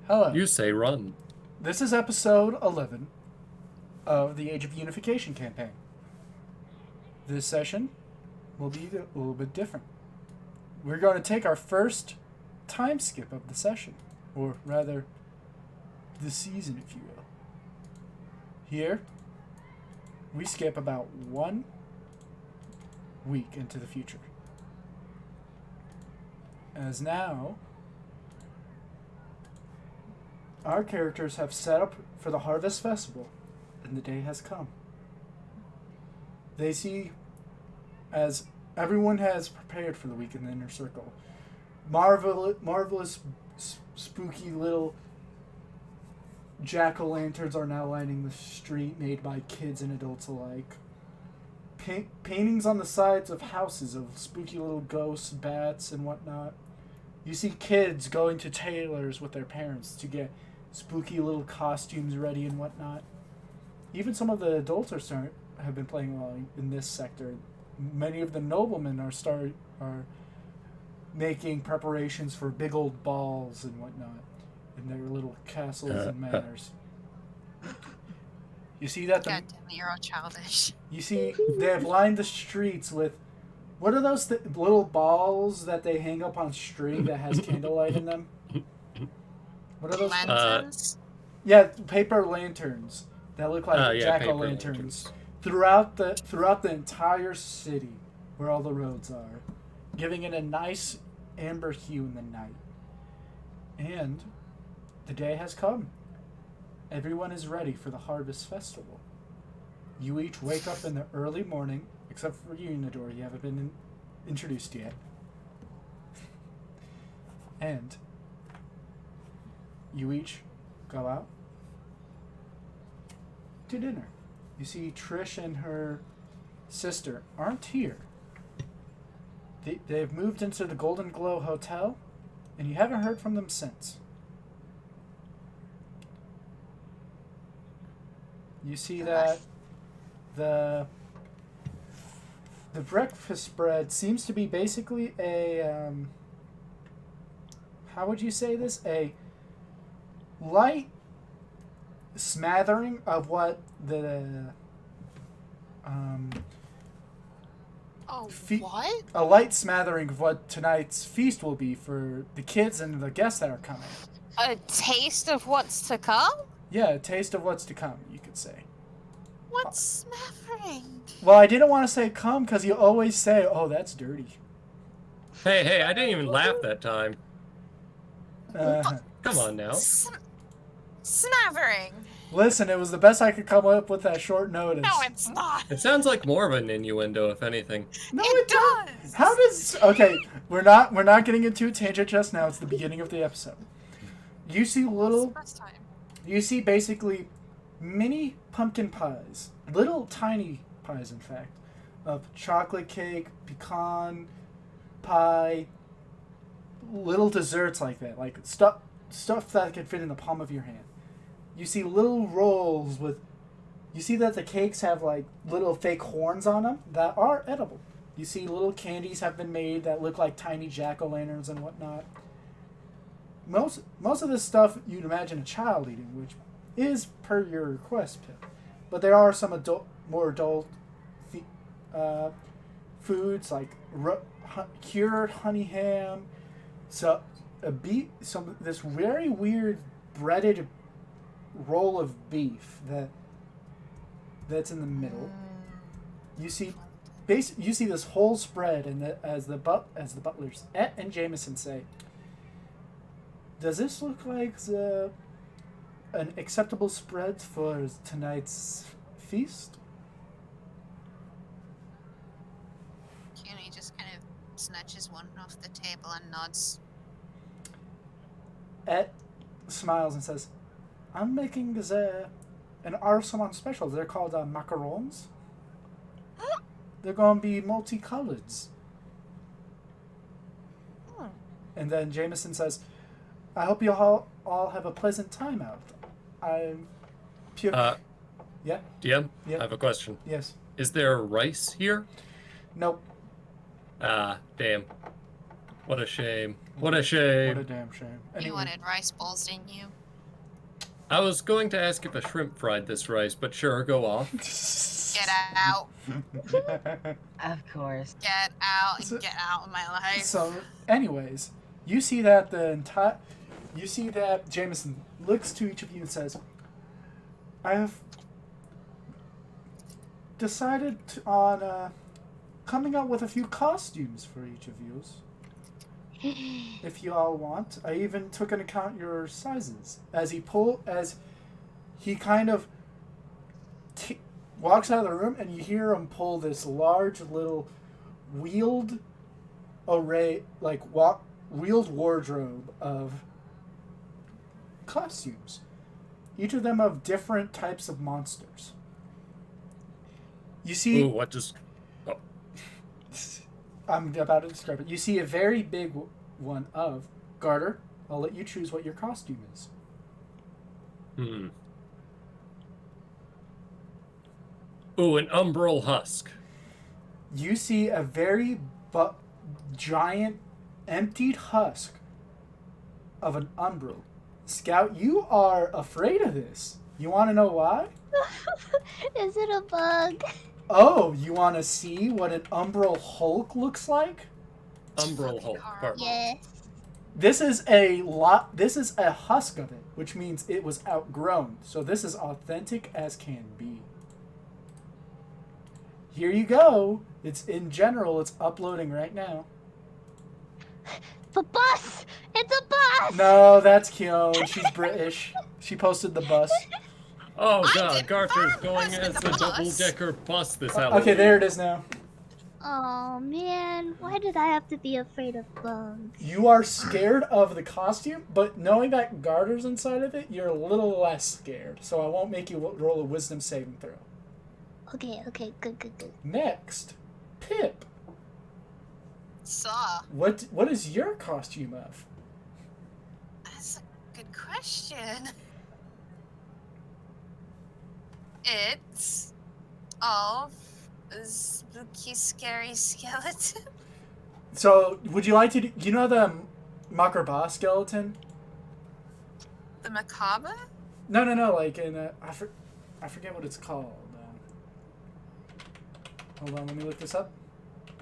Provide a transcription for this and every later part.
Hello. You say run. This is episode 11 of the Age of Unification campaign. This session will be a little bit different. We're going to take our first time skip of the session, or rather, the season, if you will. Here, we skip about 1 week into the future. As now, our characters have set up for the Harvest Festival, and the day has come. They see, as everyone has prepared for the week in the inner circle, marvelous, spooky little jack-o'-lanterns are now lining the street, made by kids and adults alike. Paintings on the sides of houses of spooky little ghosts, bats, and whatnot. You see kids going to tailors with their parents to get spooky little costumes ready and whatnot. Even some of the adults have been playing along in this sector. Many of the noblemen are making preparations for big old balls and whatnot in their little castles and manors. You see that God damn it, you're all childish. You see they have lined the streets with, what are those little balls that they hang up on string that has candlelight in them? What are those? Lanterns? Yeah, paper lanterns that look like jack-o'-lanterns throughout the entire city where all the roads are, giving it a nice amber hue in the night. And the day has come. Everyone is ready for the Harvest Festival. You each wake up in the early morning, except for you, Minotaur. You haven't been introduced yet. And you each go out to dinner. You see Trish and her sister aren't here. They've moved into the Golden Glow Hotel, and you haven't heard from them since. You see that the breakfast spread seems to be basically a how would you say this? A light smattering of what the what? A light smattering of what tonight's feast will be for the kids and the guests that are coming. A taste of what's to come? Yeah, a taste of what's to come, you could say. What's smattering? Well, I didn't want to say come because you always say, "Oh, that's dirty." Hey, I didn't even laugh that time. Come on now. Smattering. Listen, it was the best I could come up with at short notice. No, it's not. It sounds like more of an innuendo, if anything. No, It does. How does? Okay, we're not getting into a tangent just now. It's the beginning of the episode. You see little. First time. You see basically mini pumpkin pies, little tiny pies, in fact, of chocolate cake, pecan pie, little desserts like that, like stuff that could fit in the palm of your hand. You see little rolls with. You see that the cakes have like little fake horns on them that are edible. You see little candies have been made that look like tiny jack-o'-lanterns and whatnot. Most of this stuff you'd imagine a child eating, which is per your request, Pip. But there are some more adult foods like cured honey ham, this very weird breaded roll of beef that's in the middle. You see this whole spread, and as the butlers Et and Jameson say, does this look like an acceptable spread for tonight's feast? Cuny just kind of snatches one off the table and nods. Et smiles and says, I'm making an arsenal special. They're called macarons. They're going to be multicolored. And then Jameson says, I hope you all have a pleasant time out. I'm pure... Yeah? DM? Yeah. I have a question. Yes. Is there rice here? Nope. Damn. What a shame. What a What a shame. damn shame. You Anyway, wanted rice bowls, didn't you? I was going to ask if a shrimp fried this rice, but sure, go off. Get out. Of course. Get out So- and get out of my life. So, anyways, you see that Jameson looks to each of you and says, "I have decided on coming up with a few costumes for each of you. If you all want, I even took into account your sizes." As he kind of walks out of the room, and you hear him pull this large little wheeled wheeled wardrobe of costumes, each of them of different types of monsters. You see, Ooh, what just... Oh, I'm about to describe it. You see a very big one of Garter. I'll let you choose what your costume is. Ooh, an umbral husk. You see a very giant, emptied husk of an umbral. Scout, you are afraid of this. You want to know why? Is it a bug? Oh, you want to see what an umbral hulk looks like? Umbral Hulk. Pardon. Yes. This is a husk of it, which means it was outgrown. So this is authentic as can be. Here you go. It's uploading right now. The bus! It's a bus! No, that's Keone. She's British. She posted the bus. Oh I god, didn't Garter's buy going the as the bus. double-decker bus this Halloween. Okay, there it is now. Oh man, why did I have to be afraid of bugs? You are scared of the costume, but knowing that Garter's inside of it, you're a little less scared. So I won't make you roll a wisdom saving throw. Okay, good. Next, Pip. Saw. What is your costume of? That's a good question. It's of a spooky, scary skeleton. So, would you like to do, you know the Macabre skeleton? The macabre? No, like in I forget what it's called. Hold on, let me look this up.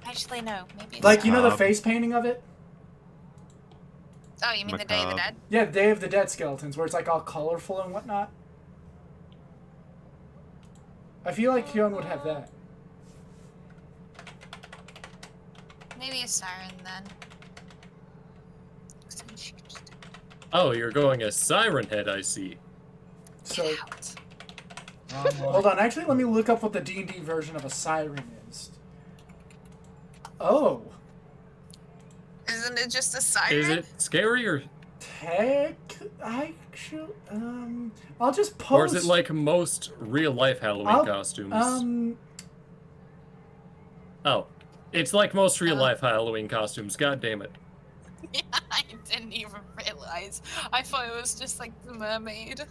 Actually, no. Maybe it's Like, you know the Macabre. face painting of it? Oh, you mean the Day of the Macabre. Dead? Yeah, Day of the Dead skeletons, where it's like all colorful and whatnot. I feel like Keone would have that. Maybe a siren then. 'Cause then she could just Oh, you're going as Siren Head, I see. So, get out. hold on. Actually, let me look up what the D&D version of a siren is. Oh, Isn't it just a siren? Is it scary or I'll just post. or is it like most real-life Halloween I'll- costumes? Oh, it's like most real-life Halloween costumes. God damn it. Yeah, I didn't even realize. I thought it was just like the mermaid.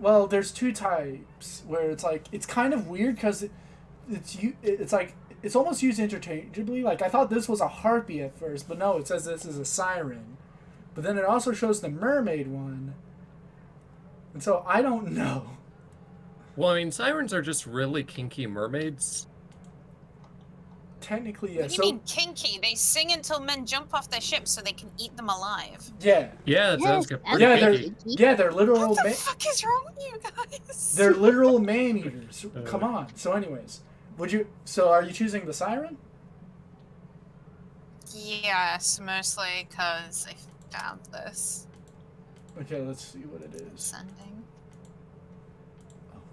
Well, there's two types where it's kind of weird because it's almost used interchangeably. Like, I thought this was a harpy at first, but no, it says this is a siren. But then it also shows the mermaid one. And so I don't know. Well, I mean, sirens are just really kinky mermaids. Technically, yeah. What do you So mean kinky? They sing until men jump off their ships so they can eat them alive. yeah, Yeah, it sounds Yes, pretty yeah, kinky. they're literal. What the fuck is wrong with you guys? They're literal man eaters. Come on. So, anyways, are you choosing the siren? Yes, mostly because I found this Okay, let's see what it is. sending.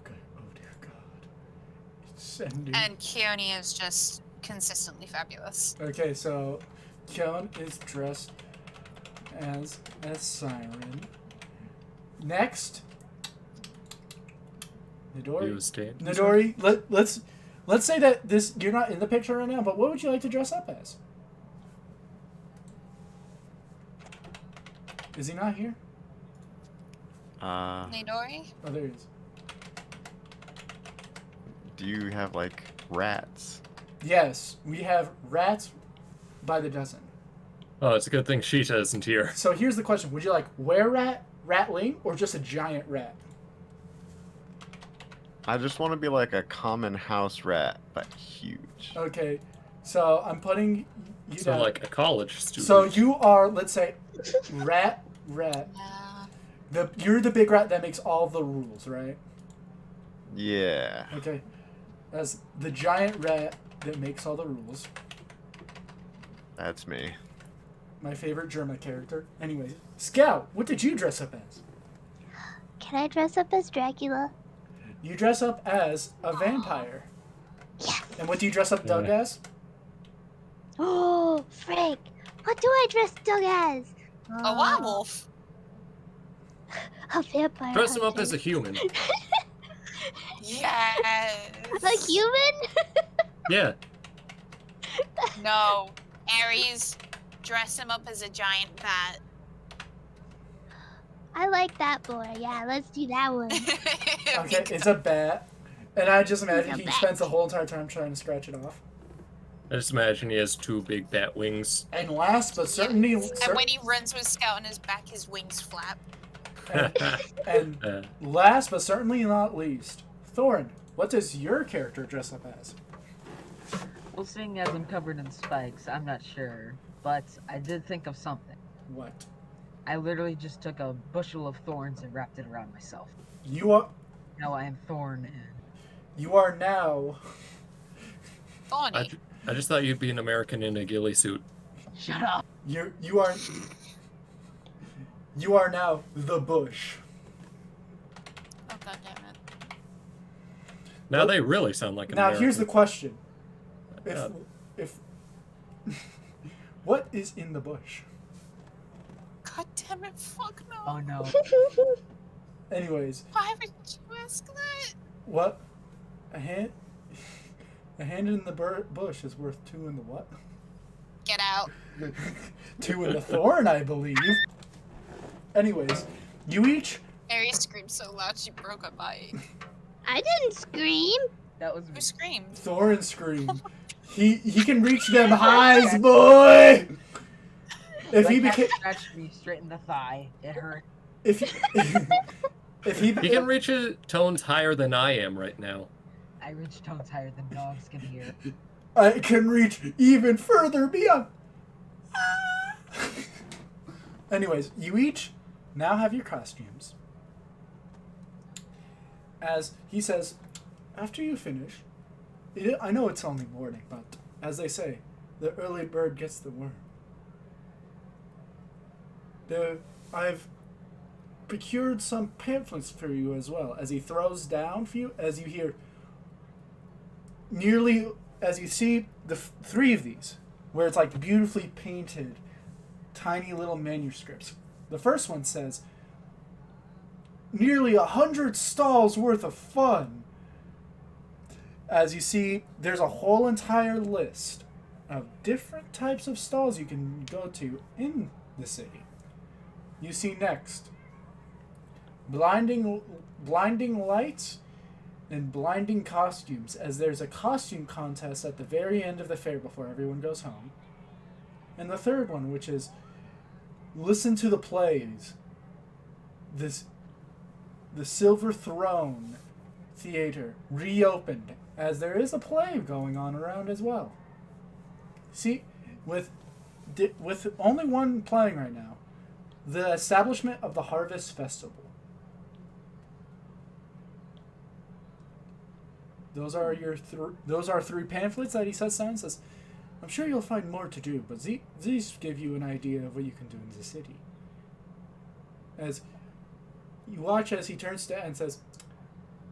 Okay. Oh dear God. It's sending. And Keone is just consistently fabulous. Okay, so Keone is dressed as a siren. Next, Midori. You stand- Midori, let's say that you're not in the picture right now, but what would you like to dress up as? Is he not here? Nidori? Oh, there he is. Do you have like rats? Yes, we have rats by the dozen. Oh, it's a good thing Sheeta isn't here. So here's the question: would you like were-rat, ratling, or just a giant rat? I just want to be like a common house rat, but huge. Okay, so I'm putting you So down. like a college student. So you are, let's say, rat. Yeah. You're the big rat that makes all the rules, right? Yeah. Okay. As the giant rat that makes all the rules. That's me. My favorite German character. Anyways, Scout, what did you dress up as? Can I dress up as Dracula? You dress up as a vampire. Yes. And what do you dress up Doug Yeah. as? Oh, Frank. What do I dress Doug as? A werewolf. A vampire. Dress him up hunter. as a human. Yes. A human? Yeah. No. Aries, dress him up as a giant bat. I like that boy. Yeah, let's do that one. Okay, it's a bat. And I just imagine It's a he bat. spends the whole entire time trying to scratch it off. I just imagine he has 2 big bat wings. And last but certainly... And when he runs with Scout on his back, his wings flap. and last but certainly not least, Thorin, what does your character dress up as? Well, seeing as I'm covered in spikes, I'm not sure. But I did think of something. What? I literally just took a bushel of thorns and wrapped it around myself. You are Now I am Thorn and... you are now Thorny. I just thought you'd be an American in a ghillie suit. Shut up! you are now the bush. Oh, God damn it. Now they really sound like an Now American. here's the question. Yeah. If what is in the bush? God damn it, fuck no. Oh no. Anyways, Why would you ask that? what a hand in the bush is worth 2 in the what? Get out. 2 in the thorn, I believe. Anyways, you each Aries screamed so loud she broke a bite. I didn't scream. That was Who screamed? Thorin scream. He can reach them highs, boy. If he Like, became scratched me straight in the thigh. It hurt. if he He can reach tones higher than I am right now. I reached tones higher than dogs can hear. I can reach even further beyond. Anyways, you each now have your costumes. As he says, after you finish, I know it's only morning, but as they say, the early bird gets the worm. I've procured some pamphlets for you as well. As he throws down for you, as you hear as you see the 3 of these, where it's like beautifully painted, tiny little manuscripts. The first one says, nearly 100 stalls worth of fun. As you see, there's a whole entire list of different types of stalls you can go to in the city. You see next, blinding lights and blinding costumes, as there's a costume contest at the very end of the fair before everyone goes home. And the third one, which is listen to the plays. The Silver Throne Theater reopened, as there is a play going on around as well. See, with only one playing right now, the establishment of the Harvest Festival. Those are those are 3 pamphlets that he sets down and says, I'm sure you'll find more to do, but these give you an idea of what you can do in the city. As you watch as he turns to and says,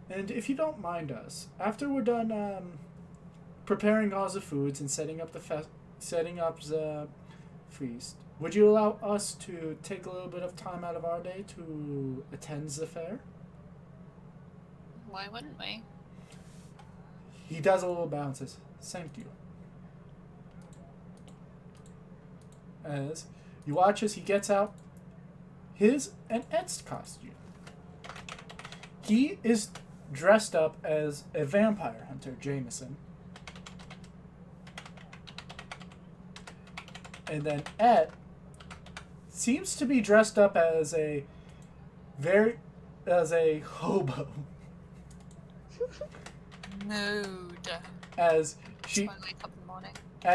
and if you don't mind us, after we're done preparing all the foods and setting up the feast, would you allow us to take a little bit of time out of our day to attend the fair? Why wouldn't we? He does a little bow and says, thank you. As you watch as he gets out his and Ed's costume. He is dressed up as a vampire hunter, Jameson. And then Et seems to be dressed up as a hobo. Mood. As That's why I wake up in the morning.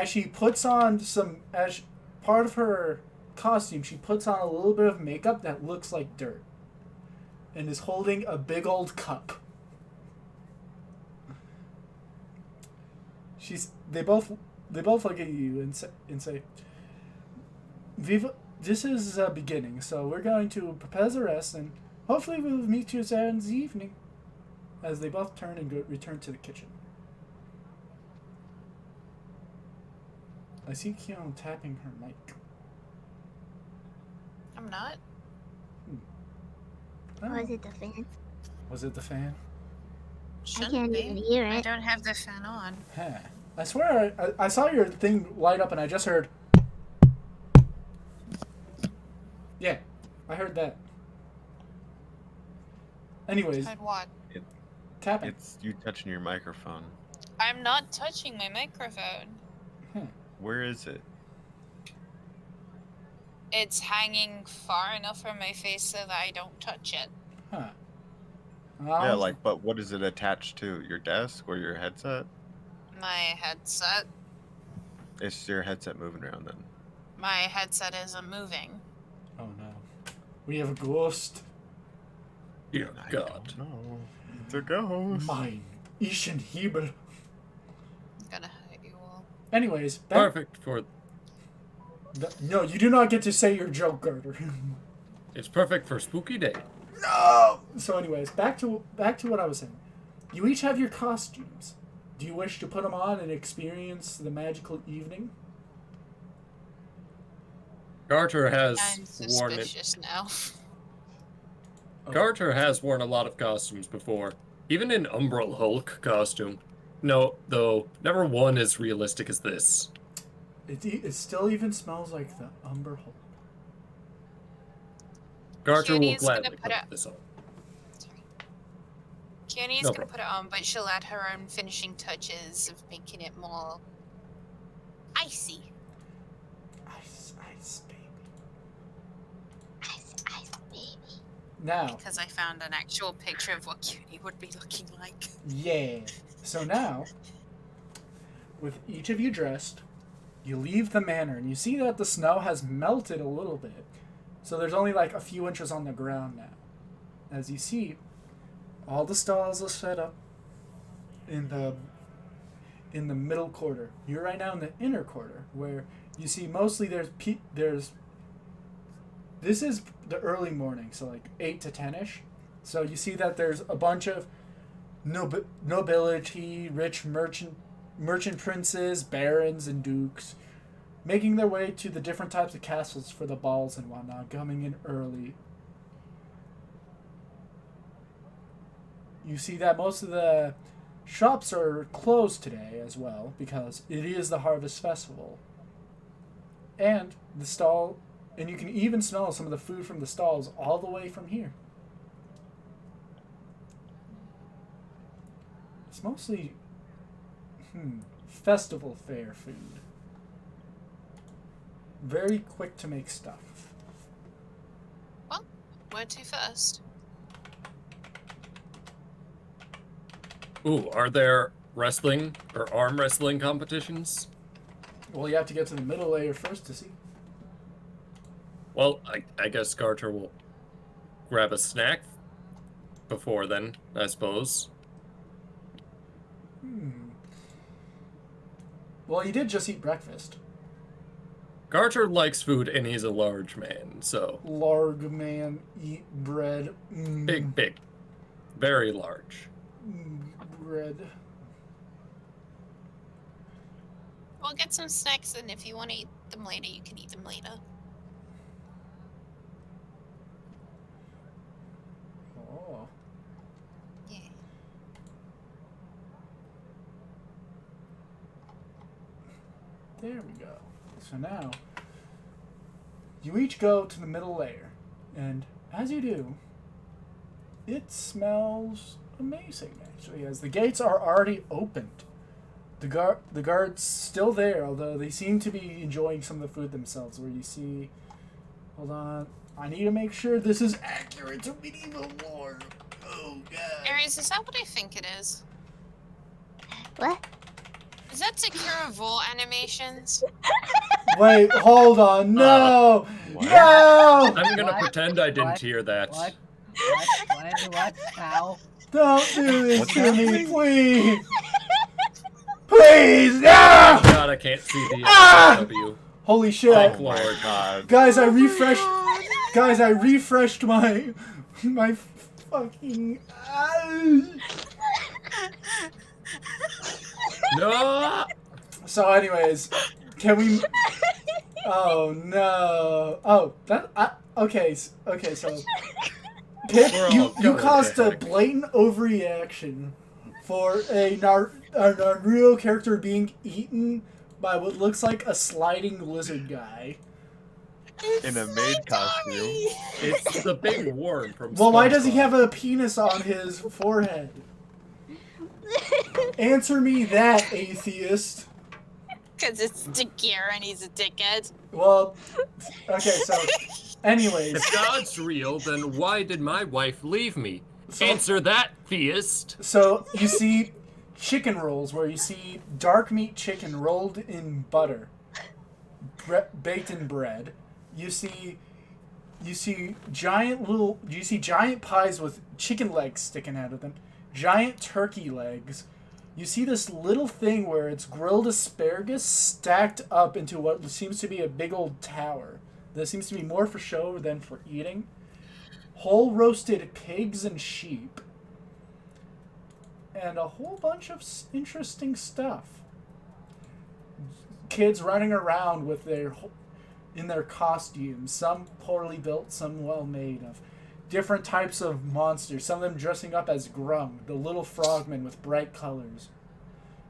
she puts on part of her costume, she puts on a little bit of makeup that looks like dirt. And is holding a big old cup. They both look at you and say, "Viva, this is a beginning, so we're going to prepare the rest, and hopefully we'll meet you there in the evening." As they both turn and return to the kitchen. I see Keon tapping her mic. I'm not. Oh, Was it the fan? was it the fan? Shouldn't can't be. even hear I it. don't have the fan on. Huh. I swear I saw your thing light up and I just heard... Yeah, I heard that. Anyways, Heard what? tapping. It's you touching your microphone. I'm not touching my microphone. Where is it? It's hanging far enough from my face so that I don't touch it. Huh. Yeah, like, but what is it attached to? Your desk or your headset? My headset. Is your headset moving around then? My headset isn't moving. Oh no. We have a ghost. Dear I God. don't know. It's a ghost. Mine. Ischen Hebel. I'm gonna hurt you all. Anyways, Perfect for... No, you do not get to say your joke, Garter. It's perfect for spooky day. No! So anyways, back to what I was saying. You each have your costumes. Do you wish to put them on and experience the magical evening? Garter has I'm worn it. suspicious now. Garter has worn a lot of costumes before. Even an Umbral Hulk costume. No, though, never one as realistic as this. It still even smells like the Umber Hulk. Garter will Kitty's gonna gladly put put it- this on. Sorry. Kenny's No gonna problem. put it on, but she'll add her own finishing touches of making it more icy. Ice, ice, baby. Ice, ice, baby. Now, Because I found an actual picture of what Cutie would be looking like. yeah. So now, with each of you dressed, you leave the manor, and you see that the snow has melted a little bit. So there's only like a few inches on the ground now. As you see, all the stalls are set up in the middle quarter. You're right now in the inner quarter, where you see mostly there's this is the early morning, so like 8 to 10ish. So you see that there's a bunch of nobility, rich merchant princes, barons, and dukes making their way to the different types of castles for the balls and whatnot, coming in early. You see that most of the shops are closed today as well, because it is the Harvest Festival. And you can even smell some of the food from the stalls all the way from here. It's mostly festival fair food. Very quick to make stuff. Well, where to first? Ooh, are there wrestling or arm wrestling competitions? Well, you have to get to the middle layer first to see. Well, I guess Garter will grab a snack before then, I suppose. Well, you did just eat breakfast. Garter likes food and he's a large man, so Large man, eat bread. big. Very large. Bread. We'll get some snacks, and if you want to eat them later, you can eat them later. Oh. Yeah. There we go. So now, you each go to the middle layer, and as you do, it smells amazing, actually, as the gates are already opened. The guard's still there, although they seem to be enjoying some of the food themselves. Where you see, hold on, I need to make sure this is accurate to medieval lore. Oh god. Aries, is that what I think it is? What? Is that Takira Vol animations? Wait, hold on, no, What? no, I'm gonna What? pretend I didn't What? hear that. What? What? How? don't do this What's to me, happening? please, please, Oh no! god, I can't see the Ah! W. Holy shit, Thank Oh my Lord. god. guys, I refreshed. Guys, I refreshed my fucking. No! So, anyways, can we? Oh no! Oh, okay. Okay, so Pip, We're all you going caused to a heck. blatant overreaction for an Naruto character being eaten by what looks like a sliding lizard guy. In a maid costume. It's the big worm from Well, why does he SpongeBob. have a penis on his forehead? Answer me that, atheist. Because it's Takira and he's a dickhead. Well, okay, so, anyways, If God's real, then why did my wife leave me? So- Answer that, theist. so you see chicken rolls where you see dark meat chicken rolled in butter, baked in bread. You see giant pies with chicken legs sticking out of them, giant turkey legs. You see this little thing where it's grilled asparagus stacked up into what seems to be a big old tower. That seems to be more for show than for eating. Whole roasted pigs and sheep. And a whole bunch of interesting stuff. Kids running around with in their costumes, some poorly built, some well made, of different types of monsters, some of them dressing up as Grung, the little frogmen with bright colors.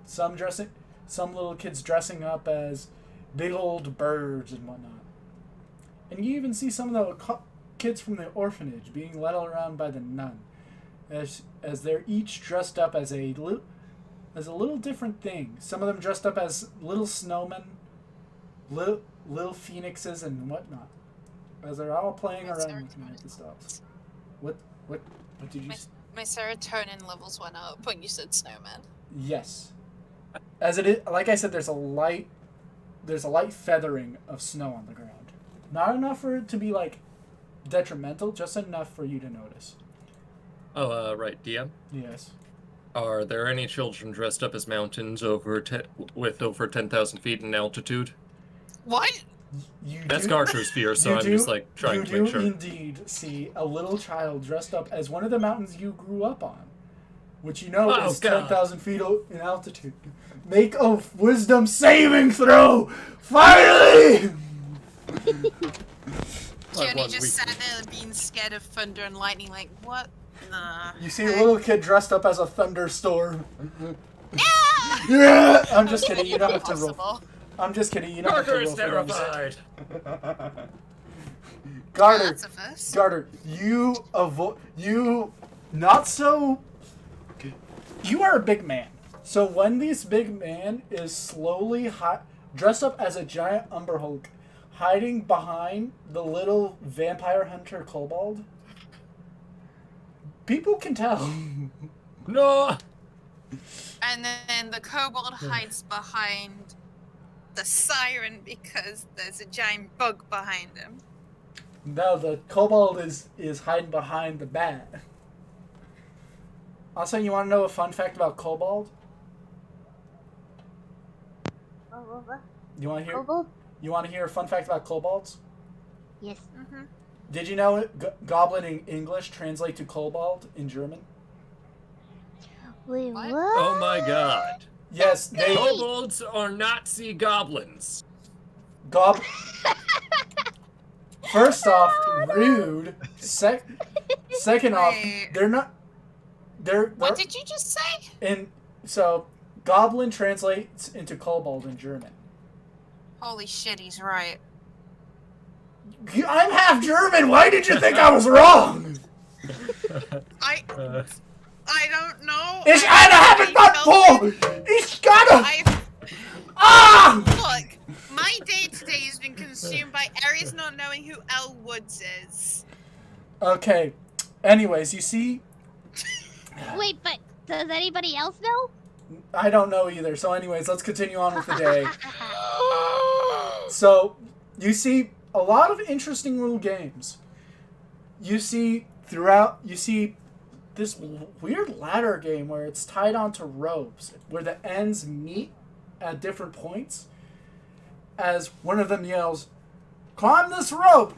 Some little kids dressing up as big old birds and whatnot. And you even see some of the kids from the orphanage being led around by the nun, as they're each dressed up as a little different thing. Some of them dressed up as little snowmen, little phoenixes and whatnot, as they're all playing My around looking at serotonin the stuff. levels. What did you My, say? my serotonin levels went up when you said snowman. Yes. As it is, like I said, there's a light feathering of snow on the ground. Not enough for it to be like detrimental, just enough for you to notice. Oh, right, DM. Yes. Are there any children dressed up as mountains with over 10,000 feet in altitude? What? You That's do, Garter's fear, so you I'm do- just like trying to You make do sure. indeed see a little child dressed up as one of the mountains you grew up on, which you know Oh, is God. 10,000 feet in altitude. Make a wisdom saving throw! Finally! Like Johnny one just week. sat there being scared of thunder and lightning, like, what? Nah. You see a little kid dressed up as a thunderstorm. Yeah! Yeah! I'm just kidding. You don't have to roll. Impossible. I'm just kidding. You don't have to Garter roll is for what I'm saying. terrified. Garter, That's a first. Garter, you not so. You are a big man. So when this big man is slowly dressed up as a giant Umber Hulk, hiding behind the little vampire hunter kobold, people can tell. No! And then the kobold hides behind the siren because there's a giant bug behind him. No, the kobold is hiding behind the bat. Also, you want to know a fun fact about kobold? What? You want to hear? Kobold? You want to hear a fun fact about kobolds? Yes. Mm-hmm. Did you know goblin in English translate to kobold in German? Wait, What? what? Oh my god. Yes, they Kobolds are Nazi goblins. gob. First off, rude. Second off, Wait. they're not. They're What did you just say? and so goblin translates into kobold in German. Holy shit, he's right. I'm half German. Why did you think I was wrong? I Uh, I don't know. It's either having that pull! It's gotta! Ah! Look, my day today has been consumed by Aries not knowing who Elle Woods is. Okay. Anyways, you see... Wait, but does anybody else know? I don't know either. So anyways, let's continue on with the day. So, you see a lot of interesting little games. You see this weird ladder game where it's tied onto ropes, where the ends meet at different points. As one of them yells, climb this rope,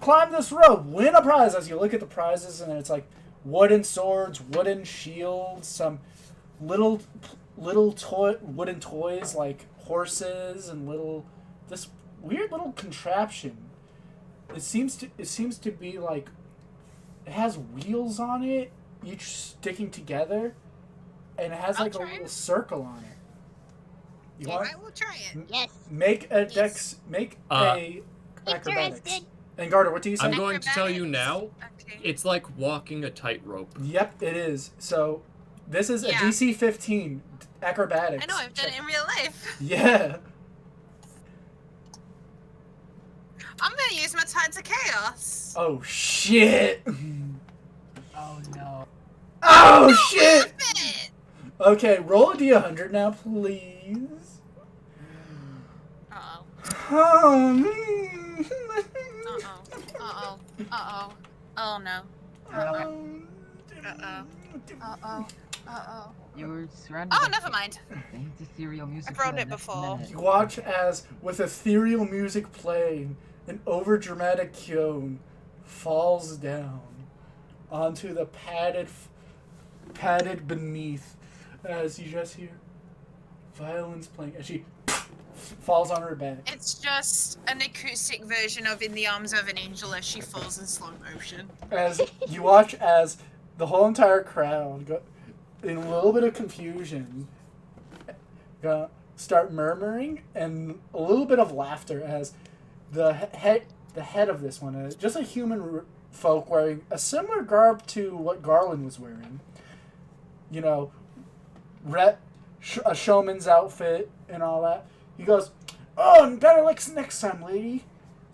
win a prize. As you look at the prizes, and it's like wooden swords, wooden shields, some little wooden toys like horses, and this weird little contraption. It seems to be like it has wheels on it, each sticking together, and it has like a little circle on it. You want? I will try it. Yes. Make a dex. Make a acrobatics. Interested. And Garter, what do you say? I'm going to tell you now, Okay. it's like walking a tightrope. Yep, it is. So this is a Yeah. DC 15 acrobatics. I know, I've done it in real life. Yeah. I'm gonna use my Tides of Chaos. Oh shit. Oh no. Oh shit. Worth it. Okay, roll a d100 now, please. Uh-oh. Oh. Uh-oh. Uh-oh. Oh no. Uh-oh. You were surrounded Oh, by never mind. faint ethereal music. I've for rolled the it next before. minute. You watch as, with ethereal music playing, an overdramatic Kyone falls down onto the padded beneath, as you just hear violins playing as she falls on her back. It's just an acoustic version of In the Arms of an Angel as she falls in slow motion. As you watch as the whole entire crowd, in a little bit of confusion, start murmuring and a little bit of laughter as the head of this one is just a human folk wearing a similar garb to what Garland was wearing. You know, a showman's outfit and all that. He goes, "Oh, and better luck next time, lady.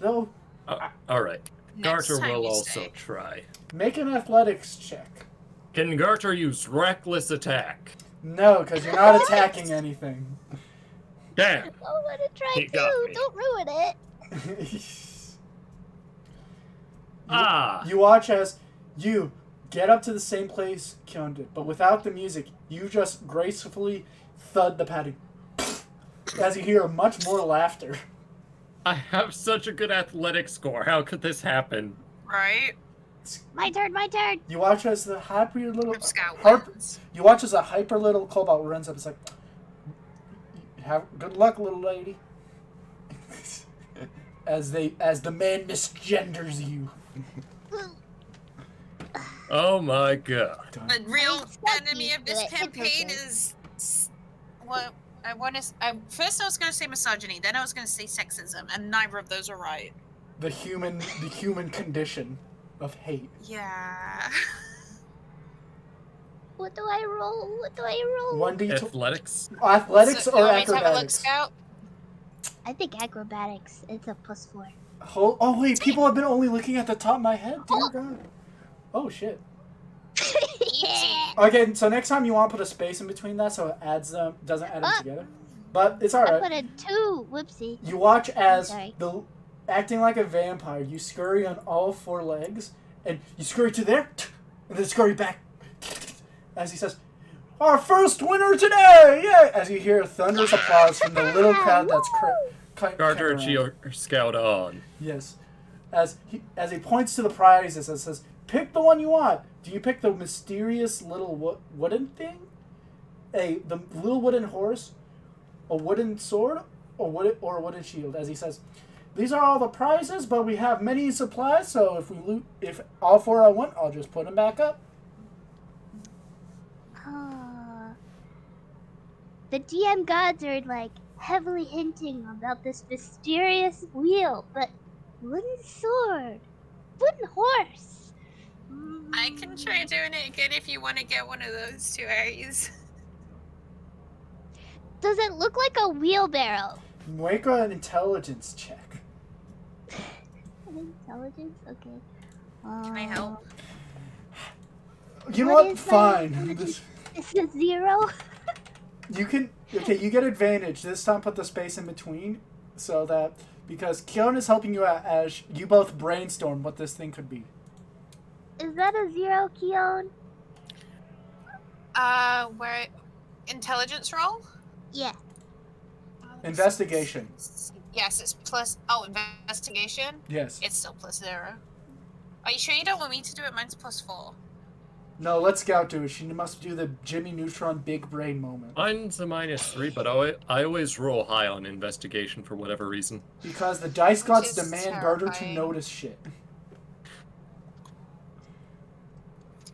Though, All right. Next Garter time will you also stay. try. make an athletics check." Can Garter use reckless attack? No, because you're not attacking anything. Damn. I want to try He got too. me. Don't ruin it. You watch as you get up to the same place Kyone did, but without the music, you just gracefully thud the padding. As you hear much more laughter. I have such a good athletic score. How could this happen? Right? My turn. You watch as the hyper little Rip Scout harp. wins. You watch as a hyper little cobalt runs up. It's like, "Have good luck, little lady." as the man misgenders you. Oh my god. The real stuck enemy you, of this but it's campaign okay. is what I want to. First, I was going to say misogyny. Then I was going to say sexism, and neither of those are right. The human condition of hate. Yeah. What do I roll? 1d Athletics? athletics So, or you want me to have a look, acrobatics. Scout? I think acrobatics. It's a +4. Oh wait, people have been only looking at the top of my head. Dear God. Oh shit. Yeah. Okay, so next time you want to put a space in between that so it doesn't add them together. But it's I alright. put a 2. Whoopsie. You watch as Sorry. acting like a vampire, you scurry on all 4 legs, and you scurry to there, and then scurry back. As he says, "Our first winner today! Yeah!" As you hear thunderous applause from the little crowd that's Garter and around. Scout on. Yes. As he points to the prizes and says, "Pick the one you want. Do you pick the mysterious little wooden thing? The little wooden horse? A wooden sword? Or a wooden shield?" As he says, "These are all the prizes, but we have many supplies, so if all 4 are one, I'll just put them back up." The DM gods are like heavily hinting about this mysterious wheel, but wooden sword, wooden horse. I can try doing it again if you want to get one of those 2 areas. Does it look like a wheelbarrow? Make an intelligence check. Intelligence? Okay. Can I help? You know What what? is that? Fine. It's a 0? You can. Okay, you get advantage. This time put the space in between so that. Because Keon is helping you out as you both brainstorm what this thing could be. Is that a 0, Keon? Where intelligence roll? Yeah. Investigation. Yes, it's plus. Oh, investigation. Yes. It's still plus 0. Are you sure you don't want me to do it? Mine's plus 4. No, let Scout do it. She must do the Jimmy Neutron big brain moment. Mine's a -3, but I always roll high on investigation for whatever reason. Because the dice gods Which is demand Garter to terrifying. notice shit.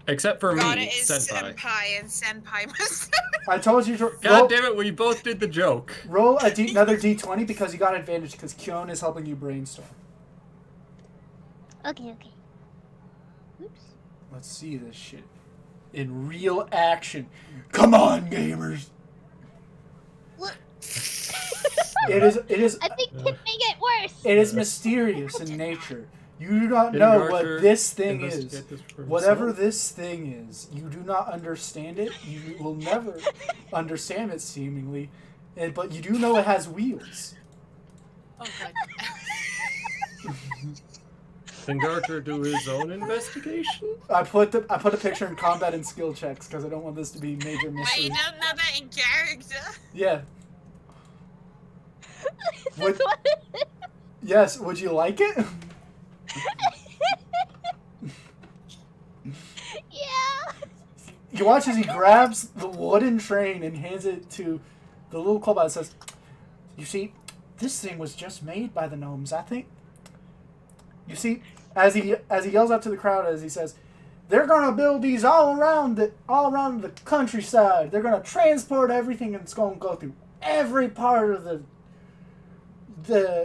Except for God, me, it is Senpai. Senpai, and Senpai must. I told you to God damn it, we both did the joke. roll another d20 because you got advantage because Keon is helping you brainstorm. Okay. Oops. Let's see this shit in real action. Come on, gamers. What? It is I think it may get worse. it is mysterious in nature. You do not Can know Garter what this thing investigate is. this for Whatever himself? this thing is, you do not understand it. You will never understand it, seemingly. But you do know it has wheels. Oh, good. Can Garter do his own investigation? I put a picture in combat and skill checks because I don't want this to be major Wait, mystery. you don't know that in character? Yeah. This Would- is what it is. Yes. Would you like it? Yeah. You watch as he grabs the wooden train and hands it to the little kobold and says, "You see, this thing was just made by the gnomes, I think." You see, as he yells out to the crowd, as he says, "They're gonna build these all around the countryside. They're gonna transport everything, and it's gonna go through every part of the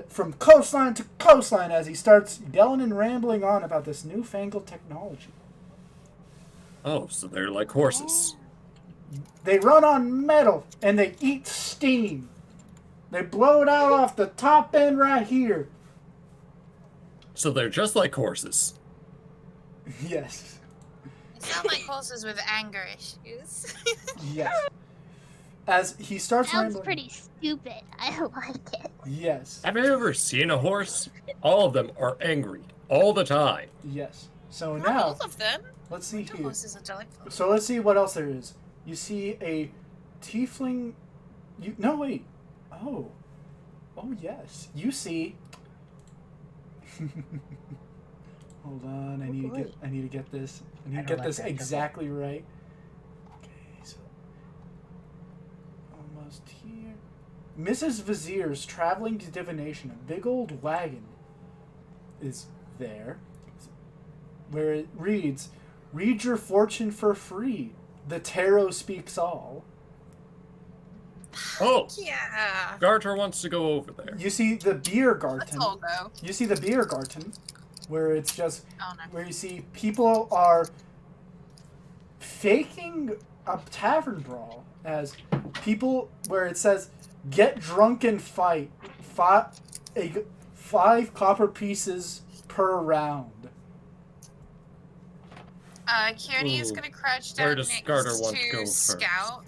from coastline to coastline." As he starts yelling and rambling on about this newfangled technology. Oh, so they're like horses. They run on metal and they eat steam. They blow it out off the top end right here. So they're just like horses. Yes. You sound like horses with anger issues. Yes. As he starts Sounds rambling. pretty stupid. I don't like it. Yes. Have you ever seen a horse? All of them are angry all the time. Yes. So Not now, all of them. let's see The here. horses are delightful. So let's see what else there is. You see a tiefling. No, wait. Oh. Oh, yes. You see. Hold on. I need to get this. I need to I don't get like this that exactly right. Okay, so almost here. Mrs. Vizier's traveling to Divination. A big old wagon is there, where it reads, "Read your fortune for free. The tarot speaks all." Oh, Yeah. Garter wants to go over there. You see the beer Let's garden. all go. You see the beer garden, where it's just Oh no. where you see people are faking a tavern brawl as people where it says get drunk and fight 5 copper pieces per round. Kearney is Ooh. gonna crouch Where down does next Garter want to to go first? Scout.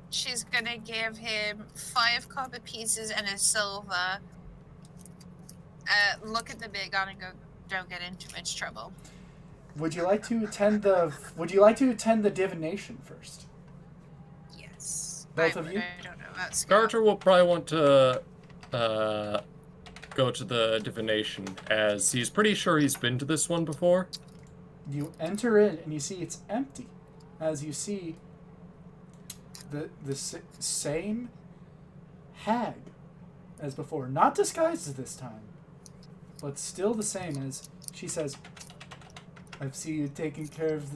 She's gonna give him 5 copper pieces and a silver. Look at the big gun and go, don't get in too much trouble. Would you like to attend the divination first? Yes. Both I of would. you? I don't know about Scout. Garter will probably want to go to the divination, as he's pretty sure he's been to this one before. You enter in and you see it's empty, as you see the same hag as before, not disguised as this time, but still the same. As she says, "I see you taking care of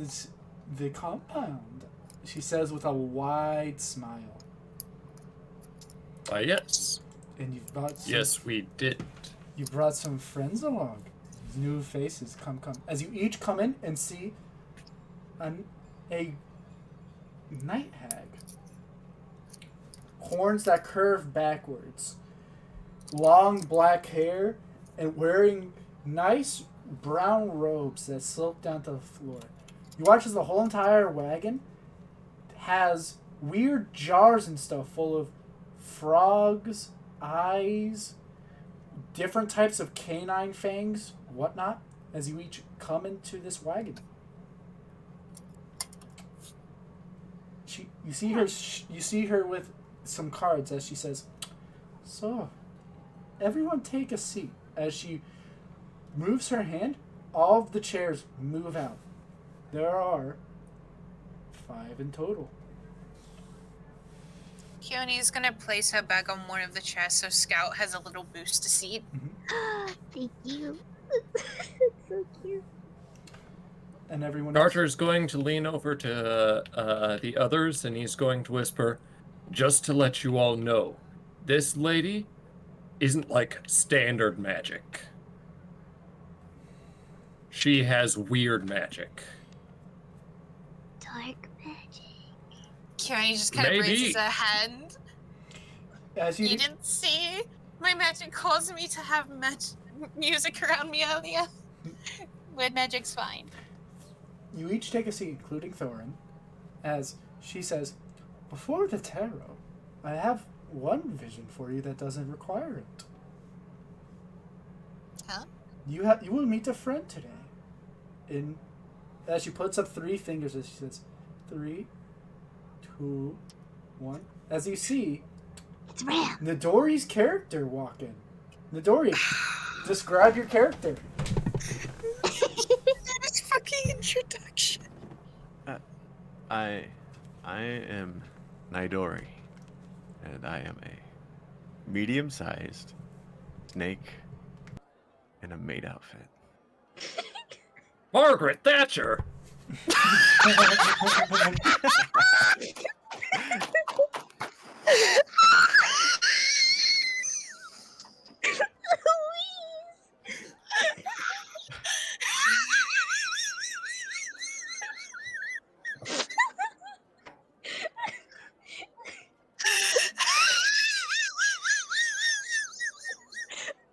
the compound," she says with a wide smile. Yes. "And you've brought some, Yes, we did. you brought some friends along." These new faces come. As you each come in and see a night hag. Horns that curve backwards. Long black hair and wearing nice brown robes that slope down to the floor. You watch as the whole entire wagon has weird jars and stuff full of frogs, eyes, different types of canine fangs, whatnot, as you each come into this wagon. You see her with some cards as she says, "So, everyone take a seat." As she moves her hand, all of the chairs move out. There are 5 in total. Keone's gonna place her bag on one of the chairs so Scout has a little booster seat. Thank you. It's so cute. And everyone else. Carter's going to lean over to the others, and he's going to whisper, "Just to let you all know, this lady isn't like standard magic. She has weird magic." Dark magic. Keone just kind of Maybe. raises her hand. As You didn't see? My magic caused me to have music around me earlier. Weird magic's fine. You each take a seat, including Thorin, as she says, "Before the tarot, I have one vision for you that doesn't require it. Huh? You will meet a friend today." As she puts up 3 fingers, as she says, 3, 2, 1. As you see, It's Ram. Nidori's character walk in. Nidori, describe your character. This fucking introduction. I am Nidori, and I am a medium-sized snake in a maid outfit. Margaret Thatcher!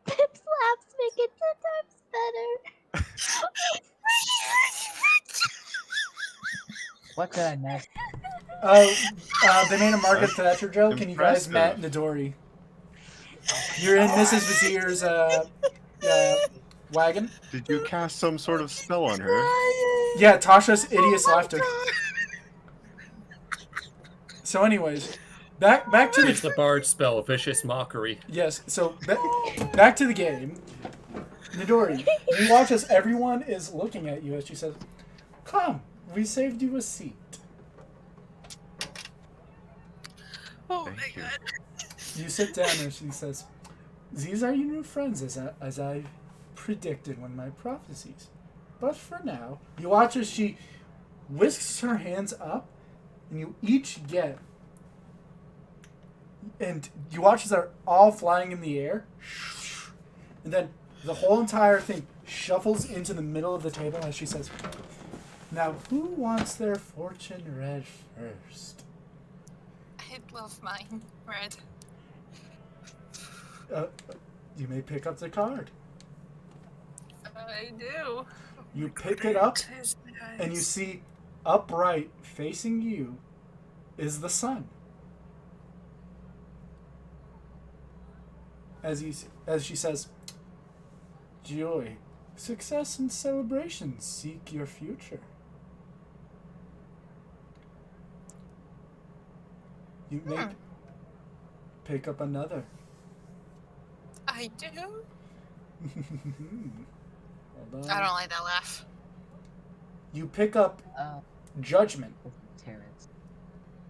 Pip's laughs make it 10 times better. What did I miss? They made a Margaret Thatcher joke. Can you guys Impressive. Matt Nidori? You're in Mrs. Vizier's wagon. Did you cast some sort of spell on her? Yeah, Tasha's hideous laughter. So, anyways, back to Use the bard spell, Vicious Mockery. yes. So back to the game. Nidori, you watch as everyone is looking at you as she says, "Come, we saved you a seat." Oh Thank my you. god. You sit down and she says, "These are your new friends as I predicted when my prophecies. But for now," you watch as she whisks her hands up and you each get, and you watch as they're all flying in the air, and then the whole entire thing shuffles into the middle of the table as she says, "Now who wants their fortune read first?" I'd love mine red. You may pick up the card. I do. You pick it up Tis the and you eyes. see upright facing you is the sun. As she says, "Joy, success, and celebration seek your future." You may pick up another. I do. Hold on. I don't like that laugh. You pick up Uh, Judgment, Terrence.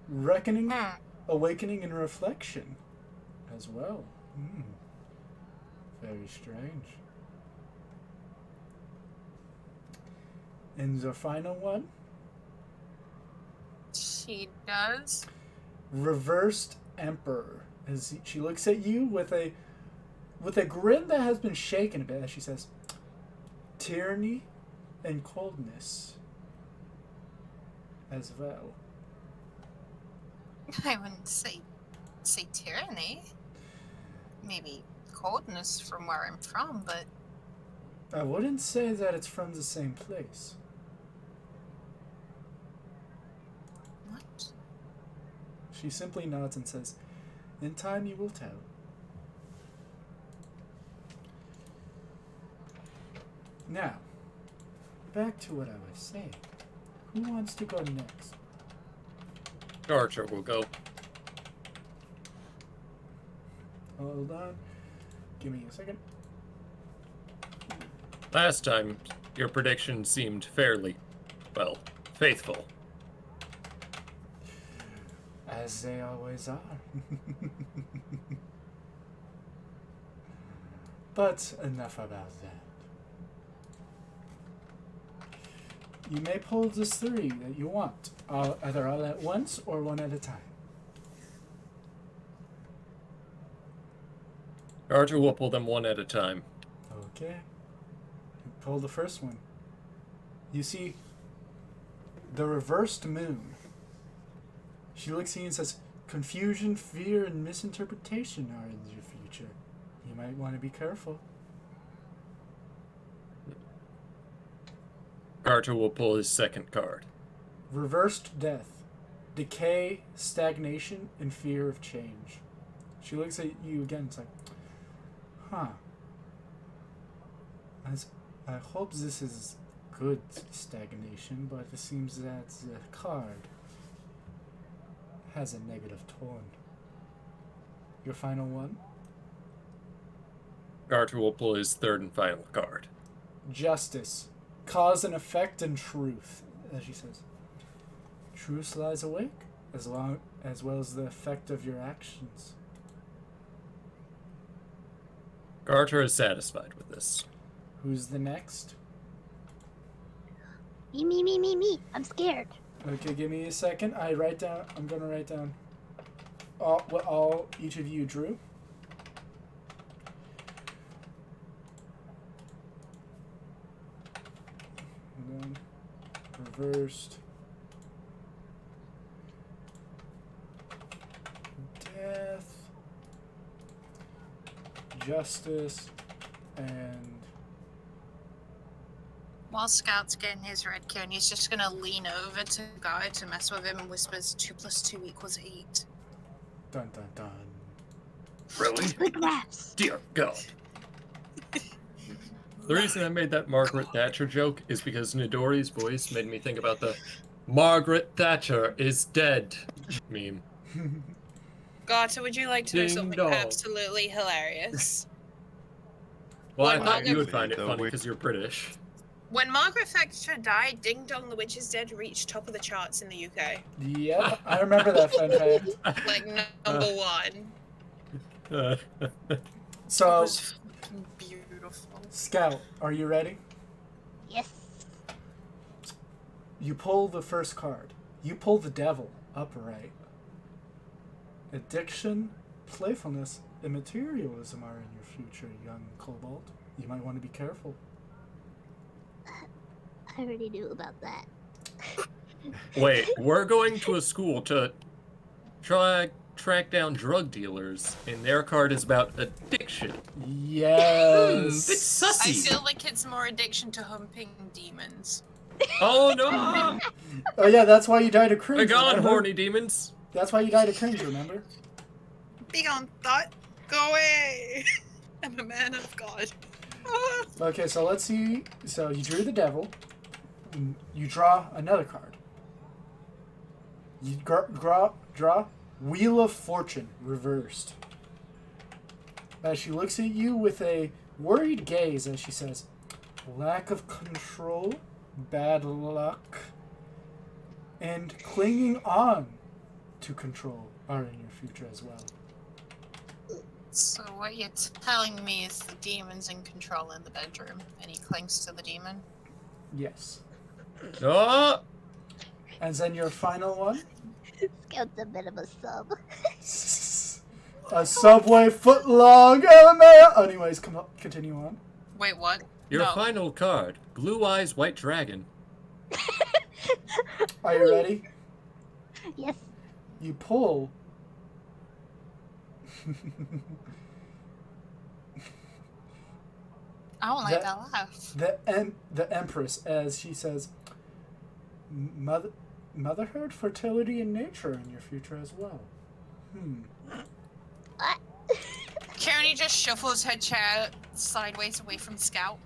Reckoning, Hmm. Awakening, and Reflection as well. Very strange. And the final one, She does. Reversed Emperor. As she looks at you with a grin that has been shaken a bit as she says, tyranny and coldness as well. I wouldn't say tyranny. Maybe coldness from where I'm from, but I wouldn't say that it's from the same place. what? She simply nods and says, "In time you will tell." Now, back to what I was saying. Who wants to go next? Archer will go. Hold on. Give me a second. Last time, your prediction seemed fairly, well, faithful. As they always are. But enough about that. You may pull the 3 that you want, either all at once or one at a time. Archer will pull them one at a time. Okay. You pull the first one. You see the reversed moon. She looks at you and says, "Confusion, fear, and misinterpretation are in your future. You might want to be careful." Archer will pull his second card. Reversed death. Decay, stagnation, and fear of change. She looks at you again and is like, "Huh. I hope this is good stagnation, but it seems that the card has a negative tone." Your final one? Archer will pull his third and final card. Justice. Cause and effect and truth, as she says. Truth lies awake, as well as the effect of your actions. Archer is satisfied with this. Who's the next? Me. I'm scared. Okay, give me a second. I'm gonna write down what all each of you drew. And then reversed death, justice, and While Scout's getting his red cone, he's just gonna lean over to Guy to mess with him and whispers 2 + 2 = 8. dun dun dun. Really? Quick maths. Dear God. The reason I made that Margaret Thatcher joke is because Nidori's voice made me think about the Margaret Thatcher is dead meme. Gata, would you like to know Ding something dong. absolutely hilarious? Well, I Well, thought you would obviously, find it the funny witch- because you're British. When Margaret Thatcher died, Ding Dong the Witch is Dead reached top of the charts in the UK. Yep, I remember that fun fact. Like, number 1. It So, was fucking beautiful. Scout, are you ready? Yes. You pull the first card. You pull the devil upright. Addiction, playfulness, and materialism are in your future, young kobold. You might want to be careful. I already knew about that. Wait, we're going to a school to track down drug dealers, and their card is about addiction. Yes. It's I sussy. feel like it's more addiction to humping demons. Oh no! Oh yeah, that's why you died of Be cringe. gone, remember? horny demons. That's why you died of cringe, remember? Be on thought. Go away. I'm a man of God. Okay, so let's see. So you drew the devil. You draw another card. You draw Wheel of Fortune reversed. As she looks at you with a worried gaze as she says, "Lack of control, bad luck, and clinging on to control are in your future as well." So what you're telling me is the demon's in control in the bedroom, and he clings to the demon? Yes. Oh! And then your final one? Scout's a bit of a sub. A Subway footlong LMAO. Anyways, continue on. Wait, what? Your No. final card, Blue Eyes White Dragon. Are you ready? Yes. You pull. I don't like that laugh. the Empress, as she says, motherhood, fertility, and nature in your future as well. What? Kearney just shuffles her chair sideways away from Scout.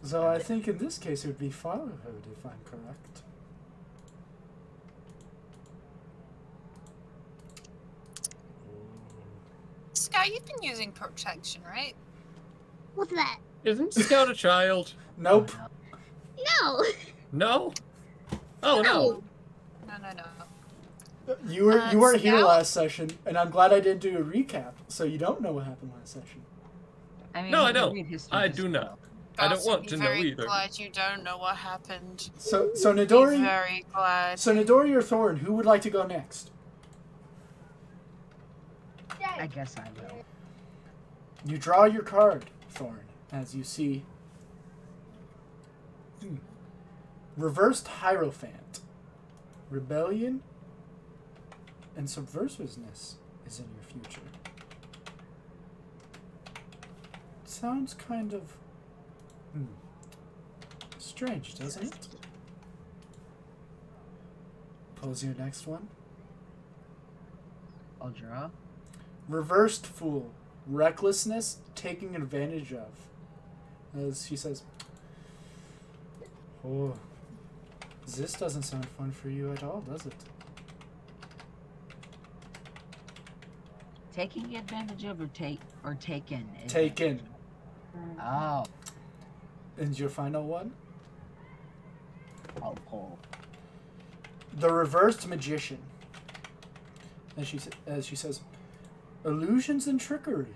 So I think in this case it would be fatherhood, if I'm correct. Scout, you've been using protection, right? What's that? Isn't Scout a child? Nope. No. No? Oh, no. No. You weren't here Scout? last session, and I'm glad I didn't do a recap, so you don't know what happened last session. I mean, No, you I can don't. read history I just do about. not. I don't want to know very either. glad you don't know what happened. So Be Nidori, very glad. Nidori or Thorn, who would like to go next? I guess I will. You draw your card, Thorn, as you see. Reversed Hierophant. Rebellion and subversiveness is in your future. Sounds kind of strange, doesn't it? Pose your next one. I'll draw. Reversed Fool. Recklessness, taking advantage of. As she says, oh, this doesn't sound fun for you at all, does it? Taking advantage of or taken? Taken. Oh, And your final one? I'll pull. The Reversed Magician. As she says, illusions and trickery.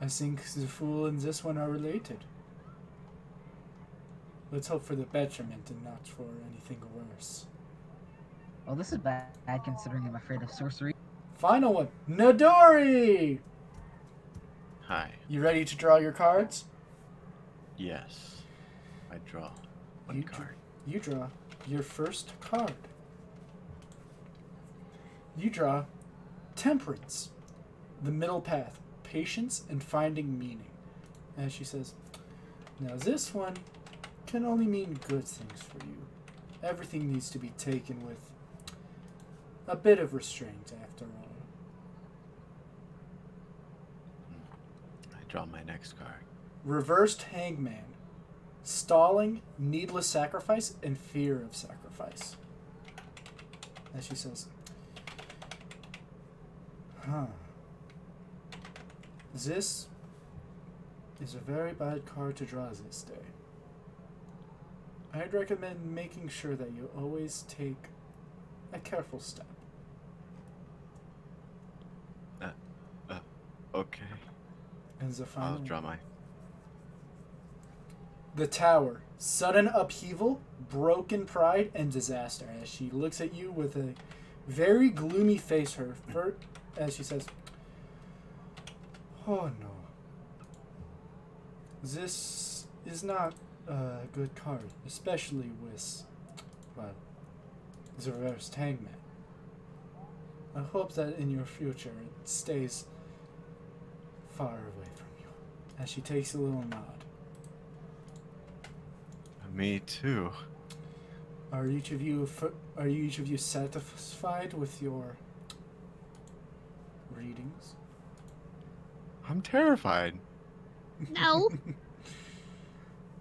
I think the Fool and this one are related. Let's hope for the betterment and not for anything worse. Well, this is bad considering I'm afraid of sorcery. Final one, Nidori! Hi. You ready to draw your cards? Yes. I draw one You card. You draw your first card. You draw Temperance, the middle path, patience and finding meaning. As she says, now this one can only mean good things for you. Everything needs to be taken with a bit of restraint after all. I draw my next card. Reversed Hangman, stalling, needless sacrifice, and fear of sacrifice. As she says, this is a very bad card to draw this day. I'd recommend making sure that you always take a careful step. Okay. And the final I'll draw my. The Tower, sudden upheaval, broken pride, and disaster. As she looks at you with a very gloomy face, as she says, oh no. This is not a good card, especially with, well, the reversed Hangman. I hope that in your future it stays far away from you. As she takes a little nod. Me too. Are each of you satisfied with your readings? I'm terrified. No.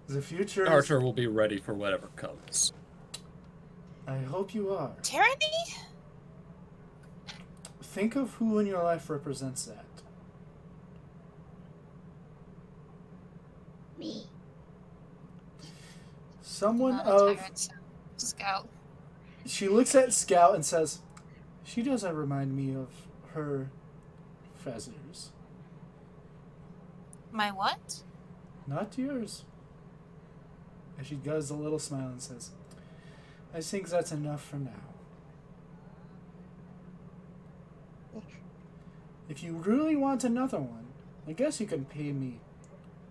The future. Archer will be ready for whatever comes. I hope you are. Tyranny? Think of who in your life represents that. Me. Someone Not a of. tyrant, Scout. She looks at Scout and says, she doesn't remind me of her feathers. My what? Not yours. And she does a little smile and says, I think that's enough for now. If you really want another one, I guess you can pay me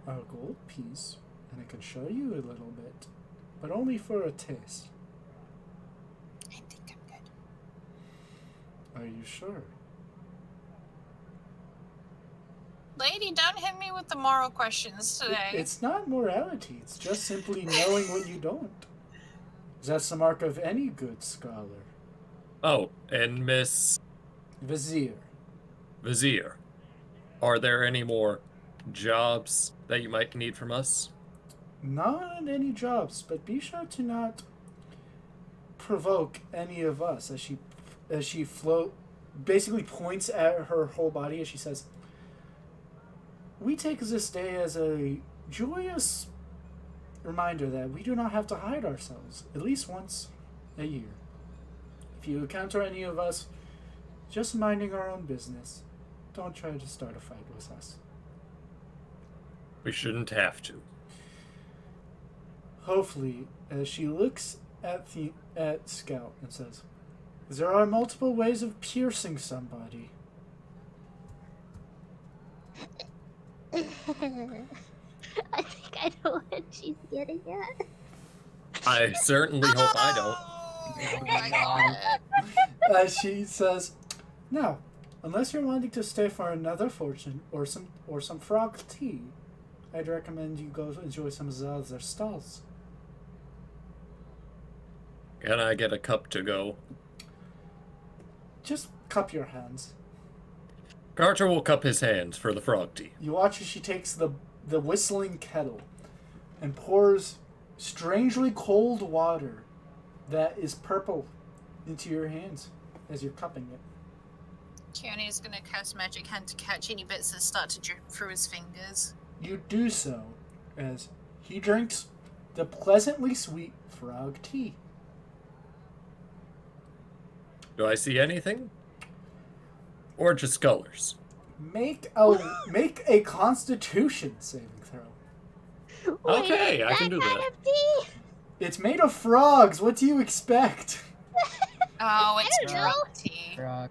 a gold piece, and I can show you a little bit, but only for a taste. I think I'm good. Are you sure? Lady, don't hit me with the moral questions today. It's not morality, it's just simply knowing what you don't. That's the mark of any good scholar. Oh, and Miss Vizier. Vizier, are there any more jobs that you might need from us? Not any jobs, but be sure to not provoke any of us as she basically points at her whole body as she says, "We take this day as a joyous reminder that we do not have to hide ourselves, at least once a year. If you encounter any of us just minding our own business, don't try to start a fight with us." We shouldn't have to. Hopefully, as she looks at Scout and says, "There are multiple ways of piercing somebody." I think I know what she's getting at. I certainly hope I don't. Oh my god. As she says, "Now, unless you're wanting to stay for another fortune or some frog tea, I'd recommend you go enjoy some of the other stalls." Can I get a cup to go? Just cup your hands. Carter will cup his hands for the frog tea. You watch as she takes the whistling kettle and pours strangely cold water that is purple into your hands as you're cupping it. Keone is gonna cast Magic Hand to catch any bits that start to drip through his fingers. You do so as he drinks the pleasantly sweet frog tea. Do I see anything? Or just colors? Make a Constitution saving throw. Okay, I Wait, can do kind that. of tea? It's made of frogs. What do you expect? Oh, I it's don't know. drunk tea. Frog.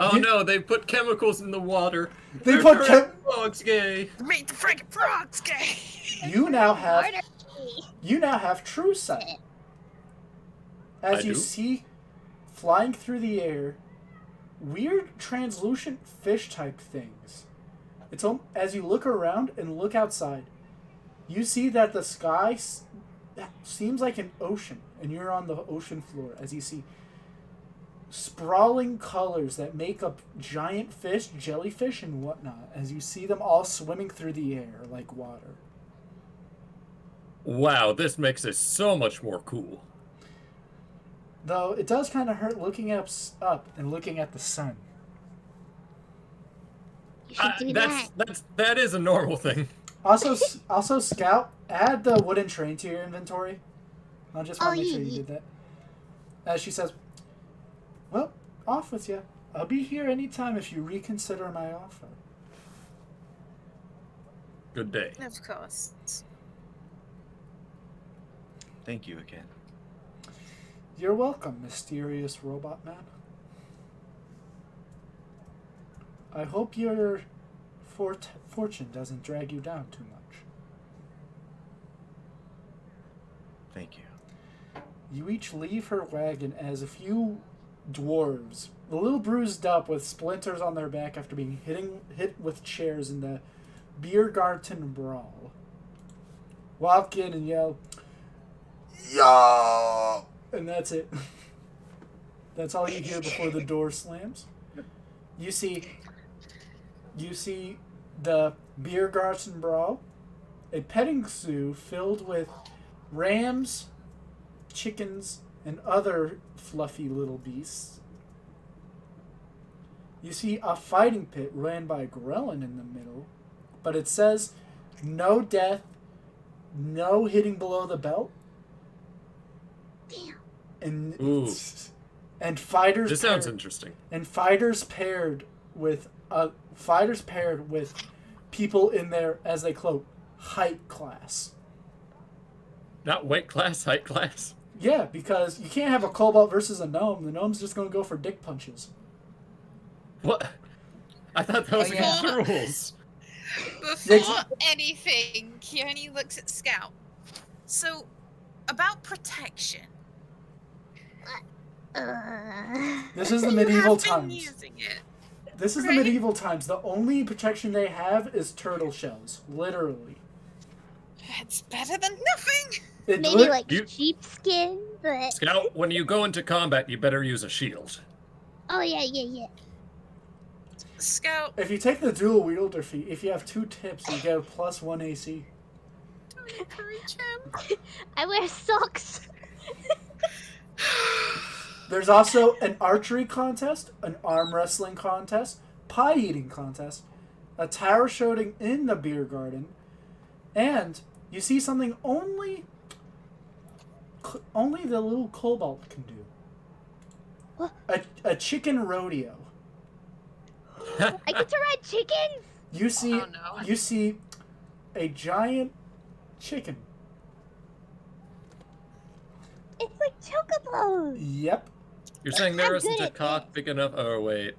Oh no, they put chemicals in the water. They They're put turning frogs gay. Make the friggin' frogs gay! You now have Order tea. true sight. As I you do? see flying through the air weird translucent fish type things. As you look around and look outside, you see that the sky seems like an ocean, and you're on the ocean floor as you see sprawling colors that make up giant fish, jellyfish, and whatnot, as you see them all swimming through the air like water. Wow, this makes it so much more cool. Though it does kind of hurt looking up and looking at the sun. You should do that. That is a normal thing. Also, Scout, add the wooden train to your inventory. I just want to make sure you yeah. did that. As she says, "Well, off with you. I'll be here anytime if you reconsider my offer." Good day. Of course. Thank you again. You're welcome, mysterious robot man. I hope your fortune doesn't drag you down too much. Thank you. You each leave her wagon as a few dwarves, a little bruised up with splinters on their back after being hit with chairs in the beer garden brawl, walk in and yell, "Yo!" And that's it. That's all you hear before the door slams. You see the beer garden brawl, a petting zoo filled with rams, chickens, and other fluffy little beasts. You see a fighting pit ran by Grelin in the middle, but it says no death, no hitting below the belt. Damn. Ooh. And fighters. This sounds interesting. And fighters paired with people in their, as they quote, height class. Not weight class, height class. Yeah, because you can't have a kobold versus a gnome. The gnome's just gonna go for dick punches. What? I thought that was Oh, yeah. against the rules. Before anything, Keone looks at Scout. So, about protection. This is the You medieval have been times. using it. This is the right? medieval times. The only protection they have is turtle shells. Literally. It's better than nothing. It Maybe lit- like You- sheepskin, but Scout, when you go into combat, you better use a shield. oh yeah. Scout, If you take the dual wielder feat, if you have 2 tips, you get a +1 AC. don't encourage him. I wear socks. There's also an archery contest, an arm wrestling contest, pie eating contest, a tarot showing in the beer garden, and you see something only the little kobold can do. What? A chicken rodeo. I get to ride chickens. You see Oh, no. you see a giant chicken. It's like chocobos. Yep. You're saying there I'm isn't good a at cock big enough? Oh, wait.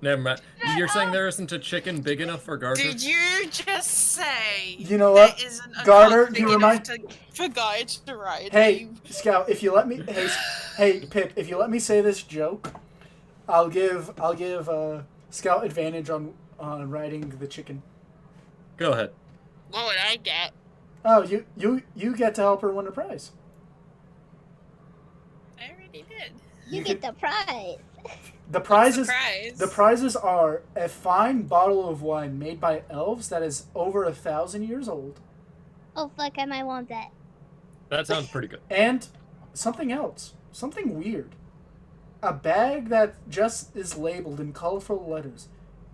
Never mind. You're saying there isn't a chicken big enough for Garter? Did you just say You know what? there isn't a Garter, cock you big remind- enough for Guy to ride? Hey, You- Scout, if you let me hey Pip, if you let me say this joke, I'll give Scout advantage on riding the chicken. Go ahead. What would I get? Oh, you get to help her win a prize. I already did. You You get the prize. The prizes Surprise. the prizes are a fine bottle of wine made by elves that is over 1,000 years old, Oh fuck, I might want that. That sounds pretty good. and something else, something weird. A bag that just is labeled in colorful letters.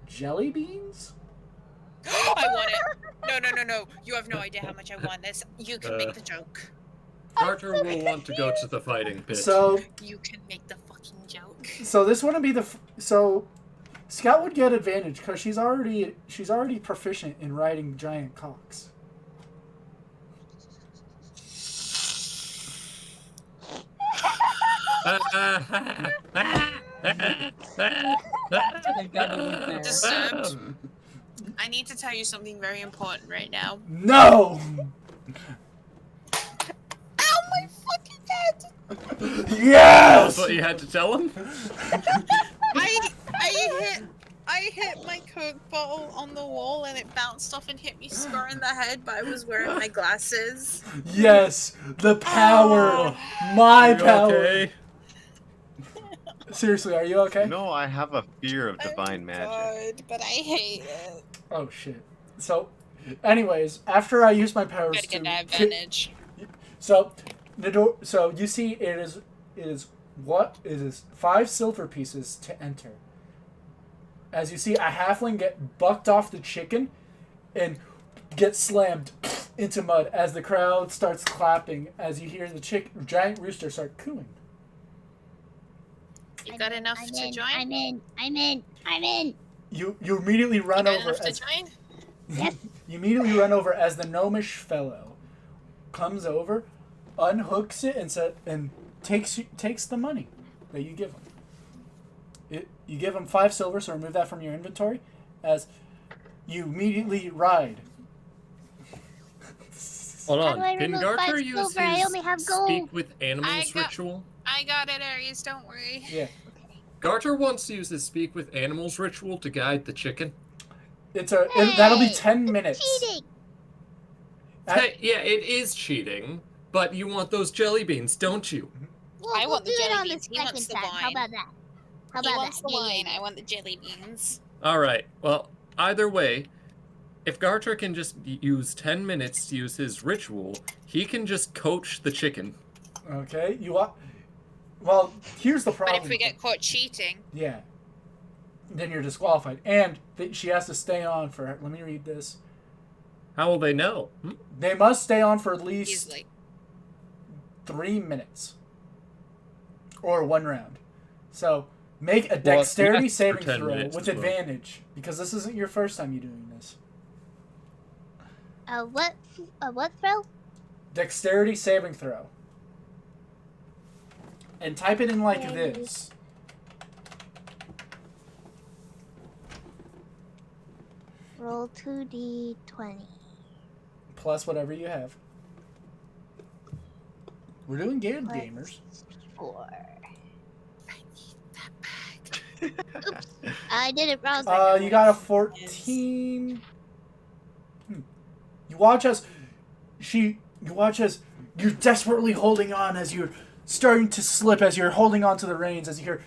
Jelly beans? I want it. No. You have no idea how much I want this. You can make the joke. Garter will want to go to the fighting pit. So You can make the fucking joke. So this wouldn't be so Scout would get advantage because she's already proficient in riding giant cocks. Disturbed. I need to tell you something very important right now. No. Ow, my fucking head! That's Yes. what you had to tell him? I hit my Coke bottle on the wall and it bounced off and hit me square in the head, but I was wearing my glasses. Yes. The power. My Are you power. okay? Seriously, are you okay? No, I have a fear of divine I'm magic. good, but I hate it. Oh shit. So, anyways, after I use my powers Gotta get to that advantage. So, so you see, it is 5 silver pieces to enter. As you see, a halfling get bucked off the chicken, and get slammed into mud as the crowd starts clapping. As you hear the giant rooster start cooing. You got enough I'm to in, join? I'm in. You immediately run You got over enough to as join? Yes. you immediately run over as the gnomish fellow comes over, unhooks it, and takes the money that you give him. You give him 5 silver, so remove that from your inventory. As you immediately ride. Hold How do I on. Can remove Garter 5 use silver? I only have his gold. speak with animals got- ritual? I got it, Aries, don't worry. Yeah, Garter wants to use his speak with animals ritual to guide the chicken. that'll be Hey, 10 minutes. Cheating. Hey, yeah, it is cheating, but you want those jelly beans, don't you? Well, I we'll want the do it jelly on beans. the He wants second the time. How wine. about that? How He about wants that? the Yeah, wine, yeah. I want the jelly beans. All right. Well, either way, if Garter can just use 10 minutes to use his ritual, he can just coach the chicken. Okay, well, here's the problem. But if we get caught cheating, Yeah. Then you're disqualified. And she has to stay on for... Let me read this. How will they know? They must stay on for at least easily. 3 minutes. Or 1 round. So, make a Well, dexterity yes, for saving 10 throw minutes with as well. advantage. Because this isn't your first time you doing this. What throw? Dexterity saving throw. And type it in like Okay. this. Roll 2d20. Plus whatever you have. We're doing game Plus gamers. 4. I need that bag. Oops. I did it wrong. You got a 14. You watch as you're desperately holding on as you're starting to slip, as you're holding onto the reins, as you hear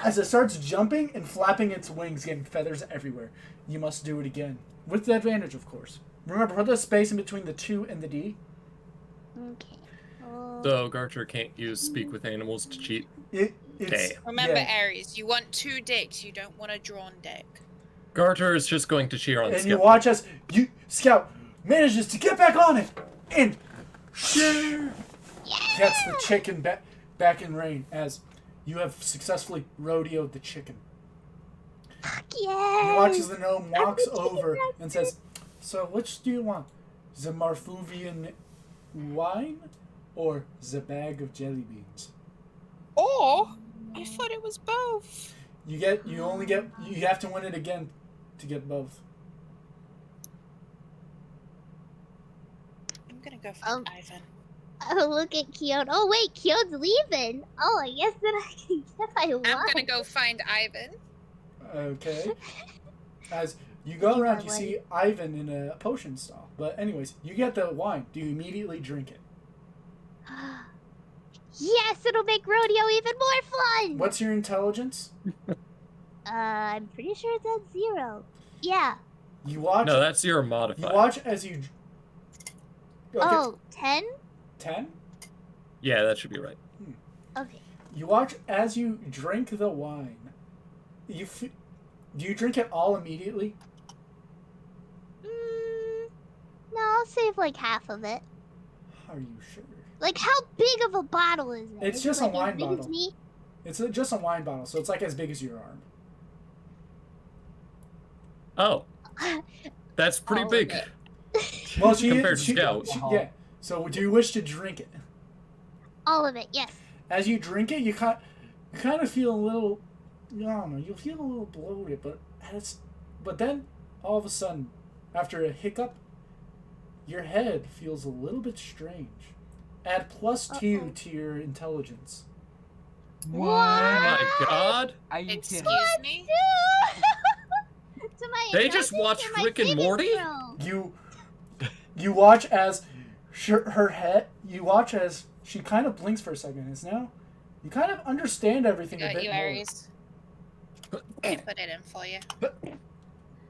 as it starts jumping and flapping its wings, getting feathers everywhere. You must do it again. With the advantage, of course. Remember, put the space in between the 2 and the D. Okay. So Garter can't use speak with animals to cheat. It's, Damn. Remember, yeah. Aries, you want 2 decks. You don't want a drawn deck. Garter is just going to cheer on And Skeptic. you watch as Scout manages to get back on it and gets the chicken back in rein as you have successfully rodeoed the chicken. Yes. You watch as the gnome walks I'm the chicken over master. and says, "So which do you want? The Marfuvian wine or the bag of jelly beans?" Or, I thought it was both. You have to win it again to get both. I'm gonna go for Ivan. Oh, look at Keon. Oh, wait, Keon's leaving. Oh, I guess that I can get my I'm wine. gonna go find Ivan. Okay. As you go around, you my see Ivan in a potion stall. But anyways, you get the wine. Do you immediately drink it? Yes, it'll make rodeo even more fun. What's your intelligence? I'm pretty sure it's at 0. Yeah. You watch. No, that's your You modifier. watch as you. Okay. Oh, 10? 10? Yeah, that should be right. Okay. You watch as you drink the wine. Do you drink it all immediately? No, I'll save like half of it. Are you sure? Like, how big of a bottle is it? It's Is just it a like wine as big as bottle. me? It's just a wine bottle, so it's like as big as your arm. Oh, that's pretty All of big. it. Well, Compared to Scout. yeah. So, do you wish to drink it? All of it, yes. As you drink it, you kind of feel a little. I don't know. You feel a little bloated, but then all of a sudden, after a hiccup, your head feels a little bit strange. Add +2 to your intelligence. Oh my god! Are you Excuse kidding? me? To my They just intelligence watched or my Rick and saving Morty? throw? You watch as her head. You watch as she kind of blinks for a second. It's now you kind of understand everything a Got bit you, more. Aries. Put it in for you.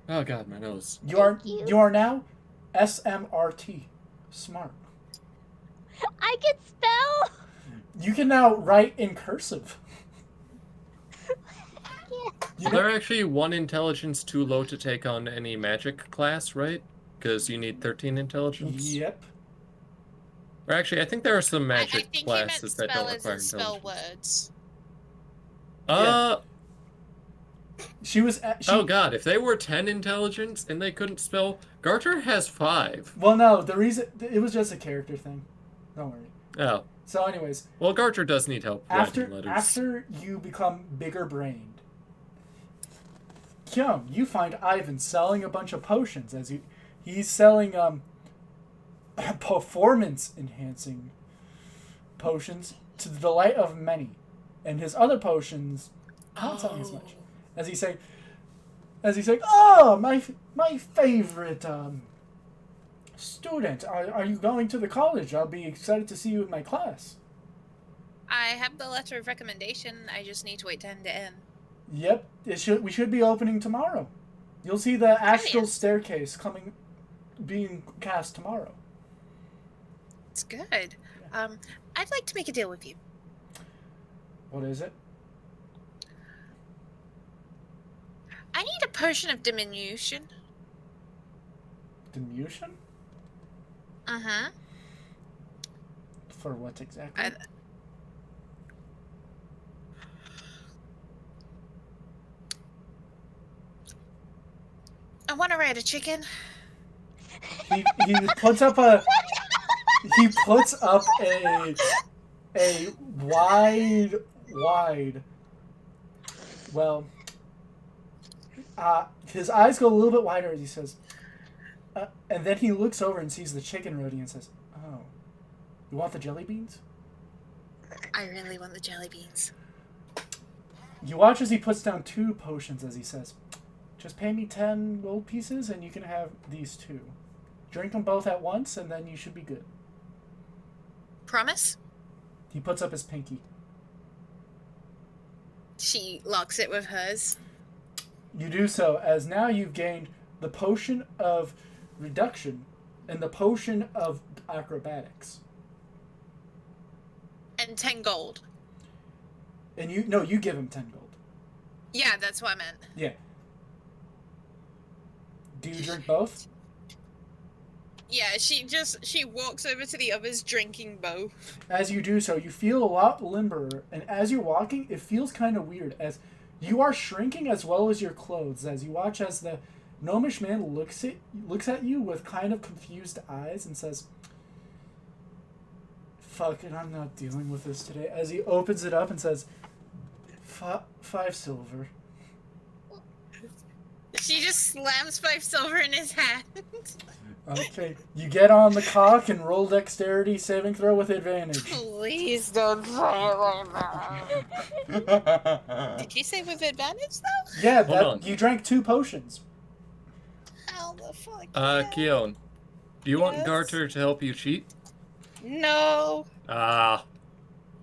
Oh god, my nose. Thank you. You are now SMRT, smart. I can spell. You can now write in cursive. You know, They're actually 1 intelligence too low to take on any magic class, right? Because you need 13 intelligence. yep. Or actually, I think there are some I magic think he meant classes that spell don't as require in spell intelligence. words. She was. Oh god, if they were 10 intelligence and they couldn't spell, Garter has 5. Well, no. The reason it was just a character thing. Don't worry. Oh, So, anyways, well, Garter does need help writing letters. after you become bigger brained, Kyung, you find Ivan selling a bunch of potions as he's selling performance enhancing potions to the delight of many, and his other potions not selling as much. As he's saying, "Oh, my favorite student, are you going to the college? I'll be excited to see you in my class." I have the letter of recommendation. I just need to wait to end it in. Yep, we should be opening tomorrow. You'll see the astral Brilliant. staircase being cast tomorrow. It's good. I'd like to make a deal with you. What is it? I need a potion of diminution. Diminution? Uh-huh. For what exactly? I want to ride a chicken. He puts up a wide well His eyes go a little bit wider as he says, and then he looks over and sees the chicken roti and says, "Oh, you want the jelly beans?" I really want the jelly beans. You watch as he puts down 2 potions as he says, "Just pay me 10 gold pieces and you can have these 2. Drink them both at once and then you should be good." Promise? He puts up his pinky. She locks it with hers. You do so, as now you've gained the potion of reduction and the potion of acrobatics. And 10 gold. And you give him 10 gold. Yeah, that's what I meant. Yeah. Do you drink both? Yeah, she walks over to the others drinking both. As you do so, you feel a lot limberer, and as you're walking, it feels kind of weird, as you are shrinking as well as your clothes, as you watch as the gnomish man looks at you with kind of confused eyes and says, "Fuck it, I'm not dealing with this today," as he opens it up and says, 5 silver. She just slams 5 silver in his hand. Okay, you get on the cock and roll dexterity saving throw with advantage. Please don't say it like that. Did you say with advantage though? Yeah, you drank 2 potions. How the fuck? Keon, do you want Yes? Garter to help you cheat? No. Lame.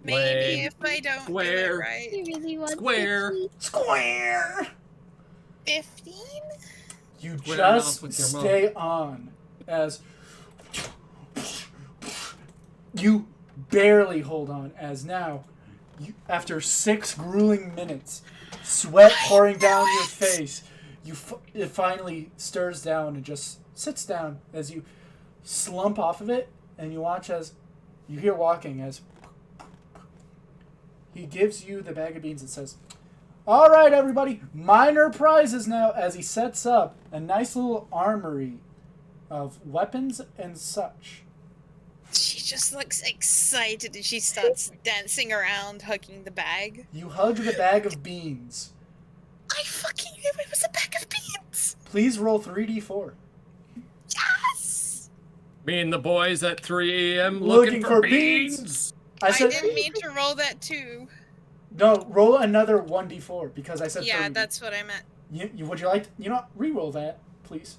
Maybe if I don't do it Square. right. He really wants Square. to cheat. Square! 15? You Square just off with your mom. stay on as you barely hold on, as now, after 6 grueling minutes, sweat pouring down your face, it finally stirs down and just sits down as you slump off of it, and you watch as you hear walking as he gives you the bag of beans and says, "All right, everybody, minor prizes now," as he sets up a nice little armory of weapons and such. She just looks excited and she starts dancing around, hugging the bag. You hug the bag of beans. I fucking knew it was a bag of beans! Please roll 3d4. Yes! Me and the boys at 3 a.m. Looking looking for for beans. beans. I said, didn't mean to roll that too. no, roll another 1d4 because I said Yeah, 30. that's what I meant. Would you like, re-roll that, please?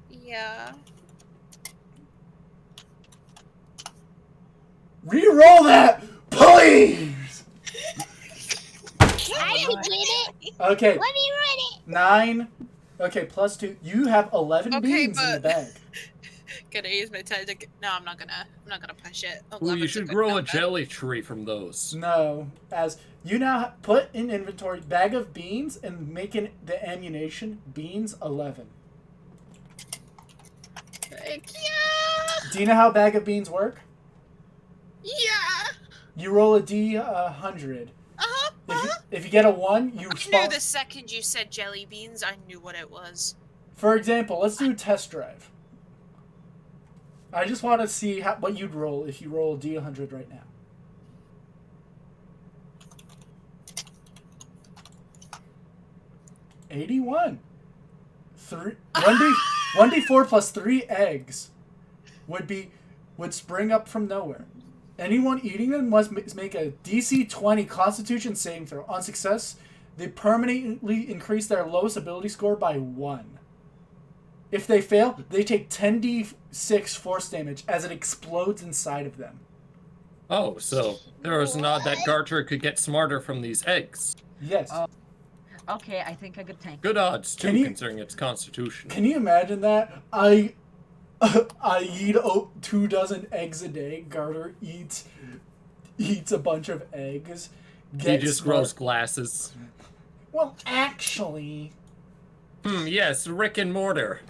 Yeah. Re-roll that, please! I didn't get it. Okay, Let me run it. 9. Okay, plus 2. You have 11 Okay, beans in the but- bag. Gonna use my time to. No, I'm not gonna push it. Ooh, you should grow a jelly tree from those. No, as you now put in inventory bag of beans and making the ammunition beans 11. Heck yeah! Do you know how bag of beans work? Yeah! You roll a D100. Uh-huh, If you get a 1, you I spawn. knew the second you said jelly beans, I knew what it was. For example, let's do a test drive. I just want to see what you'd roll if you roll a D100 right now. $81. 1d4 plus 3 eggs would spring up from nowhere. Anyone eating them must make a DC 20 Constitution saving throw. On success, they permanently increase their lowest ability score by 1. If they fail, they take 10d6 force damage as it explodes inside of them. Oh, so there was an odd that Garter could get smarter from these eggs. Yes. Okay, I think I could tank. Good odds, too, Can you- considering its constitution. Can you imagine that? I eat 2 dozen eggs a day. Garter eats a bunch of eggs. He just grows glasses. Well, actually. Yes, Rick and Mortar.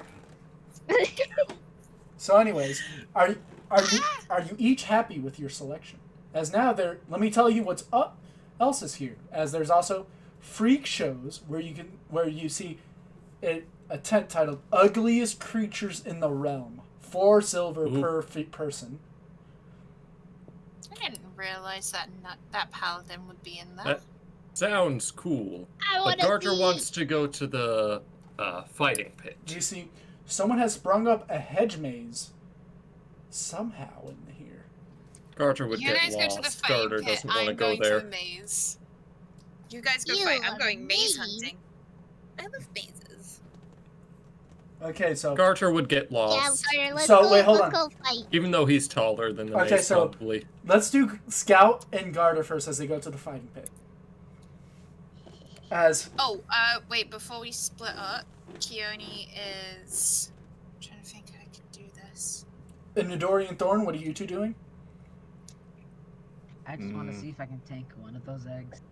So, anyways, are you each happy with your selection? As now let me tell you what's else is here. As there's also freak shows where you see a tent titled "Ugliest Creatures in the Realm." 4 silver per person. I didn't realize that paladin would be in that. Sounds cool. I But want to Garter see. wants to go to the fighting pit. You see, someone has sprung up a hedge maze somehow in here. Garter would You get guys go to the lost. fighting Garter pit. doesn't want to I'm go going to there. the maze. You guys go You fight. I'm love going maze maze. hunting. I love mazes. Okay, so Garter would get Yeah, lost, Carter, let's So, go. wait, hold let's on. go fight. even though he's taller than the Okay, maze, so- probably. let's do Scout and Garter first as they go to the fighting pit. As Oh, wait, before we split up, Keone is... I'm trying to think how I can do this. in Nidori and Thorn, what are you two doing? I just want to see if I can tank one of those eggs.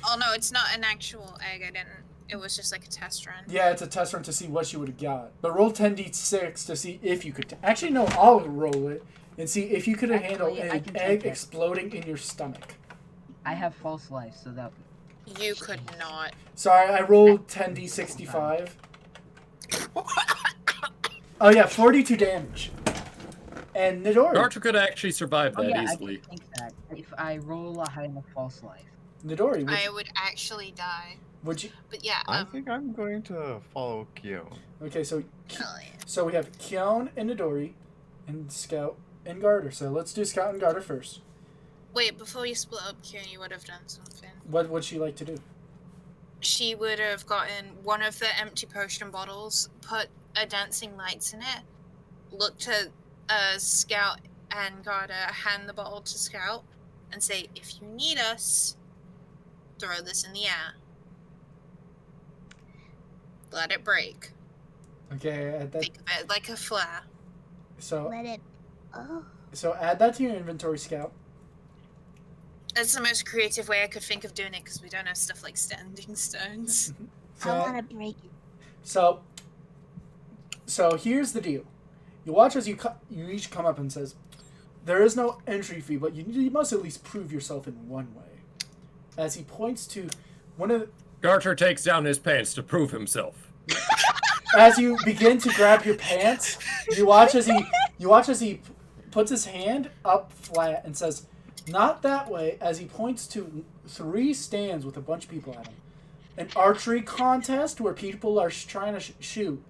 Oh, no, it's not an actual egg. I didn't... It was just like a test run. Yeah, it's a test run to see what you would have got. But roll 10d6 to see if you could. Actually, no, I'll roll it and see if you could have handled Actually, I an can egg take it. exploding in your stomach. I have false life, so that You could not. Sorry, I rolled 10d65. Oh yeah, 42 damage. And Nidori. Garter could actually survive oh that yeah, easily. I can think that if I roll a high enough false life. Nidori, I would actually die. would you? But yeah, I think I'm going to follow Kyo. Okay, so hell yeah. so we have Kyon and Nidori, and Scout and Garter. So let's do Scout and Garter first. Wait, before you split up, Keone would have done something. What would she like to do? She would have gotten one of the empty potion bottles, put a dancing lights in it, looked at Scout and Garter, hand the bottle to Scout, and say, if you need us, throw this in the air. Let it break. Okay, add that. Think of it like a flare. So Let it. Oh. so add that to your inventory, Scout. That's the most creative way I could think of doing it, because we don't have stuff like standing stones. I want to break it. So here's the deal. You watch as you each come up and says, there is no entry fee, but you must at least prove yourself in one way. As he points to one of the, Garter takes down his pants to prove himself. as you begin to grab your pants, you watch as he puts his hand up flat and says, not that way, as he points to 3 stands with a bunch of people at him. An archery contest where people are trying to shoot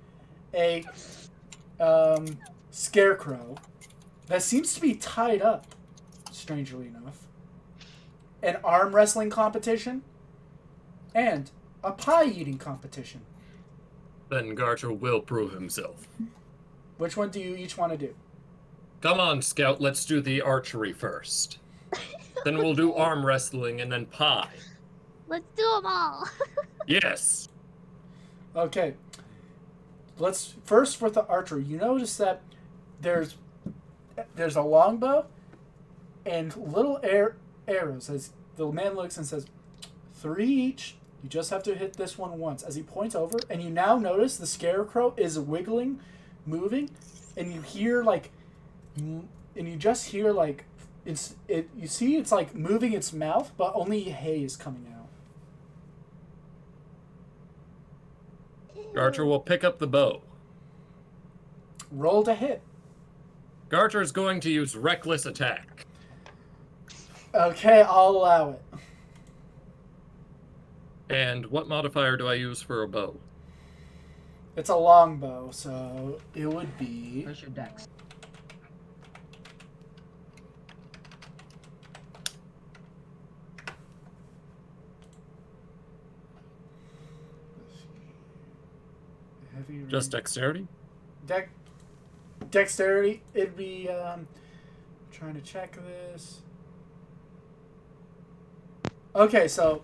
a scarecrow that seems to be tied up, strangely enough. An arm wrestling competition and a pie eating competition. Then Garter will prove himself. Which one do you each want to do? Come on, Scout, let's do the archery first. Then we'll do arm wrestling and then pie. Let's do them all. Yes. Okay. Let's first for the archery. You notice that there's a longbow and little arrows. As the man looks and says, 3 each. You just have to hit this one once. As he points over, and you now notice the scarecrow is wiggling, moving, and you hear you see it's like moving its mouth, but only hay is coming out. Garter will pick up the bow. Roll to hit. Garter is going to use reckless attack. Okay, I'll allow it. And what modifier do I use for a bow? It's a longbow, so it would be Where's your dex? heavy. Just dexterity? Dexterity. It'd be trying to check this. Okay, so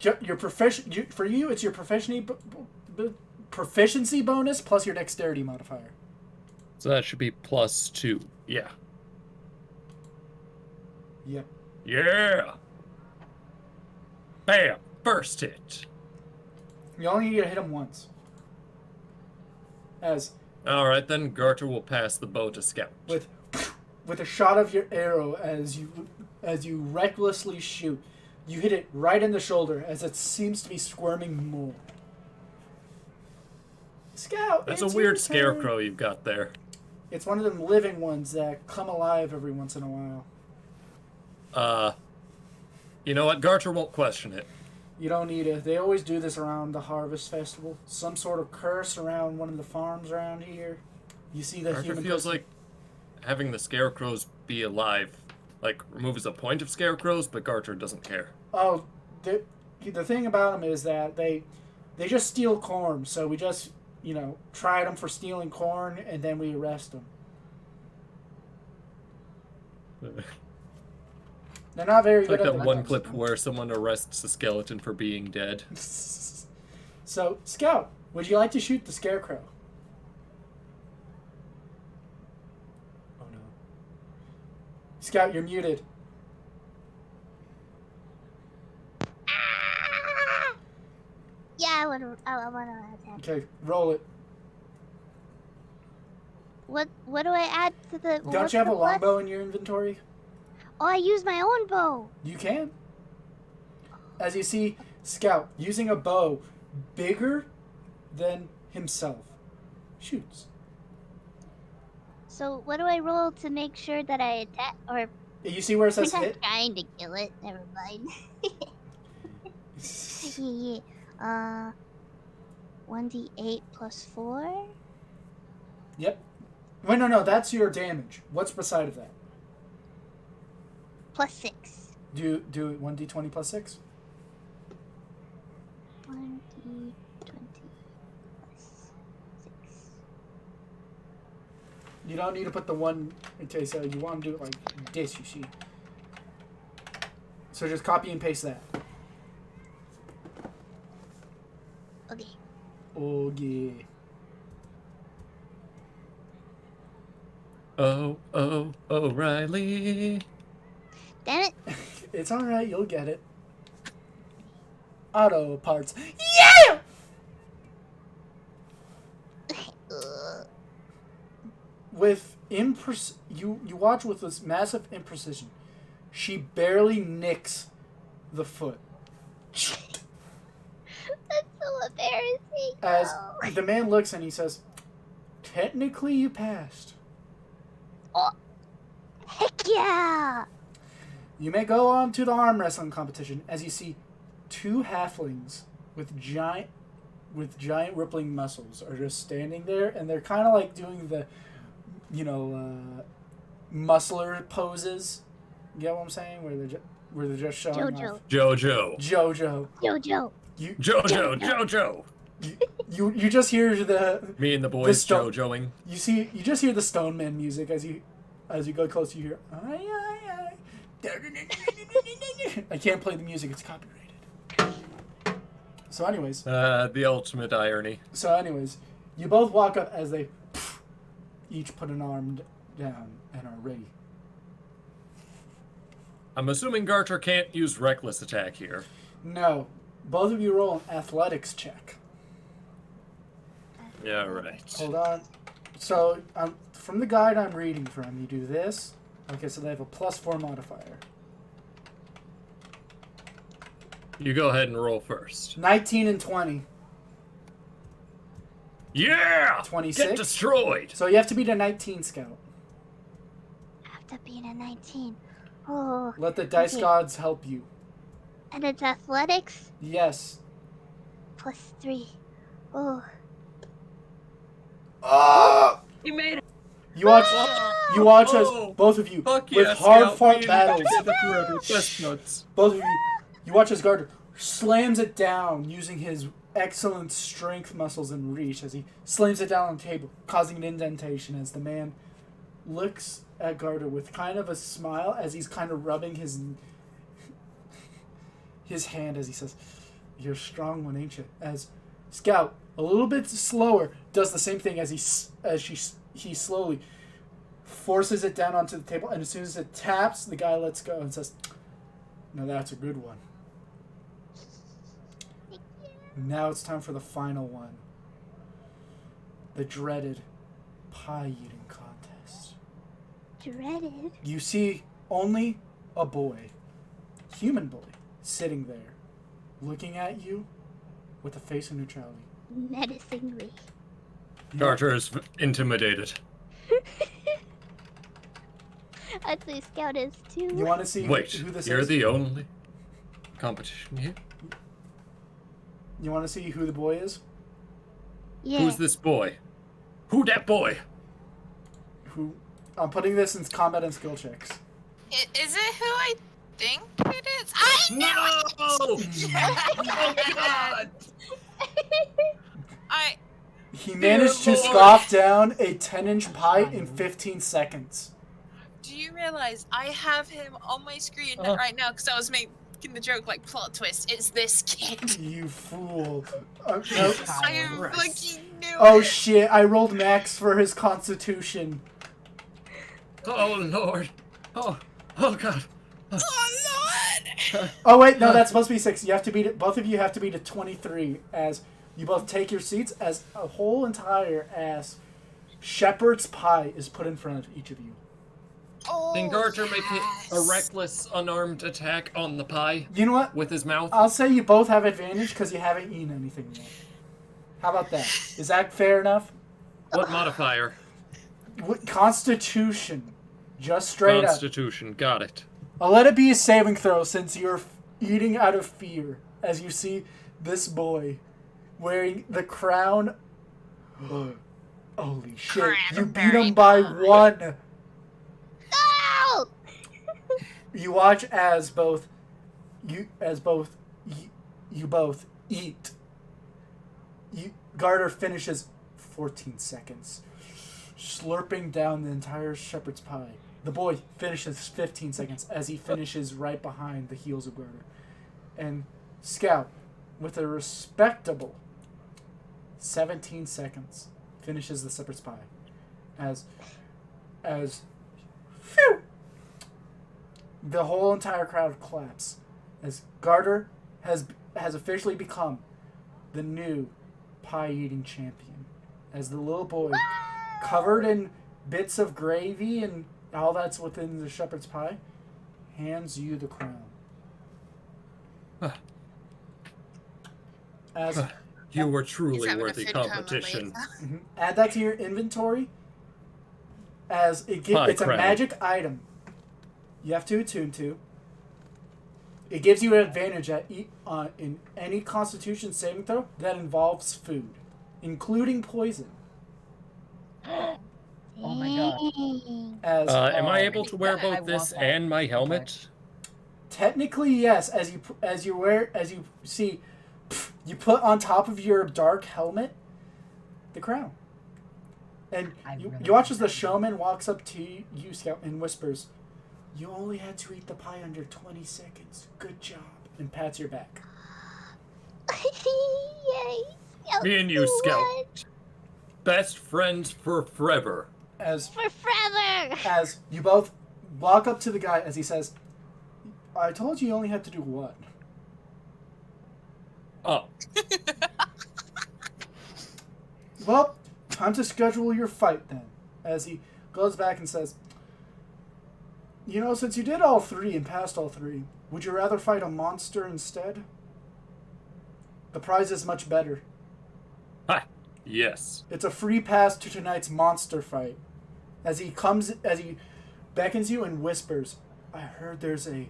your for you, it's your proficiency bonus plus your dexterity modifier. So that should be +2. Yeah. Yep. Yeah. Bam. First hit. You only need to hit him once. As Alright, then Garter will pass the bow to Scout. with a shot of your arrow as you recklessly shoot, you hit it right in the shoulder as it seems to be squirming more. Scout. That's a it's weird your turn. scarecrow you've got there. It's one of them living ones that come alive every once in a while. You know what? Garter won't question it. You don't need it. They always do this around the harvest festival. Some sort of curse around one of the farms around here. You see the Garter human feels person- like having the scarecrows be alive, like, removes the point of scarecrows, but Garter doesn't care. Oh, the thing about them is that they just steal corn. So we just, tried them for stealing corn, and then we arrest them. They're not very It's like good at that their one jobs. clip where someone arrests a skeleton for being dead. So, Scout, would you like to shoot the scarecrow? Oh no. Scout, you're muted. Yeah, I want to attack. Okay, roll it. What do I add to the? Don't what's you have the a plus? longbow in your inventory? Oh, I use my own bow. You can. As you see, Scout, using a bow bigger than himself, shoots. So what do I roll to make sure that I attack? Or You see where it says I'm hit? trying to kill it. Never mind. Yeah. 1d8 plus 4. Yep. Wait, no, that's your damage. What's beside of that? Plus 6. Do 1d20 plus 6? 1d20 plus 6. You don't need to put the one. Okay, so you want to do it like this, you see. So just copy and paste that. Okay. Oh yeah. Oh, O'Reilly. Damn it. It's alright, you'll get it. Auto parts. Yeah! With you watch with this massive imprecision. She barely nicks the foot. That's so embarrassing. As No. the man looks and he says, "Technically, you passed. Heck yeah! You may go on to the arm wrestling competition." As you see, two halflings with giant rippling muscles are just standing there, and they're kind of like doing the, muscler poses. You get what I'm saying? Where they're just showing Jojo. off. Jojo. Jojo. Jojo. You just hear the Me and the boys stone- Jojoing. you just hear the Stone Man music as you go close. You hear I. I can't play the music; it's copyrighted. So, anyways, The ultimate irony. you both walk up as they each put an arm down and are ready. I'm assuming Garter can't use reckless attack here. No, both of you roll an athletics check. Yeah, right. Hold on. So, from the guide I'm reading from, you do this. Okay, so they have a +4 modifier. You go ahead and roll first. 19 and 20. Yeah! 26? Get destroyed! So you have to beat a 19, Scout. After being a 19. Oh. Let the dice Okay. gods help you. And it's athletics Yes. plus 3. Oh. Oh! You made it. You watch as Oh! both of you Fuck with yes, hard Scout, fought we battles. did the forever chestnuts. Both of you watch as Garter slams it down using his excellent strength muscles and reach as he slams it down on the table, causing an indentation as the man looks at Garter with kind of a smile as he's kind of rubbing his hand as he says, "You're a strong one, ain't you?" As Scout, a little bit slower, does the same thing as he slowly forces it down onto the table, and as soon as it taps, the guy lets go and says, "Now that's a good one. Now it's time for the final one. The dreaded pie-eating contest." Dreaded. You see only a boy, human boy, sitting there, looking at you with a face of neutrality. Menacingly. Garter is intimidated. I'd say Scout is too. You want to see Wait, who this you're is? the only competition here? You want to see who the boy is? Yeah. Who's this boy? Who that boy? Who? I'm putting this in combat and skill checks. Is it who I think it is? I No! Oh God! He managed to Lord. scoff down a 10-inch pie in 15 seconds. Do you realize I have him on my screen right now because I was making the joke like plot twist? It's this kid. You fool. No. I am fucking knew Oh it. shit, I rolled max for his constitution. Oh Lord! Oh God! Oh Lord! Oh wait, no, that's supposed to be 6. You have to beat it. Both of you have to beat a 23 as you both take your seats as a whole entire ass shepherd's pie is put in front of each of you. Oh, Can Garter make it a yes. reckless, unarmed attack on the pie You know what? with his mouth? I'll say you both have advantage because you haven't eaten anything yet. How about that? Is that fair enough? What modifier? Constitution. Just straight up. Constitution. Got it. I'll let it be a saving throw since you're eating out of fear as you see this boy wearing the crown. Holy shit. You beat him by 1. No! You watch as you both eat. Garter finishes 14 seconds, slurping down the entire shepherd's pie. The boy finishes 15 seconds as he finishes right behind the heels of Garter. And Scout, with a respectable 17 seconds, finishes the shepherd's pie. As phew, the whole entire crowd claps as Garter has officially become the new pie-eating champion. As the little boy, covered in bits of gravy and all that's within the shepherd's pie, hands you the crown. As You were He's truly having a worthy food coma competition. later. add that to your inventory. As it's Pie a crown. magic item. You have to attune to. It gives you an advantage in any Constitution saving throw that involves food, including poison. Oh my god. As Am I Oh. able to wear I both want this that. and my helmet? technically, yes. As you see, you put on top of your dark helmet the crown, and you watch as the showman walks up to you, Scout, and whispers, "You only had to eat the pie under 20 seconds. Good job," and pats your back. Yay. Me and you, Scout. Best friends for forever. As For forever. as you both walk up to the guy as he says, "I told you only had to do one." Oh, Well, time to schedule your fight then. As he goes back and says, "You know, since you did all three and passed all three, would you rather fight a monster instead? The prize is much better. ha, yes. It's a free pass to tonight's monster fight." As he beckons you and whispers, "I heard there's a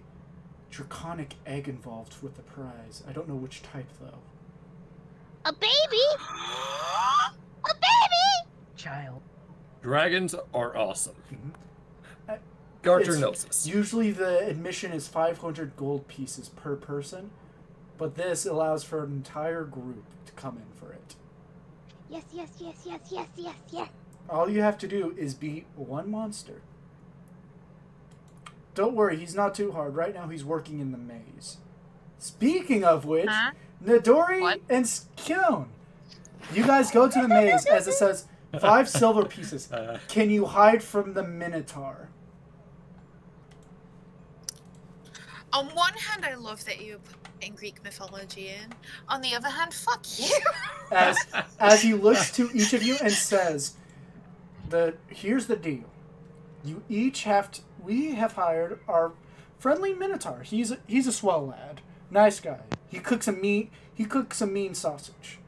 draconic egg involved with the prize. I don't know which type though." A baby? A baby? Child. Dragons are awesome. Uh, Garter it's- knows this. Usually the admission is 500 gold pieces per person, but this allows for an entire group to come in for it. Yes. All you have to do is beat one monster. Don't worry, he's not too hard. Right now he's working in the maze. Speaking of which, Huh? Nidori What? and Skion, you guys go to the maze as it says 5 silver pieces. Can you hide from the Minotaur? On one hand, I love that you put in Greek mythology in. On the other hand, fuck you. As he looks to each of you and says, here's the deal. You each we have hired our friendly Minotaur. He's a swell lad. Nice guy. He cooks some mean sausage.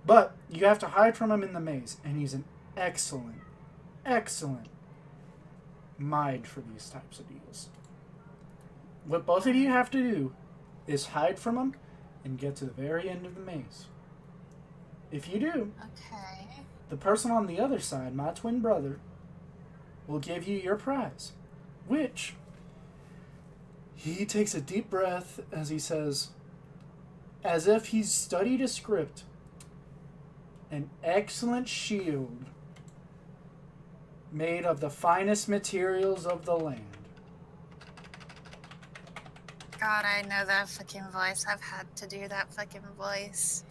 But you have to hide from him in the maze, and he's an excellent mind for these types of deals. What both of you have to do is hide from him and get to the very end of the maze. If you do, Okay. the person on the other side, my twin brother, will give you your prize, which he takes a deep breath as he says, as if he's studied a script, an excellent shield made of the finest materials of the land. God, I know that fucking voice. I've had to do that fucking voice.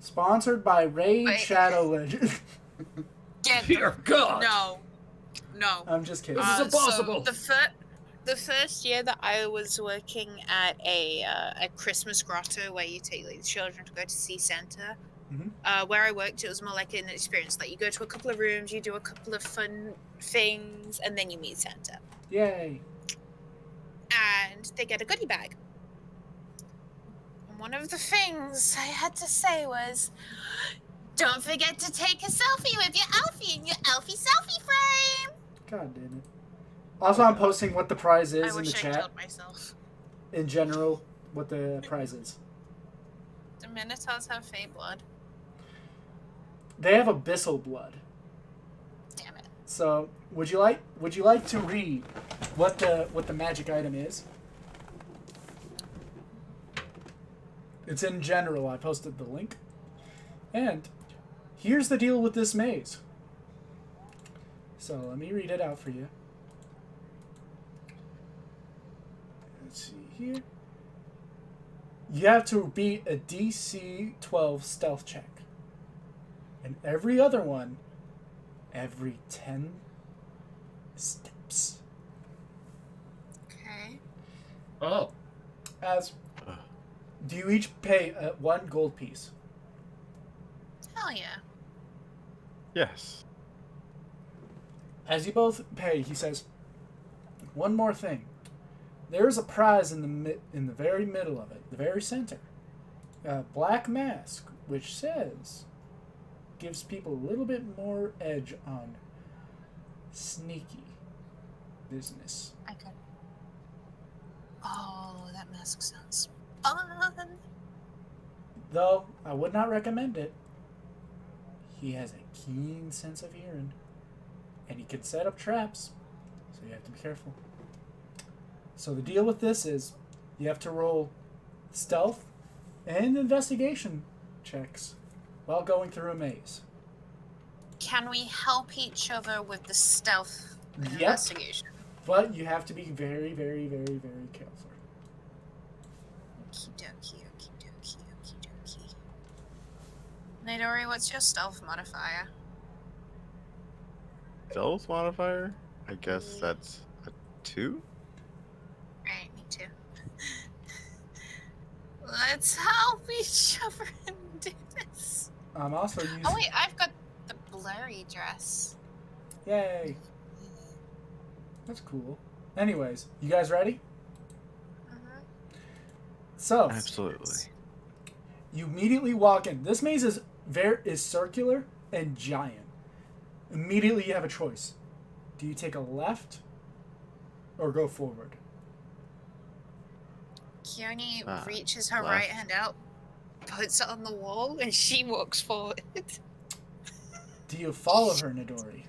Sponsored by Raid Wait. Shadow Legend. Get Dear God! No. I'm just kidding. This is impossible. So the first year that I was working at a Christmas grotto where you take like, the children to go to see Santa, where I worked, it was more like an experience. Like you go to a couple of rooms, you do a couple of fun things, and then you meet Santa. Yay. And they get a goodie bag. And one of the things I had to say was, don't forget to take a selfie with your Alfie in your Alfie selfie frame! God damn it. Also, I'm posting what the prize is I in the wish I chat. killed myself. In general, what the prize is. Do Minotaurs have Fey blood? They have abyssal blood. Damn it. So, would you like to read what the magic item is? It's in general. I posted the link. And here's the deal with this maze. So, let me read it out for you. Let's see here. You have to beat a DC 12 stealth check. And every other one, every 10 steps. Okay. Oh. As do you each pay 1 gold piece? Hell yeah. Yes. As you both pay, he says, one more thing. There is a prize in the very middle of it, the very center. A black mask, which says, gives people a little bit more edge on sneaky business. I could. Oh, that mask sounds fun. Though, I would not recommend it. He has a keen sense of hearing. And he can set up traps. So you have to be careful. So the deal with this is you have to roll stealth and investigation checks while going through a maze. Can we help each other with the stealth Yep. investigation? But you have to be very, very, very, very careful. Okie dokie, okie dokie, okie dokie. Nidori, what's your stealth modifier? Stealth modifier? I guess that's a 2? Right, me too. Let's help each other and do this. I'm also using... Oh wait, I've got the blurry dress. Yay. That's cool. Anyways, you guys ready? So, Absolutely. you immediately walk in. This maze is circular and giant. Immediately you have a choice. Do you take a left or go forward? Keone reaches her left. right hand out, puts it on the wall, and she walks forward. Do you follow her, Nidori?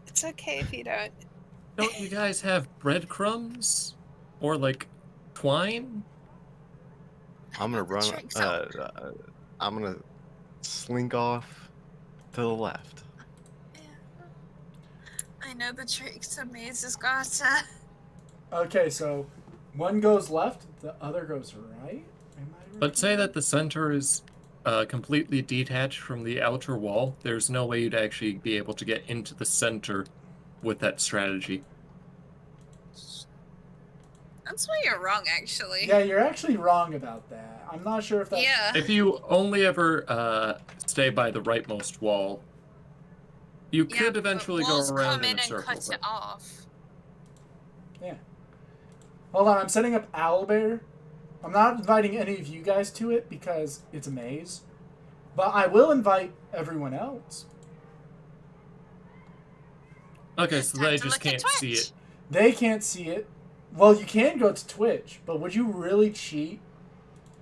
It's okay if you don't. Don't you guys have breadcrumbs? Or like twine? I'm gonna run. I'm gonna slink off to the left. Yeah. I know the tricks to mazes, Garza. Okay, so one goes left, the other goes right. Am I right? But say that the center is completely detached from the outer wall. There's no way you'd actually be able to get into the center with that strategy. That's why you're wrong, actually. Yeah, you're actually wrong about that. I'm not sure if that's... Yeah. If you only ever stay by the rightmost wall, you could eventually go around in a circle. Come in and cut it off. Yeah. Hold on, I'm setting up Owlbear. I'm not inviting any of you guys to it because it's a maze. But I will invite everyone else. Okay, so Time they to just look at can't see Twitch. it. They can't see it. Well, you can go to Twitch, but would you really cheat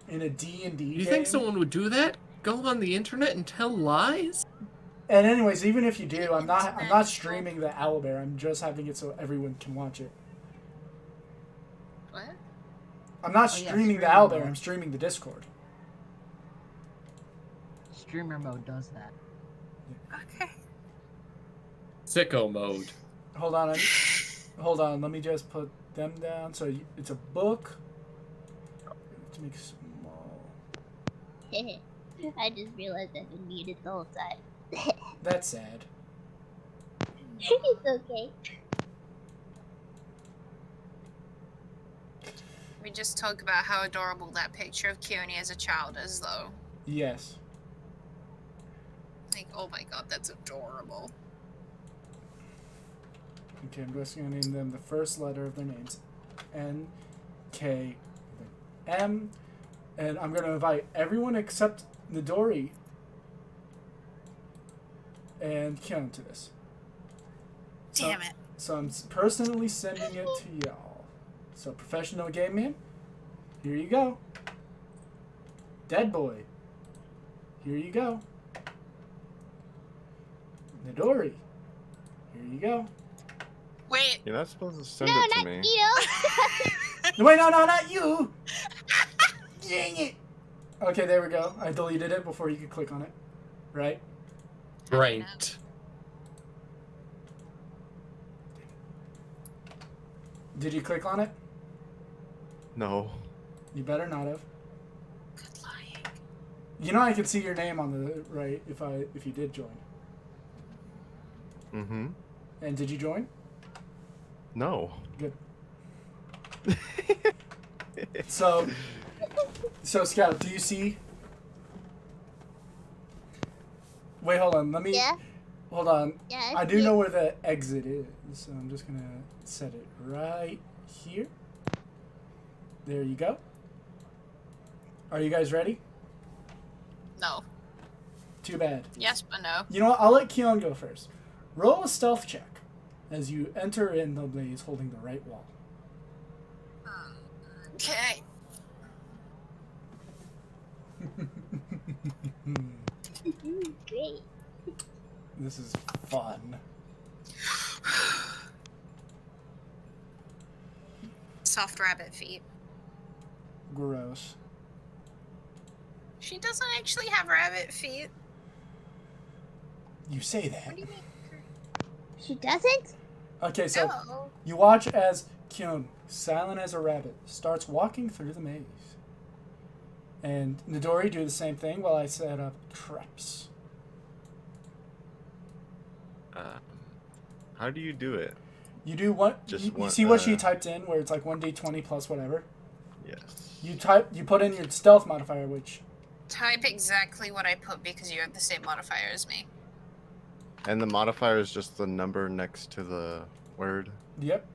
in a D&D game? You think someone would do that? Go on the internet and tell lies? And anyways, even if you do, I'm not streaming the Owlbear. I'm just having it so everyone can watch it. What? I'm not Oh, yeah, streaming the streaming Owlbear. mode. I'm streaming the Discord. Streamer mode does that. Okay. Sicko mode. Hold on. Hold on. Let me just put them down. So it's a book. To make small. I just realized I've been muted the whole time. That's sad. It's okay. We just talk about how adorable that picture of Keone as a child is, though. Yes. Like, oh my god, that's adorable. Okay, I'm just going to name them the first letter of their names. N, K, M. And I'm going to invite everyone except Midori and Kion to this. Damn it. So I'm personally sending it to y'all. So Professional Game Man, here you go. Dead Boy, here you go. Midori, here you go. Wait. You're not supposed to send No, it to not me. you. Wait, no, not you. Dang it. Okay, there we go. I deleted it before you could click on it. Right? Right. Did you click on it? No. You better not have. Good lying. You know I can see your name on the right if you did join. Mm-hmm. And did you join? No. Good. So Scout, do you see? Wait, hold on. Let me. Yeah. Hold on. Yeah. I do know where the exit is, so I'm just gonna set it right here. There you go. Are you guys ready? No. Too bad. Yes, but no. You know what? I'll let Keon go first. Roll a stealth check as you enter in the maze holding the right wall. Okay. Great. This is fun. Soft rabbit feet. Gross. She doesn't actually have rabbit feet. You say that. What do you mean? She doesn't? Okay, so No. you watch as Kyun, silent as a rabbit, starts walking through the maze. And Midori do the same thing while I set up traps. How do you do it? You do what? Just You one, see what she typed in, where it's like 1d20 plus whatever. Yes. You put in your stealth modifier, which Type exactly what I put because you have the same modifier as me. And the modifier is just the number next to the word. yep.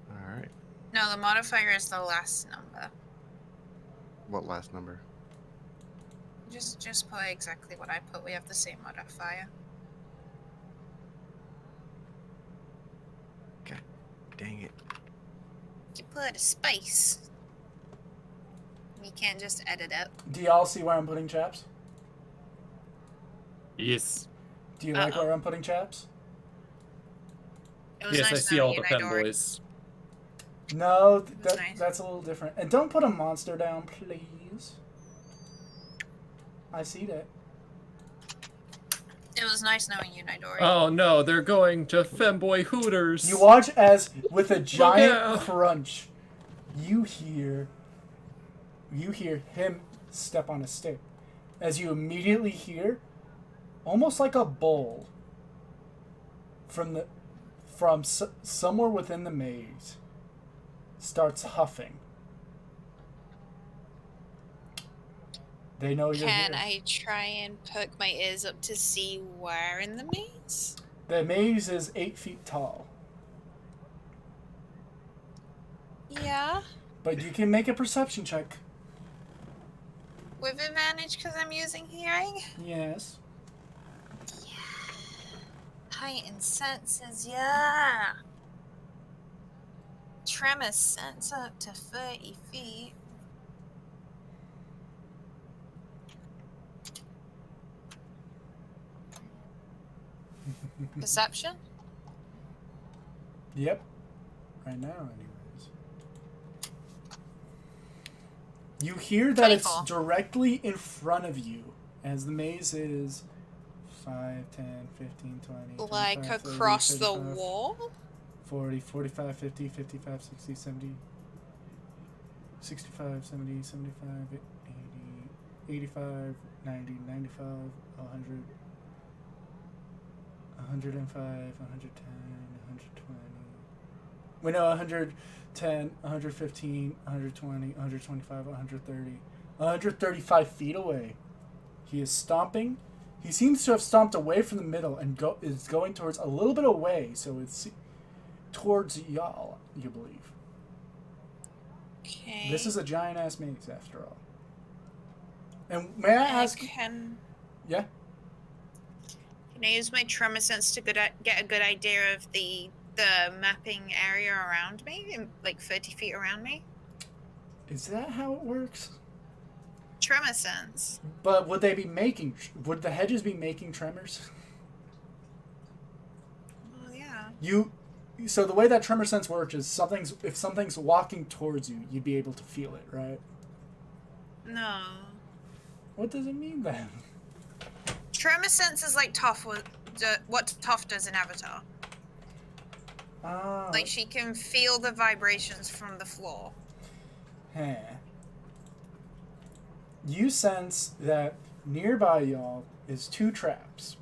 All right. No, the modifier is the last number. What last number? Just put exactly what I put. We have the same modifier. God dang it. You put a space. You can't just edit it. Do y'all see where I'm putting traps? Yes. Do you like where I'm putting traps? It was Yes, I nice see all knowing the you, Nidori. femboys. No, That's nice. that's a little different. And don't put a monster down, please. I see that. It was nice knowing you, Nidori. Oh no, they're going to femboy Hooters. You watch as, with a giant yeah. crunch, you hear him step on a stick. As you immediately hear, almost like a bull, from somewhere within the maze, starts huffing. They know you're Can here. I try and poke my ears up to see where in the maze? The maze is 8 feet tall, Yeah. but you can make a perception check. With advantage because I'm using hearing? Yes. Heightened senses, yeah. tremor sense up to 30 feet. Perception? Yep. Right now, anyways. You hear that 24. it's directly in front of you, as the maze is 5, 10, 15, 20, Like 25, 30, across the 35, wall? 40, 45, 50, 55, 60, 70, 65, 70, 75, 80, 85, 90, 95, 100, 105, 110, 120. We know 110, 115, 120, 125, 130, 135 feet away. He is stomping. He seems to have stomped away from the middle and is going towards a little bit away, so it's towards y'all, you believe. Okay. This is a giant-ass maze, after all. And may I ask... Yeah? Can I use my tremor sense to get a good idea of the mapping area around me, like 30 feet around me? Is that how it works? Tremor sense. But would they be making... Would the hedges be making tremors? Well, yeah. So the way that tremor sense works is if something's walking towards you, you'd be able to feel it, right? No. What does it mean then? Tremor sense is like what Toph does in Avatar. Like she can feel the vibrations from the floor. Huh. You sense that nearby y'all is 2 traps.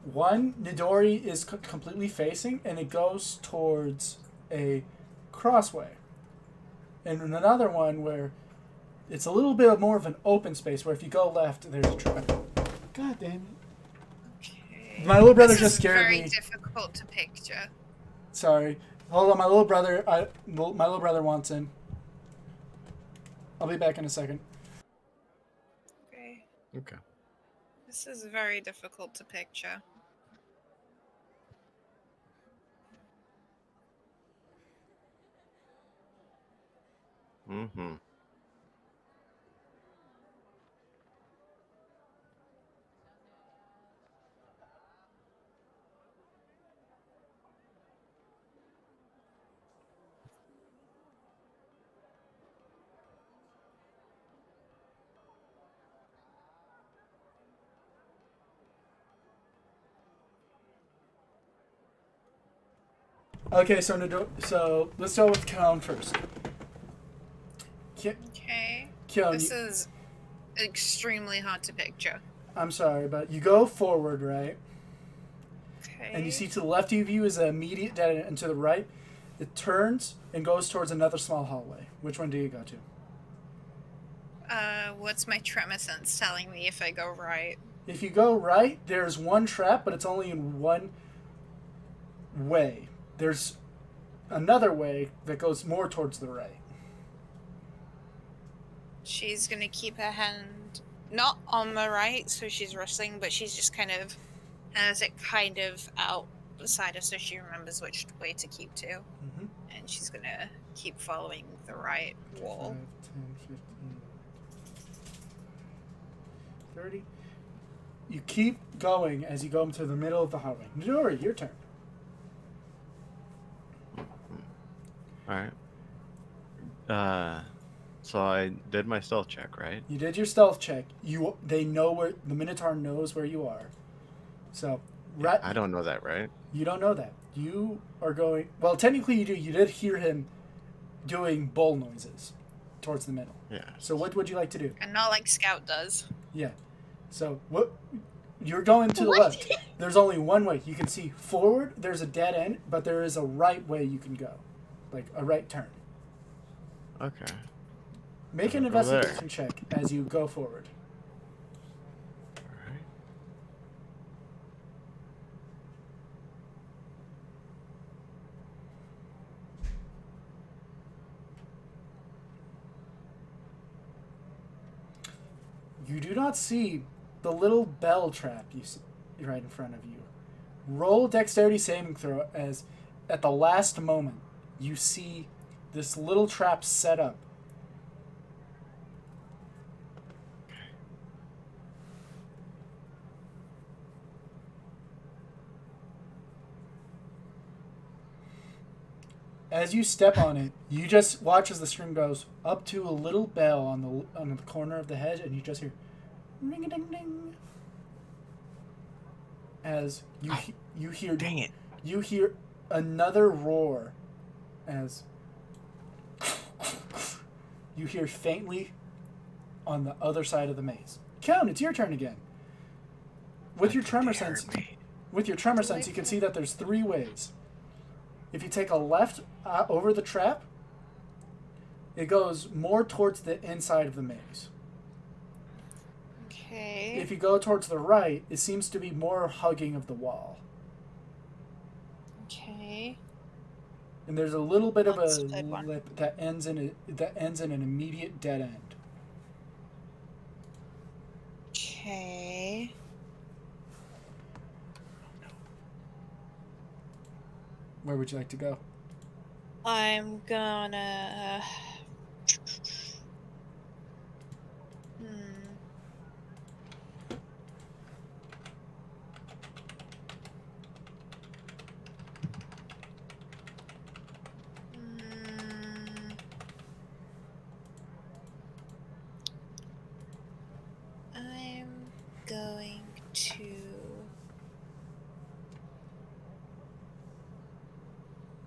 One, Nidori is completely facing, and it goes towards a crossway. And another one where it's a little bit more of an open space, where if you go left, there's a trap. God damn it. Okay. My little brother just scared very me. difficult to picture. Sorry. Hold on, my little brother wants in. I'll be back in a second. Okay. Okay. This is very difficult to picture. Mm-hmm. Okay, so let's go with Kion first. Okay. Kion, This is extremely hard to picture. I'm sorry, but you go forward, right? Okay. And you see to the left of you is an immediate dead end, and to the right, it turns and goes towards another small hallway. Which one do you go to? What's my tremor sense telling me if I go right? If you go right, there's one trap, but it's only in one way. There's another way that goes more towards the right. She's gonna keep her hand not on the right, so she's wrestling, but she's just kind of has it kind of out beside her so she remembers which way to keep to. Mm-hmm. And she's gonna keep following the right wall. 5, 10, 15, 30. You keep going as you go into the middle of the hallway. Nidori, your turn. Alright. So I did my stealth check, right? You did your stealth check. They know where the Minotaur knows where you are. So, right. I don't know that, right? You don't know that. You are going. Well, technically you do. You did hear him doing bull noises towards the middle. Yeah. So what would you like to do? And not like Scout does. Yeah. So what? You're going to the What? left. There's only one way. You can see forward. There's a dead end, but there is a right way you can go, like a right turn. Okay. Make an Go there. investigation check as you go forward. Alright. You do not see the little bell trap you see right in front of you. Roll a dexterity saving throw as at the last moment you see this little trap set up. As you step on it, you just watch as the string goes up to a little bell on the corner of the hedge, and you just hear ring a ding ding. As you hear, Dang it! you hear another roar, as you hear faintly on the other side of the maze. Count, it's your turn again. With your tremor sense, you can see that there's 3 ways. If you take a left over the trap, it goes more towards the inside of the maze. Okay. If you go towards the right, it seems to be more hugging of the wall. Okay. And there's a little bit of a That's a good one. lip that ends in an immediate dead end. Okay. Where would you like to go? I'm gonna. I'm going to.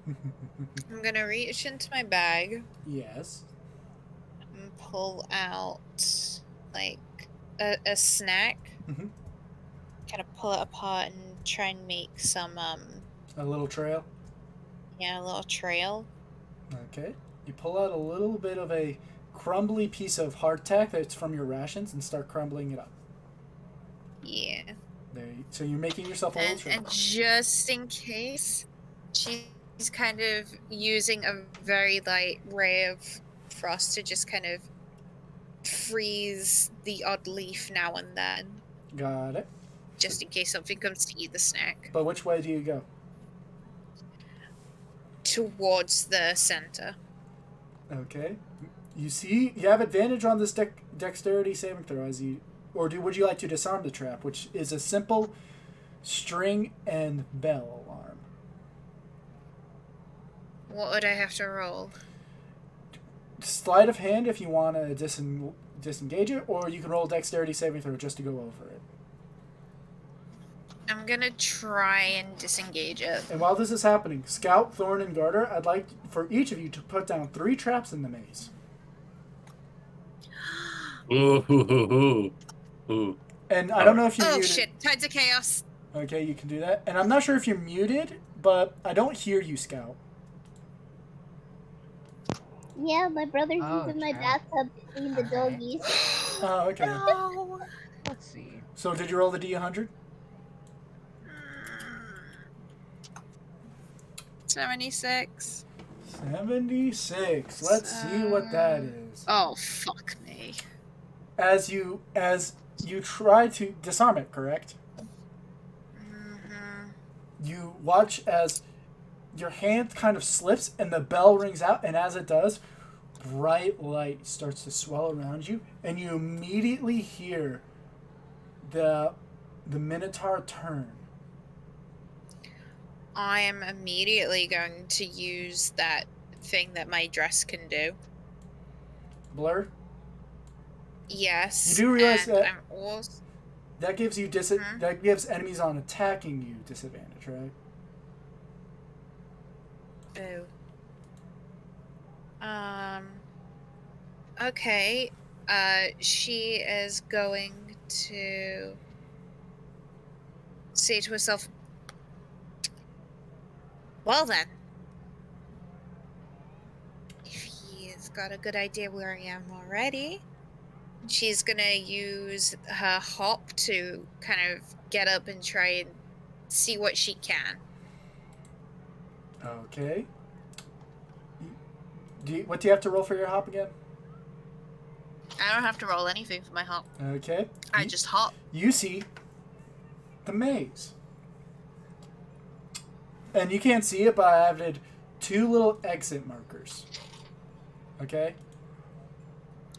I'm gonna reach into my bag Yes. and pull out like a snack. Mhm. Kind of pull it apart and try and make some A little trail. a little trail. Okay. You pull out a little bit of a crumbly piece of hardtack that's from your rations and start crumbling it up. Yeah. So you're making yourself a little trail. And just in case, she's kind of using a very light ray of frost to just kind of freeze the odd leaf now and then, Got it. just in case something comes to eat the snack. But which way do you go? Towards the center. Okay. You have advantage on this dexterity saving throw would you like to disarm the trap, which is a simple string and bell alarm. What would I have to roll? Sleight of hand if you want to disengage it, or you can roll dexterity saving throw just to go over it. I'm gonna try and disengage it. And while this is happening, Scout, Thorn, and Garter, I'd like for each of you to put down 3 traps in the maze. Ooh. And I don't know if you're Oh muted. shit, Tides of Chaos. Okay, you can do that. And I'm not sure if you're muted, but I don't hear you, Scout. Yeah, my brother's Oh, using my trap. bathtub between the Alright. doggies. Oh, okay. No. Let's see. So did you roll the D100? 76. 76. Let's see what that is. Oh, fuck me. As you try to disarm it, correct? Mm-hmm. You watch as your hand kind of slips and the bell rings out, and as it does, bright light starts to swell around you, and you immediately hear the Minotaur turn. I am immediately going to use that thing that my dress can do. Blur. Yes. You do realize and that- I'm also... That gives you that gives enemies on attacking you disadvantage, right? Okay. She is going to say to herself, well then, if he's got a good idea where I am already, she's gonna use her hop to kind of get up and try and see what she can. Okay. What do you have to roll for your hop again? I don't have to roll anything for my hop. Okay. I just hop. You see the maze. And you can't see it, but I added 2 little exit markers. Okay?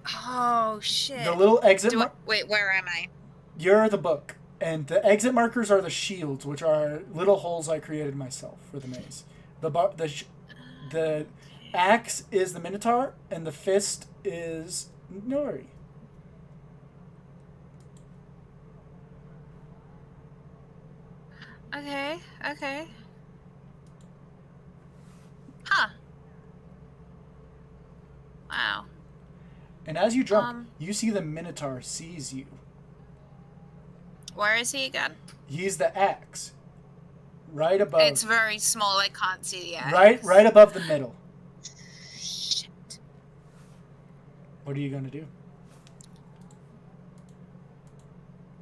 Oh shit. The little exit wait, where am I? You're the book. And the exit markers are the shields, which are little holes I created myself for the maze. The axe is the Minotaur, and the fist is Nori. Okay. Huh. Wow. And as you jump, you see the Minotaur sees you. Where is he again? He's the axe. Right above. It's very small. I can't see the axe. Right above the middle. Shit. What are you gonna do?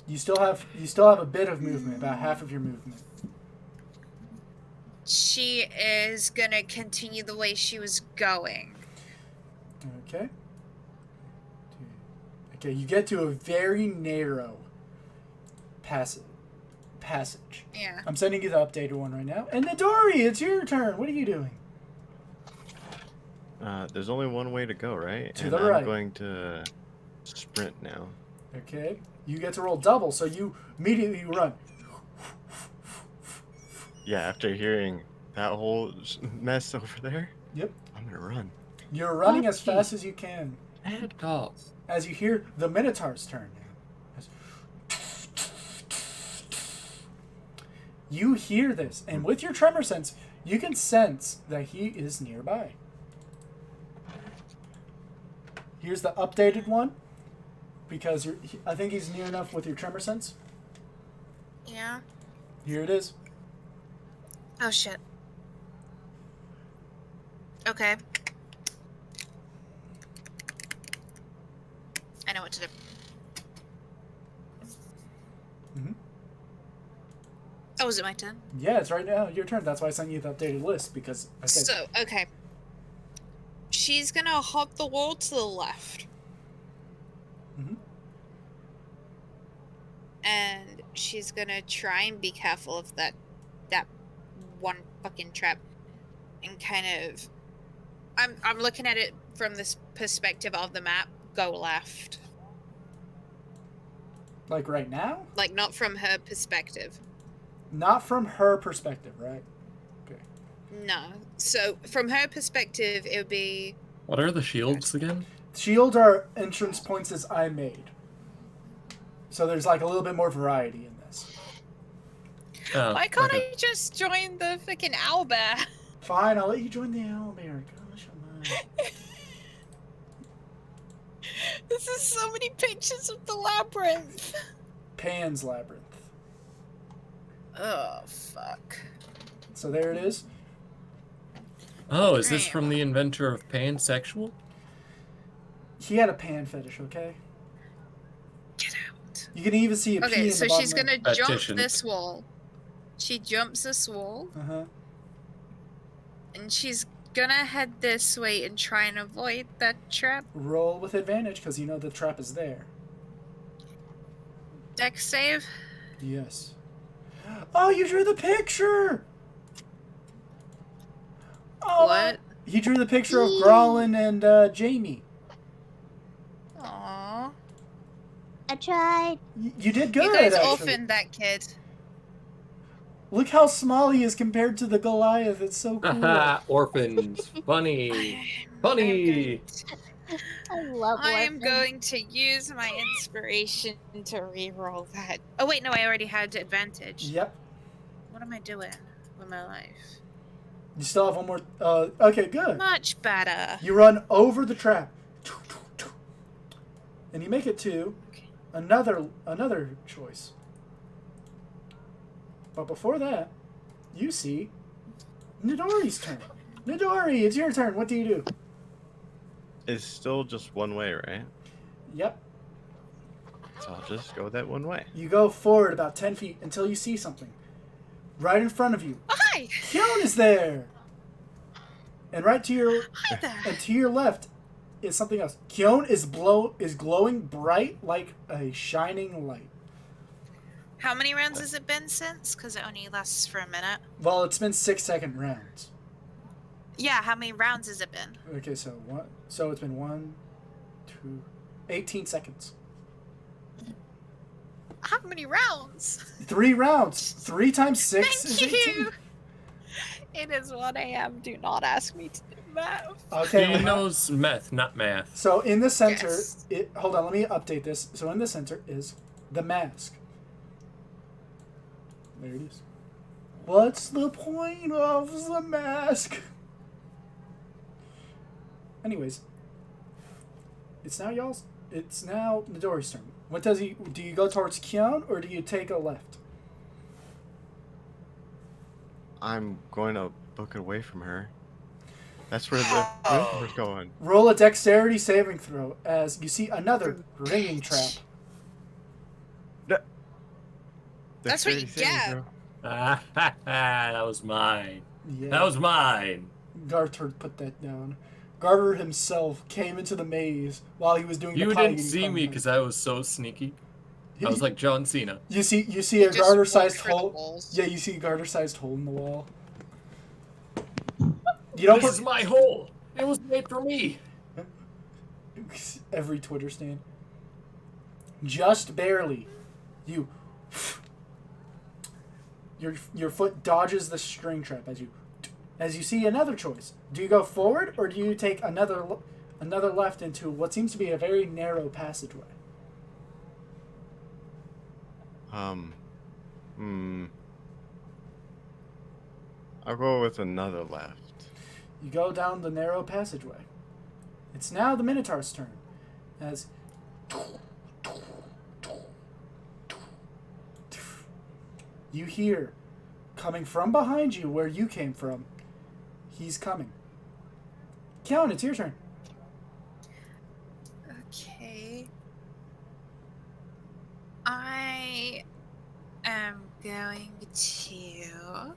You still have a bit of movement, about half of your movement. She is gonna continue the way she was going. Okay. Okay, you get to a very narrow passage. Yeah. I'm sending you the updated one right now. And Midori, it's your turn. What are you doing? There's only one way to go, right? To the right. I'm going to sprint now. Okay. You get to roll double, so you immediately run. Yeah, after hearing that whole mess over there, Yep. I'm gonna run. You're running as fast as you can. And golf. As you hear the Minotaur's turn now. You hear this, and with your tremor sense, you can sense that he is nearby. Here's the updated one, because I think he's near enough with your tremor sense. Yeah. Here it is. Oh shit. Okay. I know what to do. Mm-hmm. Oh, is it my turn? Yeah, it's right now your turn. That's why I sent you the updated list, because I said... So, okay. She's gonna hop the wall to the left. Mm-hmm. And she's gonna try and be careful of that one fucking trap. And kind of... I'm looking at it from this perspective of the map. Go left. Like right now? Like, not from her perspective. Not from her perspective, right? Okay. No. So, from her perspective, it would be... What are the shields again? Shields are entrance points as I made. So there's like a little bit more variety in this. Oh, Why can't okay. I just join the freaking owlbear? Fine, I'll let you join the owlbear. Gosh, I'm This is so many pictures of the labyrinth. Pan's Labyrinth. Oh, fuck. So there it is. Oh, is this from the inventor of pansexual? He had a pan fetish, okay? Get out. You can even see a pee Okay, in so the bottom she's gonna jump Petition. this wall. She jumps this wall, Uh-huh. and she's gonna head this way and try and avoid that trap. Roll with advantage, because you know the trap is there. Dex save. Yes. Oh, you drew the picture! Oh, What? He drew the picture of Brawlin and Jamie. Aww. I tried. You did good, You guys actually. orphaned that kid. Look how small he is compared to the Goliath. It's so cool. Orphans. Funny. Funny. I love I am orphans. going to use my inspiration to reroll that. Oh wait, no, I already had advantage. Yep. What am I doing with my life? You still have one more. Okay, good. Much better. You run over the trap. And you make it to another choice. But before that, you see Nidori's turn. Nidori, it's your turn. What do you do? It's still just one way, right? Yep. So I'll just go that one way. You go forward about 10 feet until you see something. Right in front of you. Oh, hi! Kyon is there! And right to your Hi there! and to your left is something else. Kyon is glowing bright like a shining light. How many rounds has it been since? Because it only lasts for a minute. Well, it's been 6-second rounds. Yeah, how many rounds has it been? Okay, so one. So it's been 1, 2, 18 seconds. How many rounds? 3 rounds. 3 times 6 is Thank 18. you. It is 1 a.m. Do not ask me to do math. Okay. He knows meth, not math. So in the center, Yes. hold on, let me update this. So in the center is the mask. There it is. What's the point of the mask? Anyways, it's now Midori's turn. What does he do? You go towards Kyon or do you take a left? I'm going to book it away from her. That's where the Minotaur's going. Roll a dexterity saving throw as you see another ringing trap. That's what you get. That was mine. Yeah. That was mine. Garter put that down. Garter himself came into the maze while he was doing You the didn't pie see eating me contest. because I was so sneaky. I was like John Cena. You see a Just garter-sized walk through the hole. walls. Yeah, you see a garter-sized hole in the wall. You don't This put is my hole. It was made for me. every Twitter stan. Just barely, your foot dodges the string trap as you see another choice. Do you go forward or do you take another left into what seems to be a very narrow passageway? I'll go with another left. You go down the narrow passageway. It's now the Minotaur's turn, as you hear, coming from behind you where you came from, he's coming. Kyon, it's your turn. Okay. I am going to.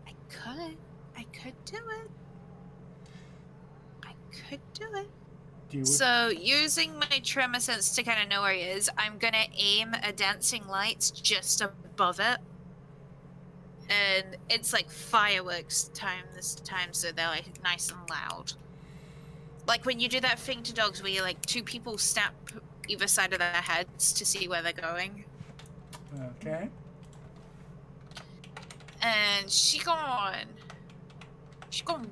I could do it. Do you? So, using my tremor sense to kind of know where he is, I'm gonna aim a dancing light just above it. And it's like fireworks time this time, so they're like nice and loud. Like when you do that thing to dogs where you like 2 people snap either side of their heads to see where they're going. Okay. And she gonna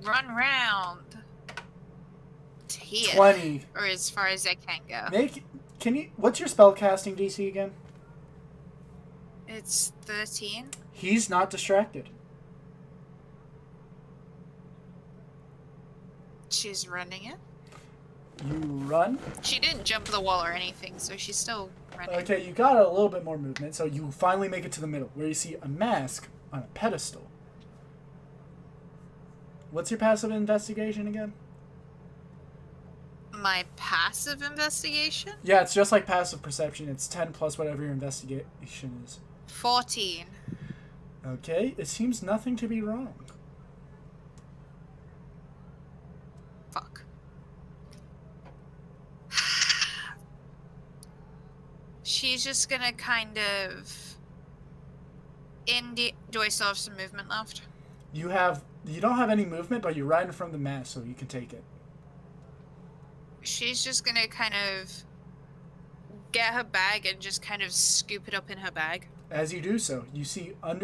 run around to here. 20. Or as far as I can go. What's your spellcasting DC again? It's 13. He's not distracted. She's running it. You run. She didn't jump the wall or anything, so she's still running. Okay, you got a little bit more movement, so you finally make it to the middle, where you see a mask on a pedestal. What's your passive investigation again? My passive investigation? Yeah, it's just like passive perception. It's 10 plus whatever your investigation is. 14. Okay, it seems nothing to be wrong. Fuck. She's just gonna kind of... Do I still have some movement left? You don't have any movement, but you're right in front of the mask, so you can take it. She's just gonna kind of get her bag and just kind of scoop it up in her bag. As you do so, you see a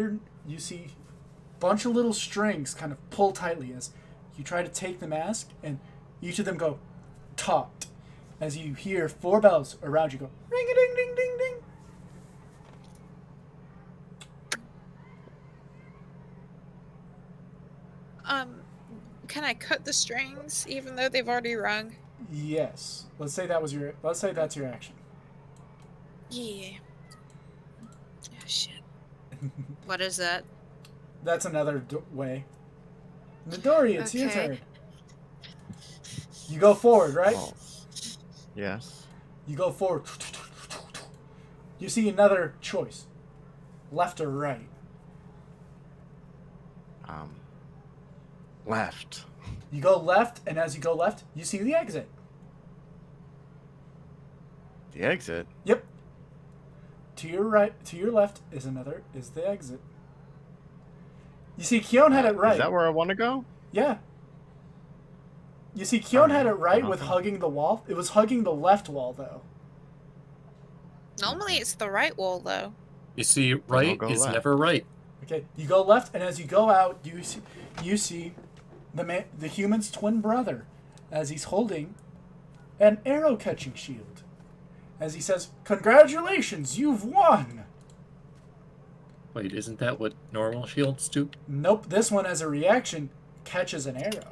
bunch of little strings kind of pull tightly as you try to take the mask, and each of them go taut as you hear 4 bells around you go ring-a-ding-ding-ding-ding. Can I cut the strings even though they've already rung? Yes. Let's say that's your action. Yeah. Oh, shit. What is that? That's another way. Midori, it's your Okay. turn. You go forward, right? Oh. Yes. You go forward. You see another choice. Left or right? Left. You go left, and as you go left, you see the exit. The exit? Yep. To your right, to your left is the exit. You see, Keon had it right. Is that where I want to go? Yeah. You see, Keon had it right Okay. with hugging the wall. It was hugging the left wall, though. Normally it's the right wall, though. You see, I'll right go is left. never right. Okay, you go left, and as you go out, you see the human's twin brother, as he's holding an arrow catching shield. As he says, "Congratulations, you've won." Wait, isn't that what normal shields do? Nope, this one, as a reaction, catches an arrow.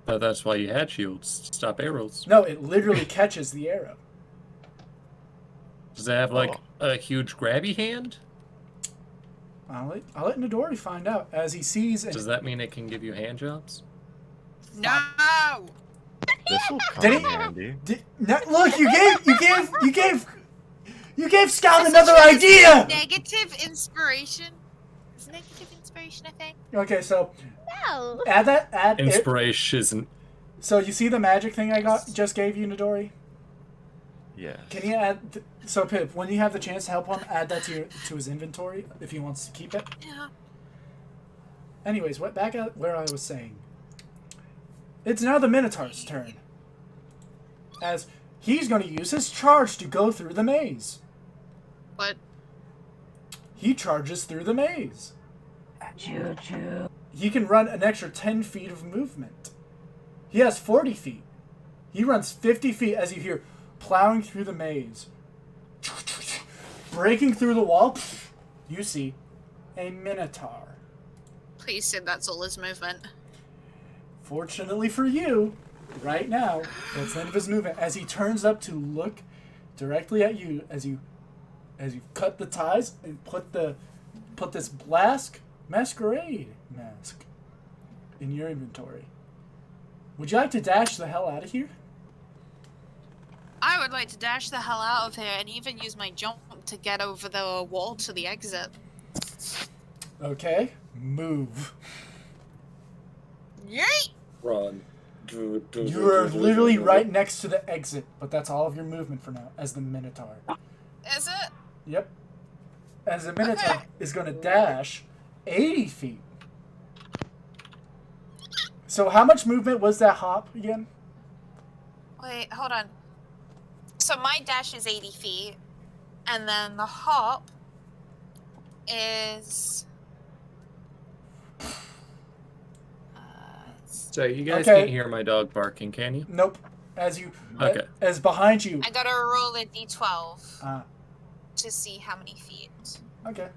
That's why you had shields, to stop arrows. No, it literally catches the arrow. Does it have, like, a huge grabby hand? I'll let Nidori find out as he sees. Does that mean it can give you hand jobs? No! This will come Did in he- handy. Look, you gave Scout This another is idea. Negative inspiration. It's negative inspiration, I think. Okay, so No. add Inspiration. So you see the magic thing I just gave you, Nidori? Yes. Can you add? So Pip, when you have the chance to help him, add that to his inventory if he wants to keep it. Yeah. Anyways, back at where I was saying. It's now the Minotaur's turn, as he's going to use his charge to go through the maze. But He charges through the maze. Choo-choo. He can run an extra 10 feet of movement. He has 40 feet. He runs 50 feet as you hear plowing through the maze. Breaking through the wall, you see a Minotaur. please say that's all his movement. Fortunately for you, right now, that's the end of his movement. As he turns up to look directly at you, as you cut the ties and put this masquerade mask in your inventory. Would you like to dash the hell out of here? I would like to dash the hell out of here and even use my jump to get over the wall to the exit. Okay, move. Yeet! Run. You are literally right next to the exit, but that's all of your movement for now, as the Minotaur. Is it? Yep. As the Minotaur is going to dash 80 feet. So how much movement was that hop again? Wait, hold on. So my dash is 80 feet, and then the hop is... So you guys Okay. can't hear my dog barking, can you? Nope. Okay. As behind you. I gotta roll a d12 Ah, to see how many feet. okay.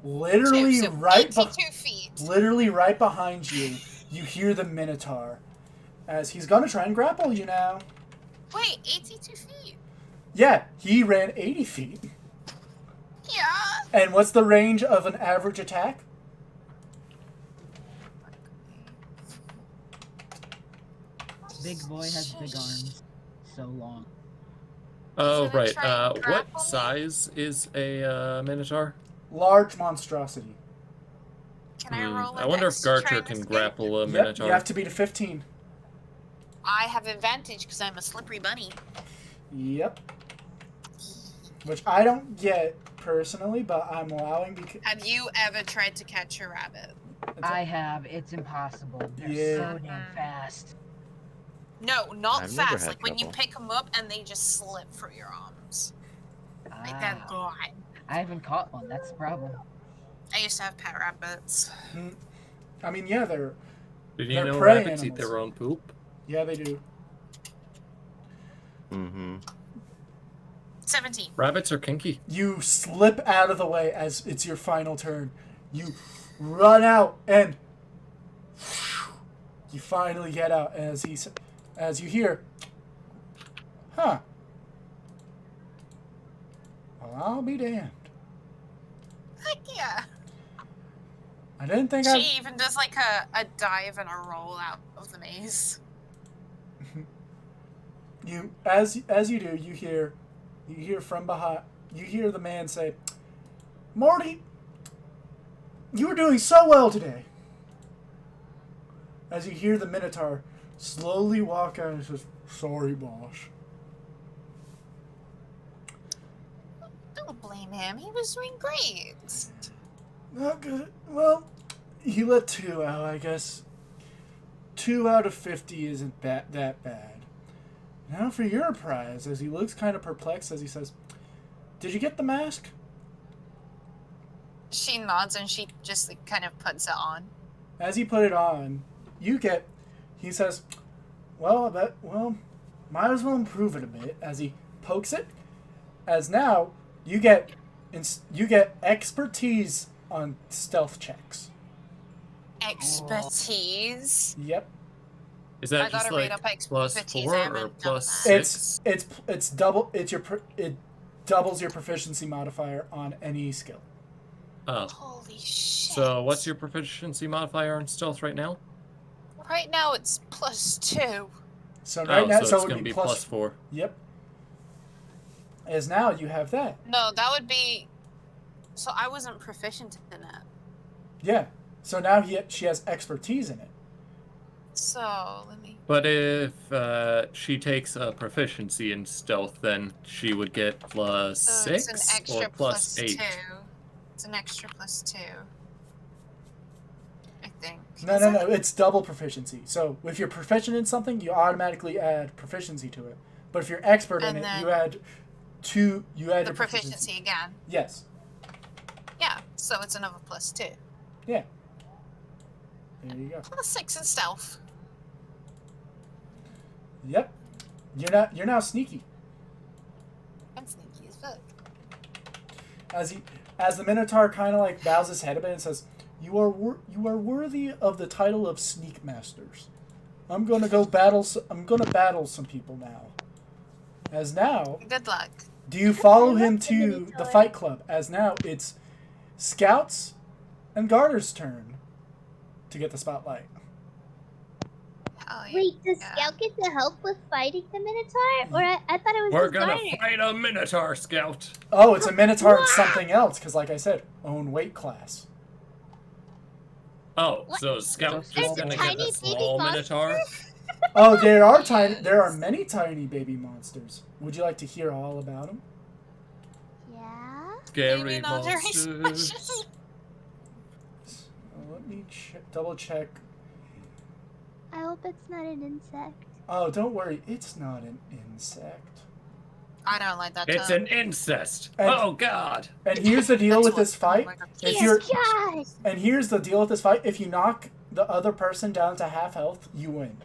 Literally So right 82 feet. literally right behind you, you hear the Minotaur as he's going to try and grapple you now. Wait, 82 feet? Yeah, he ran 80 feet. Yeah. And what's the range of an average attack? Big boy has big arms. So long. Oh, Should I right. try and grapple What me? size is a Minotaur? Large monstrosity. Can I roll I wonder if dex to try Garcher and can escape? grapple a Yep, Minotaur. you have to beat a 15. I have advantage because I'm a slippery bunny. Yep. Which I don't get personally, but I'm allowing because Have you ever tried to catch a rabbit? I have. It's impossible. They're Yeah. so damn fast. No, not I've never fast. had Like when you trouble. pick them up and they just slip through your arms. Like they're Ah, gone. I haven't caught one. That's the problem. I used to have pet rabbits. I mean, yeah, Did you they're know prey rabbits eat animals. their own poop? they do. Mm-hmm. 17. Rabbits are kinky. You slip out of the way as it's your final turn. You run out and you finally get out as you hear, huh? Well, I'll be damned. Heck yeah. I didn't think She even does like a dive and a roll out of the maze. as you do, you hear from behind. You hear the man say, "Morty, you were doing so well today." As you hear the Minotaur slowly walk out and says, "Sorry, boss." Don't blame him. He was doing great. Not good. Well, he let 2 out, I guess. 2 out of 50 isn't that bad. Now for your prize, as he looks kind of perplexed as he says, "Did you get the mask?" She nods and she just like, kind of puts it on. As he put it on, he says, well, might as well improve it a bit, as he pokes it, as now you get expertise on stealth checks. Expertise. Yep. Is that I just gotta read like up expertise, +4 I or haven't done +6? It's double. It doubles your proficiency modifier on any skill. Oh. Holy shit. So what's your proficiency modifier on stealth right now? Right now it's +2. So right now, so so it's it going would to be plus. +4. Yep. As now you have that. No, that would be... So I wasn't proficient in it. Yeah. So now she has expertise in it. So, let me... But if she takes a proficiency in stealth, then she would get +6 So it's an extra or +8. +2. It's an extra +2. I think. No, Is no, it? no. It's double proficiency. So if you're proficient in something, you automatically add proficiency to it. But if you're expert in And it, then you add two. You add The your proficiency again. Yes. Yeah, so it's another +2. Yeah. There you go. +6 in stealth. Yep. You're now sneaky. I'm sneaky as fuck. As the Minotaur kind of like bows his head a bit and says, "You are worthy of the title of Sneak Masters. I'm gonna battle some people now." As now, Good luck. do you follow I love him the to the Minotaur. Fight Club? As now it's Scout's and Garter's turn to get the spotlight. Oh, yeah. Wait, does Yeah. Scout get to help with fighting the Minotaur? Or I thought it was We're just gonna Garter. fight a Minotaur, Scout! Oh, it's a Minotaur and something else, because like I said, own weight class. Oh, What? so Scout's There's just a gonna tiny get the baby small monster? Minotaur? Oh, there are Yes. many tiny baby monsters. Would you like to hear all about them? Yeah? Scary Maybe not very monsters. special. Let me double check. I hope it's not an insect. Oh, don't worry, it's not an insect. I don't like that It's term. an incest! And- Oh god! And here's the deal That's with what- this fight. oh my God. If Yes, you're God! and here's the deal with this fight. If you knock the other person down to half health, you win.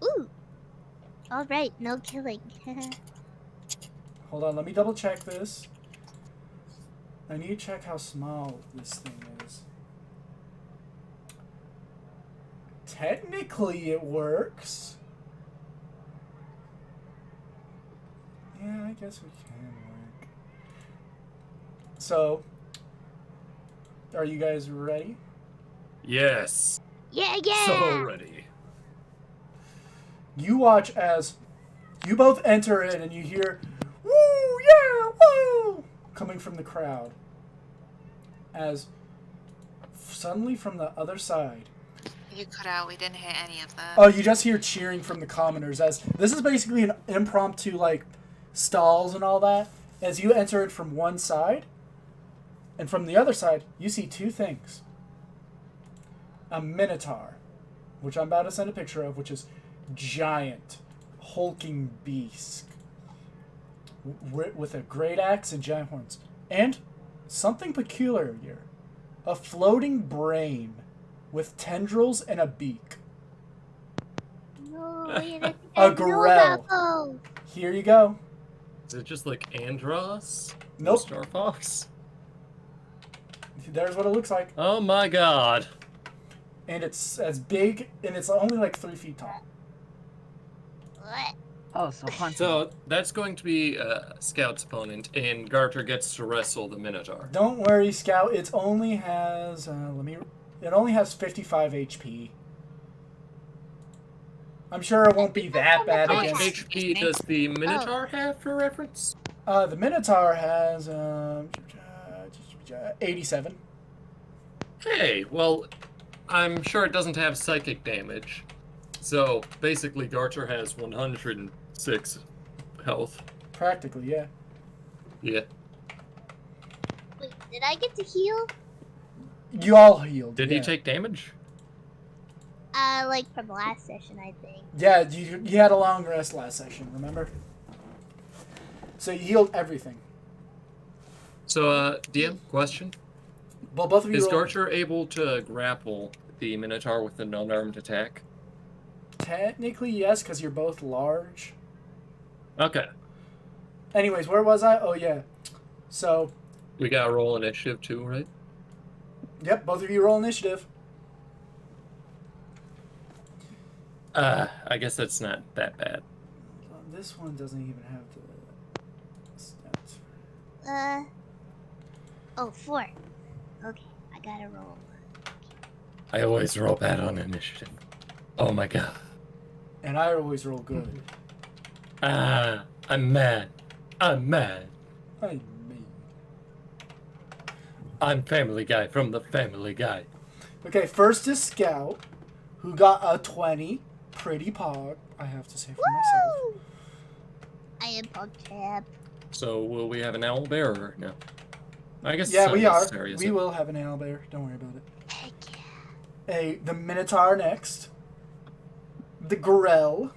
Ooh. Alright, no killing. Hold on, let me double check this. I need to check how small this thing is. Technically, it works. Yeah, I guess we can work. So, are you guys ready? Yes! Yeah, yeah! So ready. You watch as you both enter in and you hear, "Woo, yeah, woo!" coming from the crowd. As suddenly from the other side, You cut out. We didn't hear any of that. oh, you just hear cheering from the commoners. As this is basically an impromptu like stalls and all that. As you enter it from one side, and from the other side, you see two things: a Minotaur, which I'm about to send a picture of, which is giant, hulking beast with a great axe and giant horns, and something peculiar here: a floating brain with tendrils and a beak. No, wait, I think A I know Grell. that one. Here you go. Is it just like Andros? Nope. Star Fox? There's what it looks like, Oh my god. and it's as big, and it's only like 3 feet tall. What? Oh, so hunting. So that's going to be Scout's opponent, and Garter gets to wrestle the Minotaur. Don't worry, Scout. It only has It only has 55 HP. I'm sure it won't be that bad How much against. HP does the Minotaur have for reference? The Minotaur has 87. Hey, well, I'm sure it doesn't have psychic damage. So basically, Garter has 106 health. Practically, yeah. Yeah. Wait, did I get to heal? You all healed. Did yeah. he take damage? Like from last session, I think. Yeah, you had a long rest last session, remember? So you healed everything. So, DM, question. Well, both of you Is roll. Garcher able to grapple the Minotaur with an unarmed attack? Technically, yes, because you're both large. Okay. Anyways, where was I? Oh, yeah. So, We gotta roll initiative too, right? yep, both of you roll initiative. I guess that's not that bad. This one doesn't even have the stats. Oh, 4. Okay, I gotta roll. I always roll bad on initiative. Oh my god. And I always roll good. I'm mad. I'm mad. I mean. I'm Family Guy from the Family Guy. Okay, first is Scout, who got a 20. Pretty pog, I have to say for myself. Woo! I am Pogchamp. So will we have an owlbear or no? I guess Yeah, it's we not are. necessary, is We it? will have an owlbear. Don't worry about it. Heck yeah. The Minotaur next. The Grell.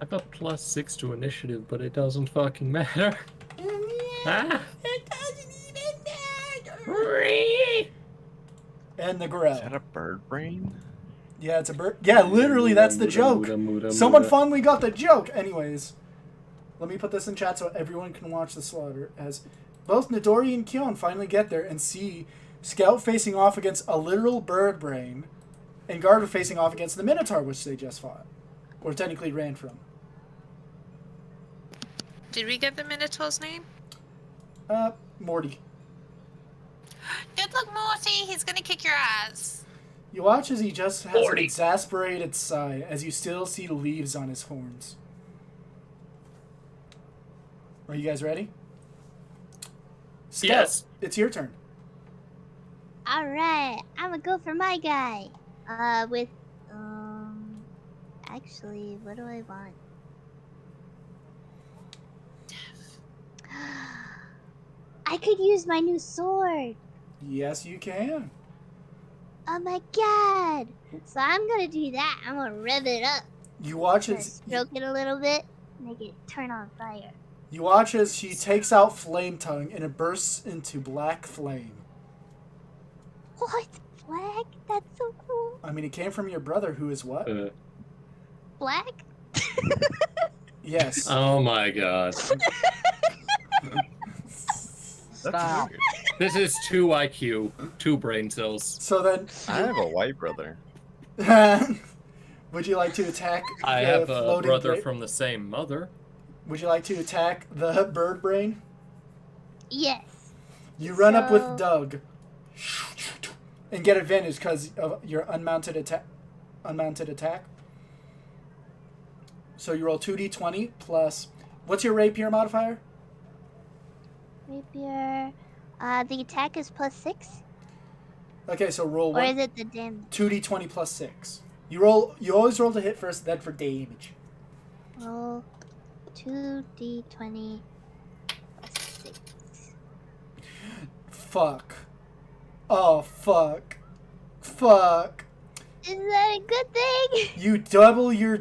I've got +6 to initiative, but it doesn't fucking matter. Ah. It doesn't even matter. And the Is Grell. that a bird brain? Yeah, it's a bird. Yeah, literally, that's the joke. Someone finally got the joke. Anyways, let me put this in chat so everyone can watch the slaughter. As both Nidori and Kyon finally get there and see Scout facing off against a literal bird brain, and Garda facing off against the Minotaur, which they just fought, or technically ran from. Did we get the Minotaur's name? Morty. Good luck, Morty. He's gonna kick your ass. You watch as he just has Morty. an exasperated sigh, as you still see leaves on his horns. Are you guys ready? Scout, Yes. it's your turn. Alright, I'm gonna go for my guy. With, actually, what do I want? I could use my new sword. Yes, you can. Oh my god. So I'm gonna do that. I'm gonna rev it up. You watch Gonna as stroke it a little bit, make it turn on fire. she takes out Flame Tongue and it bursts into black flame. What? Black? That's so cool. I mean, it came from your brother, who is what? Black? Yes. Oh my god. Stop. Weird. This is 2 IQ, 2 brain cells. So then, I have a white brother. would you like to attack I the have a floating brother brain? from the same mother. Would you like to attack the bird brain? Yes. You run up with So- Doug and get advantage because of your unmounted attack. So you roll 2d20 plus. What's your rapier modifier? Rapier. The attack is +6? Okay, so roll Or is one. it the damage? 2d20 plus 6. You always roll to hit first, then for damage. Roll 2d20 +6. Fuck. Oh, fuck. Fuck. Is that a good thing? You double your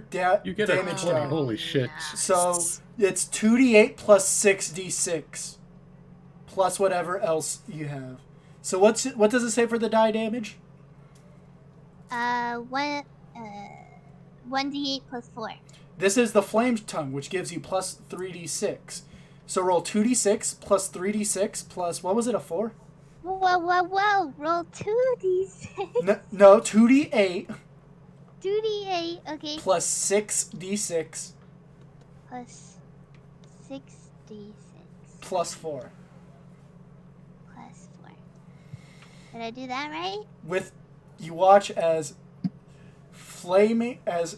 You get a damage 20. die. Holy shit. So it's 2d8 plus 6d6 plus whatever else you have. So what does it say for the die damage? 1d8 +4. This is the Flame Tongue, which gives you plus 3d6. So roll 2d6 plus 3d6 plus, what was it, a 4? Whoa. Roll 2d6. No, 2d8 2d8, okay. plus 6d6 Plus 6d6 plus 4. plus 4. Did I do that right? You watch as flaming as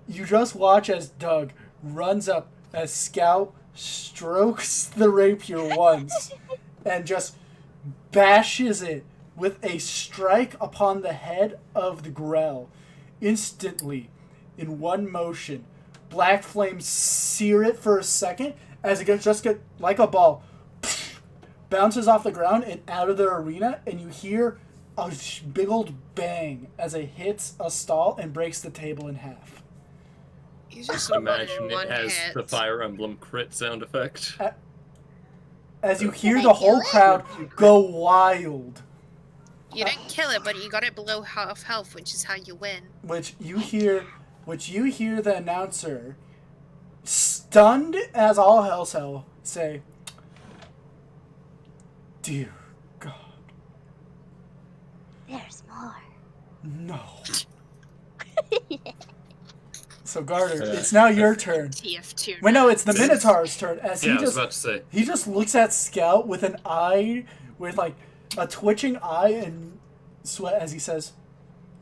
you just watch as Doug runs up as Scout strokes the rapier once and just bashes it with a strike upon the head of the Grell. Instantly, in one motion, black flames sear it for a second as it just get like a ball bounces off the ground and out of the arena, and you hear a big old bang as it hits a stall and breaks the table in half. You just Imagine one it has hit. the Fire Emblem crit sound effect. As you hear Did I the whole kill it? crowd go wild, You didn't kill it, but you got it below half health, which is how you win. which you hear the announcer, stunned as all hell, say, "Dear God, There's more. no." So Garter, it's now your turn. TF2. Wait, no, it's the Minotaur's turn. As Yeah, he I was just about to say. he just looks at Scout with an eye, with like a twitching eye and sweat as he says,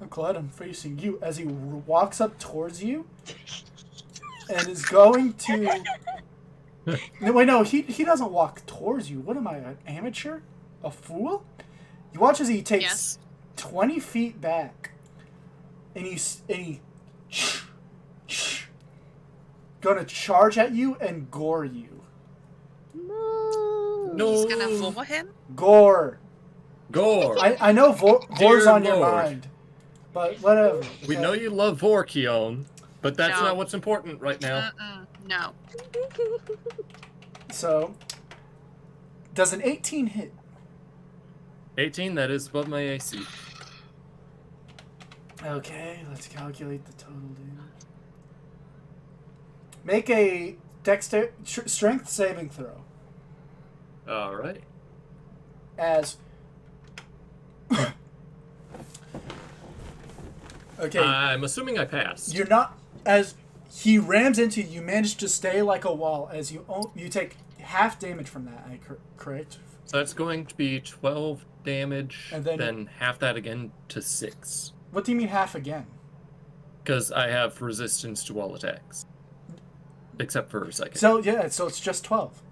"I'm glad I'm facing you." As he walks up towards you and is going to. No, wait, no, he doesn't walk towards you. What am I, an amateur? A fool? You watch as he takes Yes. 20 feet back, and he gonna charge at you and gore you. Moo. No. He's gonna vor him? Gore. Gore. I know Gore's on your Lord. mind, but whatever. We okay? know you love Vorkion, but that's No. not what's important right now. No. So, does an 18 hit? 18, that is above my AC. Okay, let's calculate the total damage. Make a strength saving throw. Alright. As okay, I'm assuming I passed. you're not as he rams into you. You manage to stay like a wall as you take half damage from that. Correct? So that's going to be 12 damage, And then- then half that again to 6. What do you mean half again? Because I have resistance to all attacks. Except for a second. So yeah, so it's just 12.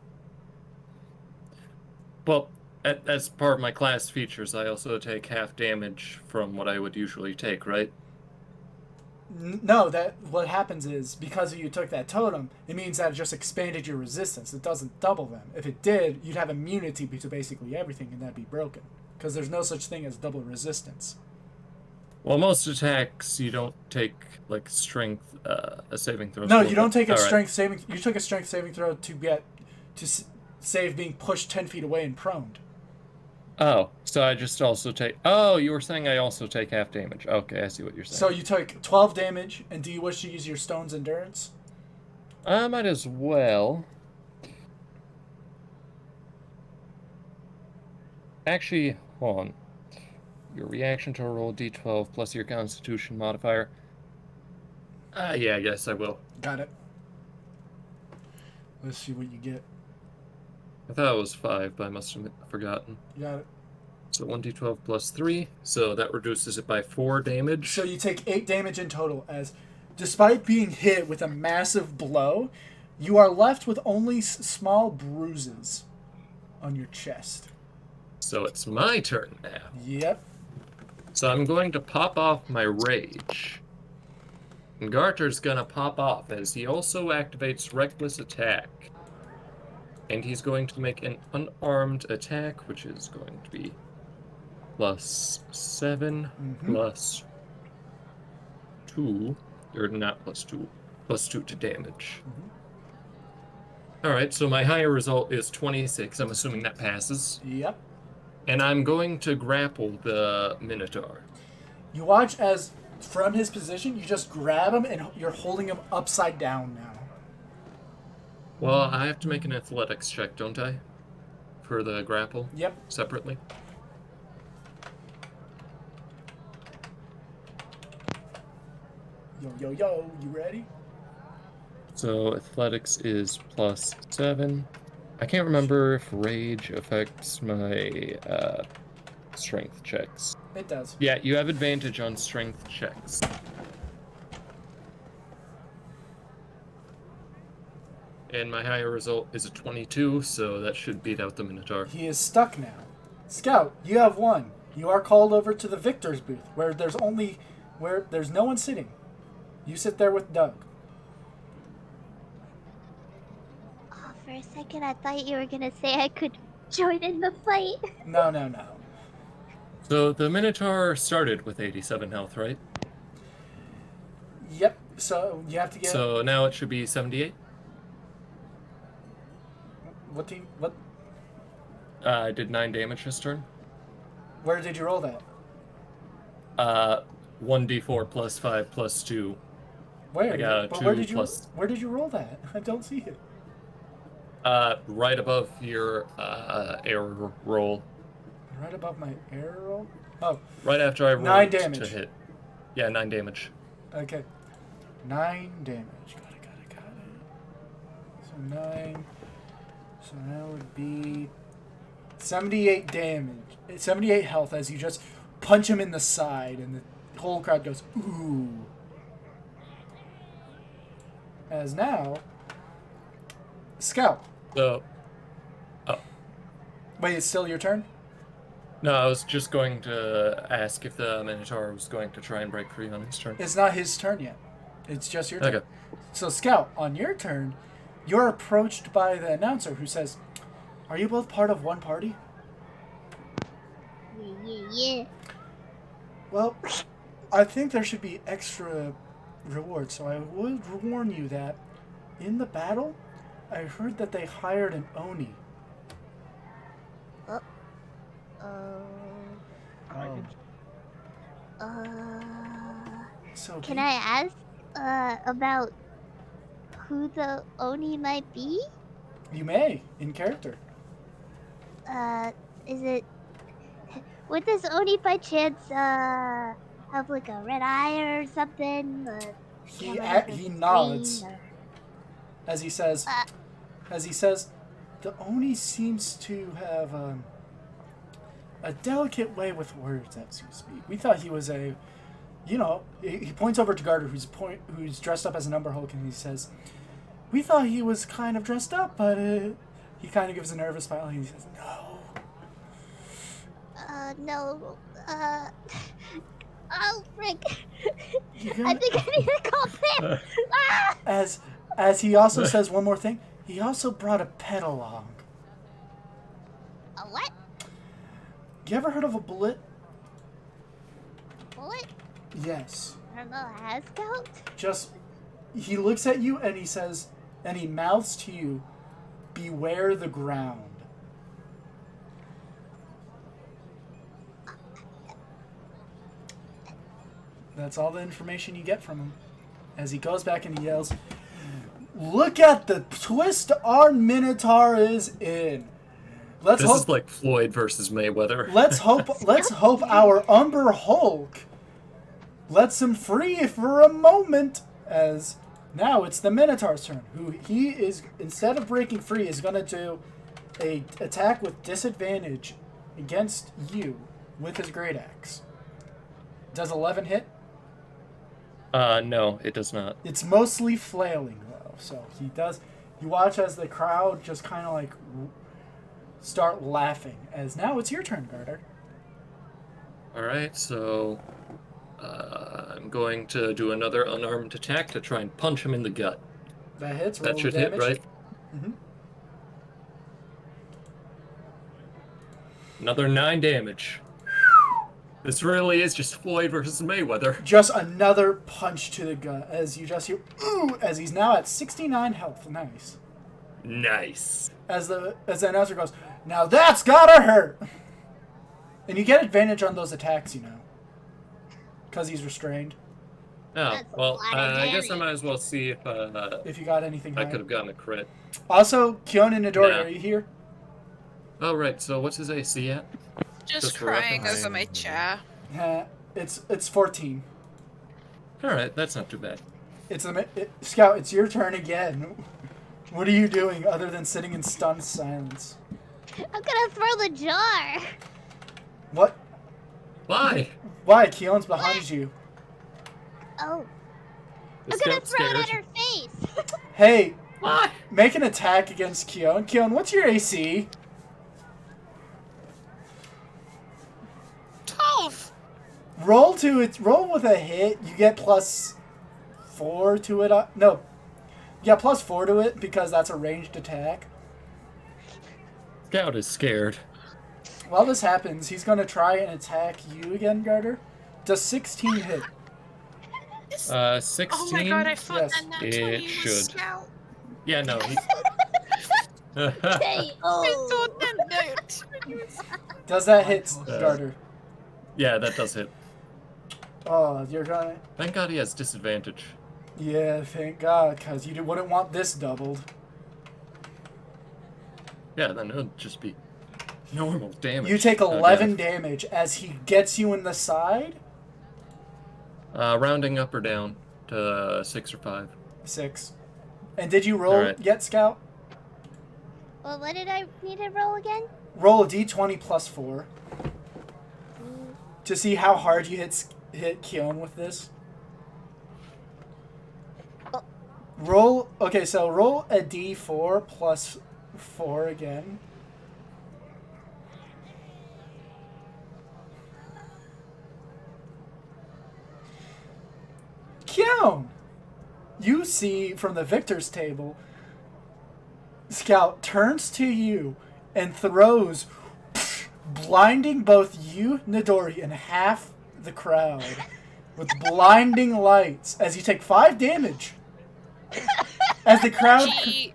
Well, as part of my class features, I also take half damage from what I would usually take, right? No, that what happens is because you took that totem, it means that it just expanded your resistance. It doesn't double them. If it did, you'd have immunity to basically everything, and that'd be broken. Because there's no such thing as double resistance. Well, most attacks you don't take like strength, a saving throw. No, skill, you don't but- take a alright. strength saving. You took a strength saving throw to get to save being pushed 10 feet away and proned. Oh, so I just also take. Oh, you were saying I also take half damage. Okay, I see what you're saying. So you took 12 damage, and do you wish to use your stone's endurance? I might as well. Actually, hold on. Your reaction to a roll d12 plus your Constitution modifier. Yeah, I guess I will. Got it. Let's see what you get. I thought it was 5, but I must have forgotten. You got it. So 1d12 plus 3, so that reduces it by 4 damage. So you take 8 damage in total, as despite being hit with a massive blow, you are left with only small bruises on your chest. So it's my turn now. Yep. So I'm going to pop off my rage. And Garter's gonna pop off as he also activates Reckless Attack. And he's going to make an unarmed attack, which is going to be plus 7, plus 2, or not plus 2, plus 2 to damage. Alright, so my higher result is 26. I'm assuming that passes. Yep. And I'm going to grapple the Minotaur. You watch as, from his position, you just grab him and you're holding him upside down now. Well, I have to make an athletics check, don't I? For the grapple? Yep. Separately? Yo, you ready? So athletics is plus 7. I can't remember if rage affects my strength checks. It does. Yeah, you have advantage on strength checks. And my higher result is a 22, so that should beat out the Minotaur. He is stuck now. Scout, you have won. You are called over to the victor's booth, where there's no one sitting. You sit there with Doug. For a second, I thought you were gonna say I could join in the fight. No. So the Minotaur started with 87 health, right? Yep. So you have to get. So now it should be 78. What? I did 9 damage this turn. Where did you roll that? 1d4 plus 5 plus 2. Where? I got a But 2 where did you? plus. Where did you roll that? I don't see it. Right above your arrow roll. Right above my arrow. Oh, Right after I rolled 9 damage. to hit. Yeah, 9 damage. okay. 9 damage. Got it. So 9. So that would be 78 damage. 78 health as you just punch him in the side, and the whole crowd goes, ooh. As now, Scout. So, Wait, it's still your turn? no, I was just going to ask if the Minotaur was going to try and break free on his turn. It's not his turn yet. It's just your turn. Okay. So, Scout, on your turn, you're approached by the announcer who says, "Are you both part of one party?" Yeah. Well, I think there should be extra rewards, so I would warn you that in the battle, I heard that they hired an Oni. Oh. So Can I ask about who the Oni might be? You may, in character. Is it... Would this Oni by chance, have like a red eye or something? He nods as he says, the Oni seems to have a delicate way with words, as you speak. We thought he was he points over to Garter, who's dressed up as an Umber Hulk, and he says, we thought he was kind of dressed up, but he kind of gives a nervous smile, and he says, no. No, oh, frick. You I got- think I need to call Pip! As he also says one more thing, he also brought a pet along. A what? You ever heard of a bullet? Bullet? Yes. I don't know, has Scout? Just, he looks at you and he says, and he mouths to you, beware the ground. That's all the information you get from him. As he goes back and he yells, look at the twist our Minotaur is in. Let's This hope. is like Floyd versus Mayweather. Let's hope our Umber Hulk lets him free for a moment. As now it's the Minotaur's turn, who he is, instead of breaking free, is gonna do a attack with disadvantage against you with his great axe. Does 11 hit? No, it does not. It's mostly flailing though, so he does. You watch as the crowd just kind of like start laughing. As now it's your turn, Garter. Alright, so I'm going to do another unarmed attack to try and punch him in the gut. That hits. That Roll should the hit, damage. right? Mm-hmm. Another 9 damage. This really is just Floyd versus Mayweather. Just another punch to the gut as you just hear ooh, as he's now at 69 health. Nice. Nice. As the announcer goes, now that's gotta hurt. And you get advantage on those attacks, because he's restrained. Oh, That's a well, lot of I guess I damage. might as well see if If you got anything I high. could have gotten a crit. Also, Kion and Midori, Yeah. are you here? Oh, right, so what's his AC at? Just for crying reference. over my chair. It's 14. Alright, that's not too bad. Scout, it's your turn again. What are you doing other than sitting in stunned silence? I'm gonna throw the jar! What? Why? Why? Keon's behind you. Oh, The I'm gonna scout's throw it at scared. her face! Hey, Why? make an attack against Keon. Keon, what's your AC? 12! Roll with a hit. You get +4 to it. No, you get +4 to it because that's a ranged attack. Scout is scared. While this happens, he's gonna try and attack you again, Garter. Does 16 hit? 16. Oh my god, I thought Yes. that nat It 20 was should. Scout. Yeah, no. He... Hey, I oh. thought that nat 20 was... Does that hit, Garter? yeah, that does hit. Oh, you're gonna... Thank God he has disadvantage. Yeah, thank God, because you wouldn't want this doubled. Yeah, then it would just be normal damage. You take Oh, 11 damage as he gets you in the side. Rounding up or down to 6 or 5. 6. And did you roll Alright. yet, Scout? Well, what did I need to roll again? Roll a d20 plus 4 to see how hard you hit Keon with this. Oh. Roll. Okay, so roll a d4 plus 4 again. Keon! You see from the victor's table, Scout turns to you and throws, blinding both you, Nidori, and half the crowd with blinding lights as you take 5 damage. As the crowd, She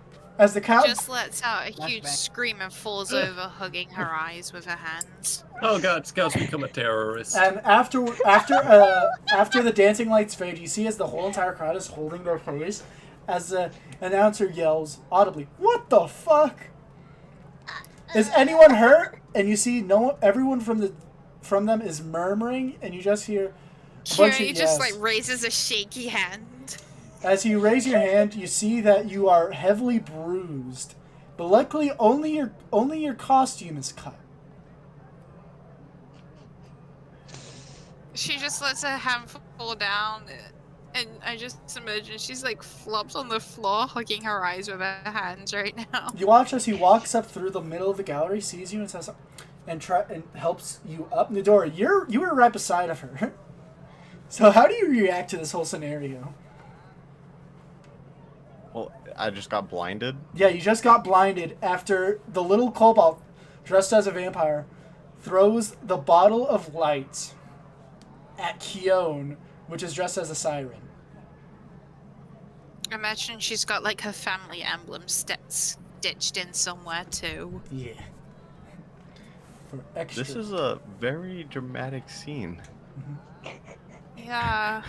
just lets out a huge Flashback. scream and falls over, hugging her eyes with her hands. Oh God, Scout's become a terrorist. and after the dancing lights fade, you see as the whole entire crowd is holding their face, as the announcer yells audibly, "What the fuck? Is anyone hurt?" And you see everyone from them is murmuring, and you just hear a bunch Kira of just yes. like raises a shaky hand. As you raise your hand, you see that you are heavily bruised, but luckily only your costume is cut. She just lets her hand fall down, and I just imagine she's like flopped on the floor, hugging her eyes with her hands right now. You watch as he walks up through the middle of the gallery, sees you, and says, and helps you up. Nidori, you were right beside of her. So how do you react to this whole scenario? Well, I just got blinded. Yeah, you just got blinded after the little kobold, dressed as a vampire, throws the bottle of light at Keon, which is dressed as a siren. Imagine she's got like her family emblem stitched in somewhere too. Yeah. For extra. This is a very dramatic scene. Yeah.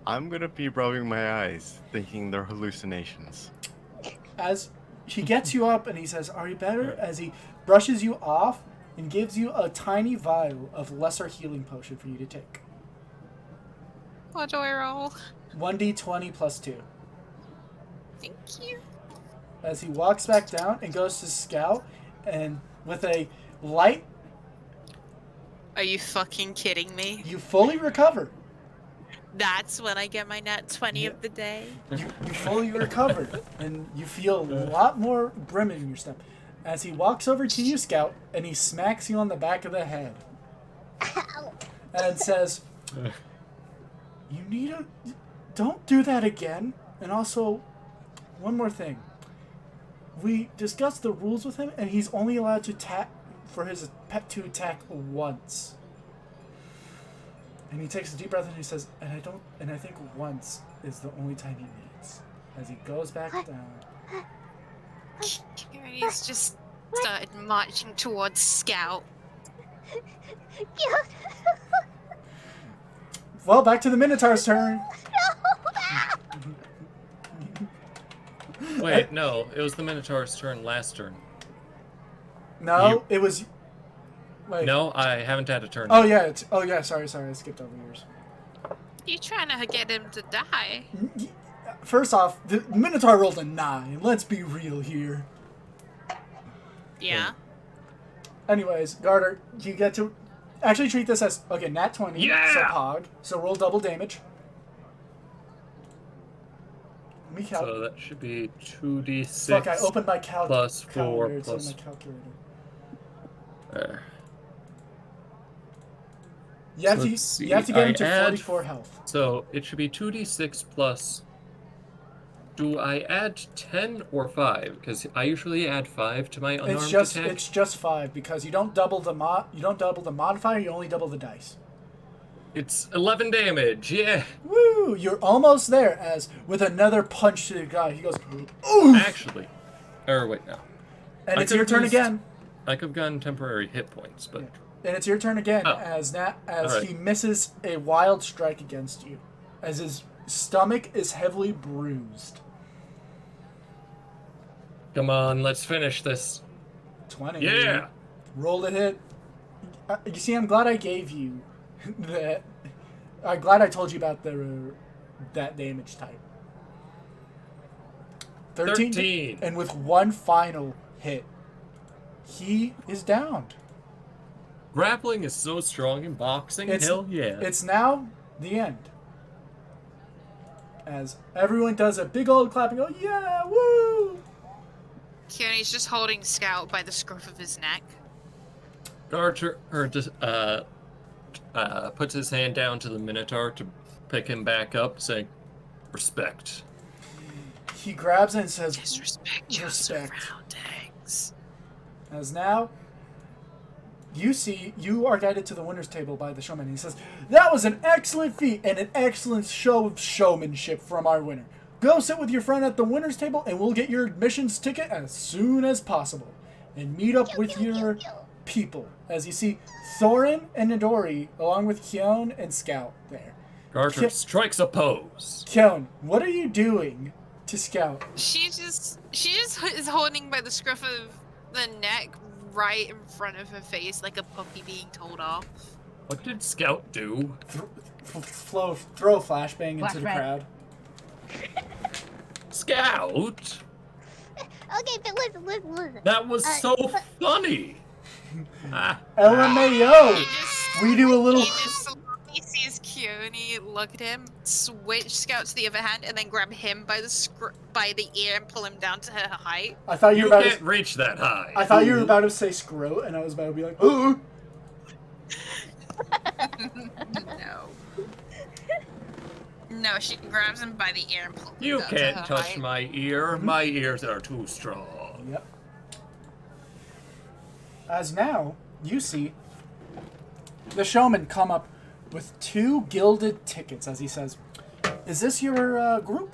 I'm gonna be rubbing my eyes, thinking they're hallucinations. As he gets you up and he says, "Are you better?" As he brushes you off and gives you a tiny vial of lesser healing potion for you to take. What do I roll? 1d20 plus 2. Thank you. As he walks back down and goes to Scout, and with a light, Are you fucking kidding me? you fully recover. That's when I get my nat 20 Yeah. of the day. You fully recovered, and you feel a lot more brim in your step. As he walks over to you, Scout, and he smacks you on the back of the head. Ow. And says, don't do that again. And also, one more thing. We discussed the rules with him, and he's only allowed to for his pet to attack once. And he takes a deep breath and he says, and I think once is the only time he needs. As he goes back down. He's just started marching towards Scout. Well, back to the Minotaur's turn. Wait, no, it was the Minotaur's turn last turn. No, it was. Wait. No, I haven't had a turn. Oh yeah. Sorry. I skipped over yours. You trying to get him to die? First off, the Minotaur rolled a 9. Let's be real here. Yeah. Anyways, Garter, you get to actually treat this as nat 20. Yeah! So Pog. So roll double damage. Let me So that should be 2d6 Fuck! I opened my plus 4 calculator. It's plus. on my calculator. There. You have So to. let's see, You have to get I him to add- 44 health. So it should be 2d6 plus Do I add 10 or 5? Because I usually add 5 to my unarmed attack. It's just 5 because you don't double the modifier. You only double the dice. It's 11 damage. Yeah. Woo! You're almost there. As with another punch to the guy, he goes, ooh! Actually, or wait, no. And I it's your could've turn used- again. I could have gotten temporary hit points, but And it's your turn again Oh. as Alright. he misses a wild strike against you, as his stomach is heavily bruised. come on, let's finish this. 20. Yeah. Roll to hit. You see, I'm glad I gave you that. I'm glad I told you about that damage type. 13. And with one final hit, he is downed. Grappling is so strong in boxing. It's- Hell yeah. It's now the end. As everyone does a big old clapping, oh yeah, woo! Kearney's just holding Scout by the scruff of his neck. Garter puts his hand down to the Minotaur to pick him back up, saying, "Respect." He grabs it and says, Disrespect your Respect. surroundings. as now you are guided to the winner's table by the showman. He says, that was an excellent feat and an excellent show of showmanship from our winner. Go sit with your friend at the winner's table and we'll get your admissions ticket as soon as possible. And meet up with your people. As you see Thorin and Nidori along with Kyon and Scout there. Garter strikes a pose. Kyon, what are you doing to Scout? She just is holding by the scruff of the neck right in front of her face like a puppy being told off. What did Scout do? Throw a flashbang into the Flashbang. crowd. Scout? Okay, but listen. That was so funny. Ah, LMAO! He just We do a little. He just slowly sees Keone look at him, switch Scout to the other hand, and then grab him by the ear and pull him down to her height. I thought you you were about can't to. reach that high. I thought you were about to say screw, and I was about to be like, ooh. No. No, she grabs him by the ear and pulls him You down to can't her touch height. my ear. My ears are too strong. Yep. As now, you see the showman come up with 2 gilded tickets as he says, is this your group?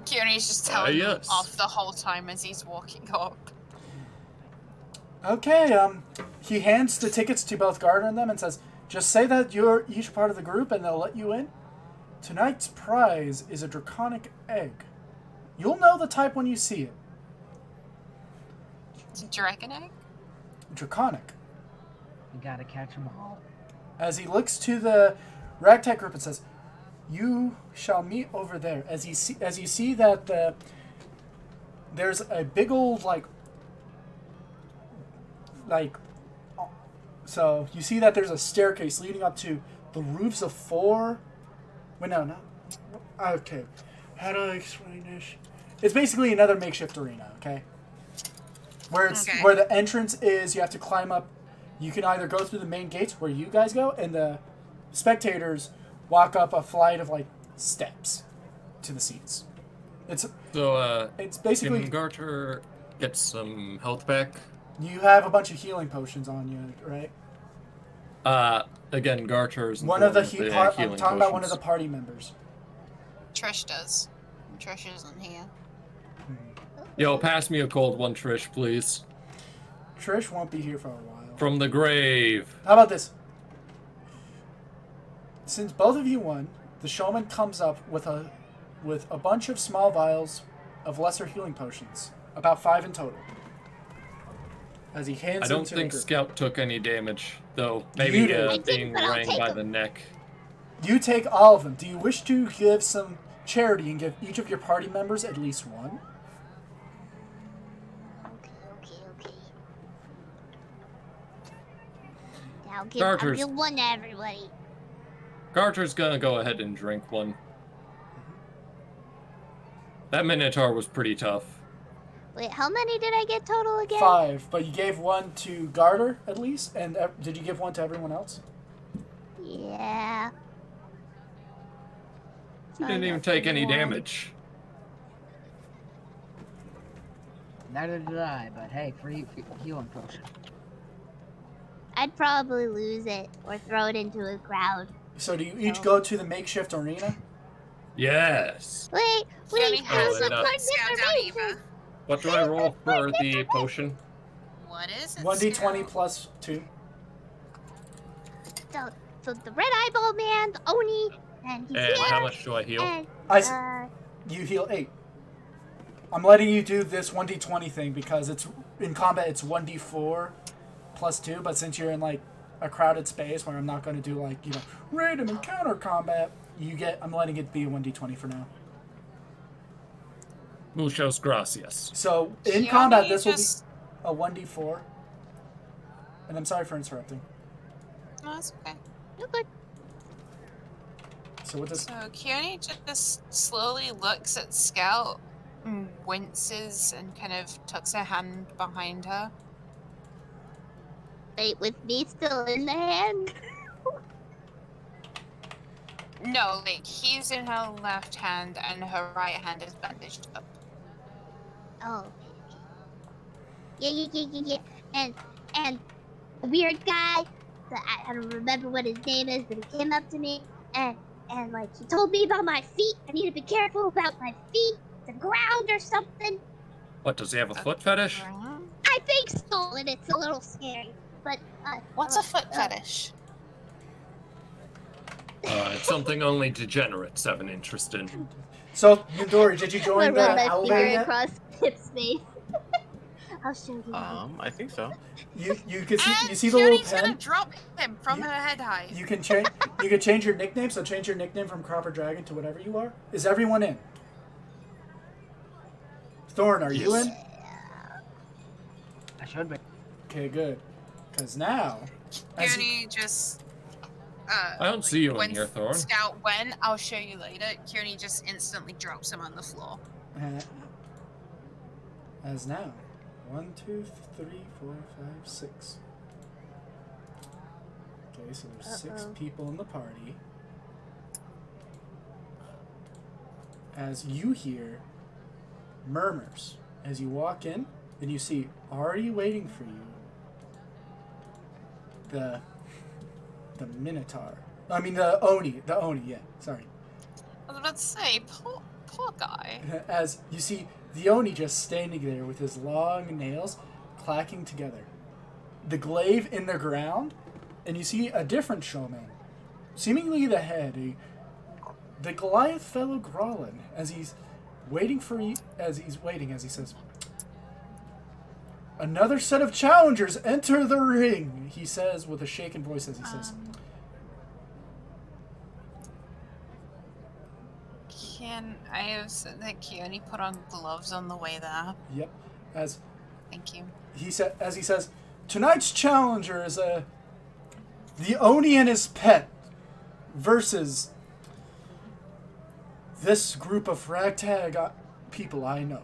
Keone's just telling him yes. off the whole time as he's walking up. Okay, he hands the tickets to both Gardner and them and says, just say that you're each part of the group and they'll let you in. Tonight's prize is a draconic egg. You'll know the type when you see it. It's a dragon egg? Draconic. You gotta catch them all. As he looks to the ragtag group and says, you shall meet over there. As you see that there's a big old so you see that there's a staircase leading up to the roofs of 4. Wait, no. Okay. How do I explain this? It's basically another makeshift arena, okay? Where the entrance is, you have to climb up. You can either go through the main gates where you guys go, and the spectators walk up a flight of steps to the seats. It's basically can Garter get some health back? you have a bunch of healing potions on you, right? Again, Garter's One of the I'm healing potions. about one of the party members. Trish does. Trish isn't here. Yo, pass me a cold one, Trish, please. Trish won't be here for a while. From the grave. How about this? Since both of you won, the showman comes up with a bunch of small vials of lesser healing potions, about 5 in total. As he hands I them don't to think the group. Scout took any damage, though. You Maybe did. being but I'll rang take by them. the neck. You take all of them. Do you wish to give some charity and give each of your party members at least one? Okay. Now I'll Garters. give one to everybody. Garter's gonna go ahead and drink one. That Minotaur was pretty tough. Wait, how many did I get total again? 5, but you gave one to Garter at least, and did you give one to everyone else? Yeah. He I didn't even got take any one. damage. Neither did I, but hey, free healing potion. I'd probably lose it or throw it into a crowd. So do you each No. go to the makeshift arena? Yes. Wait, Keone there has was and, important scout down information. Eva. What do I roll for the potion? What is it? 1d20 Scout? plus 2. So the red eyeball man, the Oni, and he's And here. how much do I heal? And You heal 8. I'm letting you do this 1d20 thing because it's in combat it's 1d4 plus 2, but since you're in like a crowded space where I'm not going to do like, random encounter combat, I'm letting it be a 1d20 for now. Muchos gracias. So in Keone combat this will just- be a 1d4. And I'm sorry for interrupting. No, it's okay. you're good. So what does So Keone just slowly looks at Scout, winces, and kind of tucks her hand behind her. Wait, with me still in the hand? No, like he's in her left hand and her right hand is bandaged up. Oh. Yeah. And a weird guy, I don't remember what his name is, but he came up to me and like he told me about my feet. I need to be careful about my feet, the ground or something. What, does he have a foot fetish? I think so, and it's a little scary. But What's a foot fetish? It's something only degenerates have an interest in. So, Midori, did you I'm join gonna the run my elevator finger yet? across hip space. I'll show you. I think so. You can see And you see the little Keone's gonna pen. drop him from You- her head height. You can change your nickname. So change your nickname from Cropper Dragon to whatever you are. Is everyone in? Thorn, are you Yes. in? I should be. Okay, good. Because now, as you- Keone just. I don't see you in when here, Thorn. Scout went, I'll show you later. Keone just instantly drops him on the floor. as now, 1, 2, 3, 4, 5, 6. Okay, so there's 6 people in the party. As you hear murmurs as you walk in, and you see already waiting for you the Minotaur. I mean the Oni, yeah, sorry. I was about to say, poor guy. As you see the Oni just standing there with his long nails clacking together. The glaive in the ground, and you see a different showman, seemingly the head, the Goliath fellow Growlin, as he's waiting for you, as he says, "Another set of challengers enter the ring," he says with a shaken voice as he says. Can I have said that Keone put on gloves on the way there? Yep. As Thank you. he says, "Tonight's challenger is the Oni and his pet versus this group of ragtag people I know.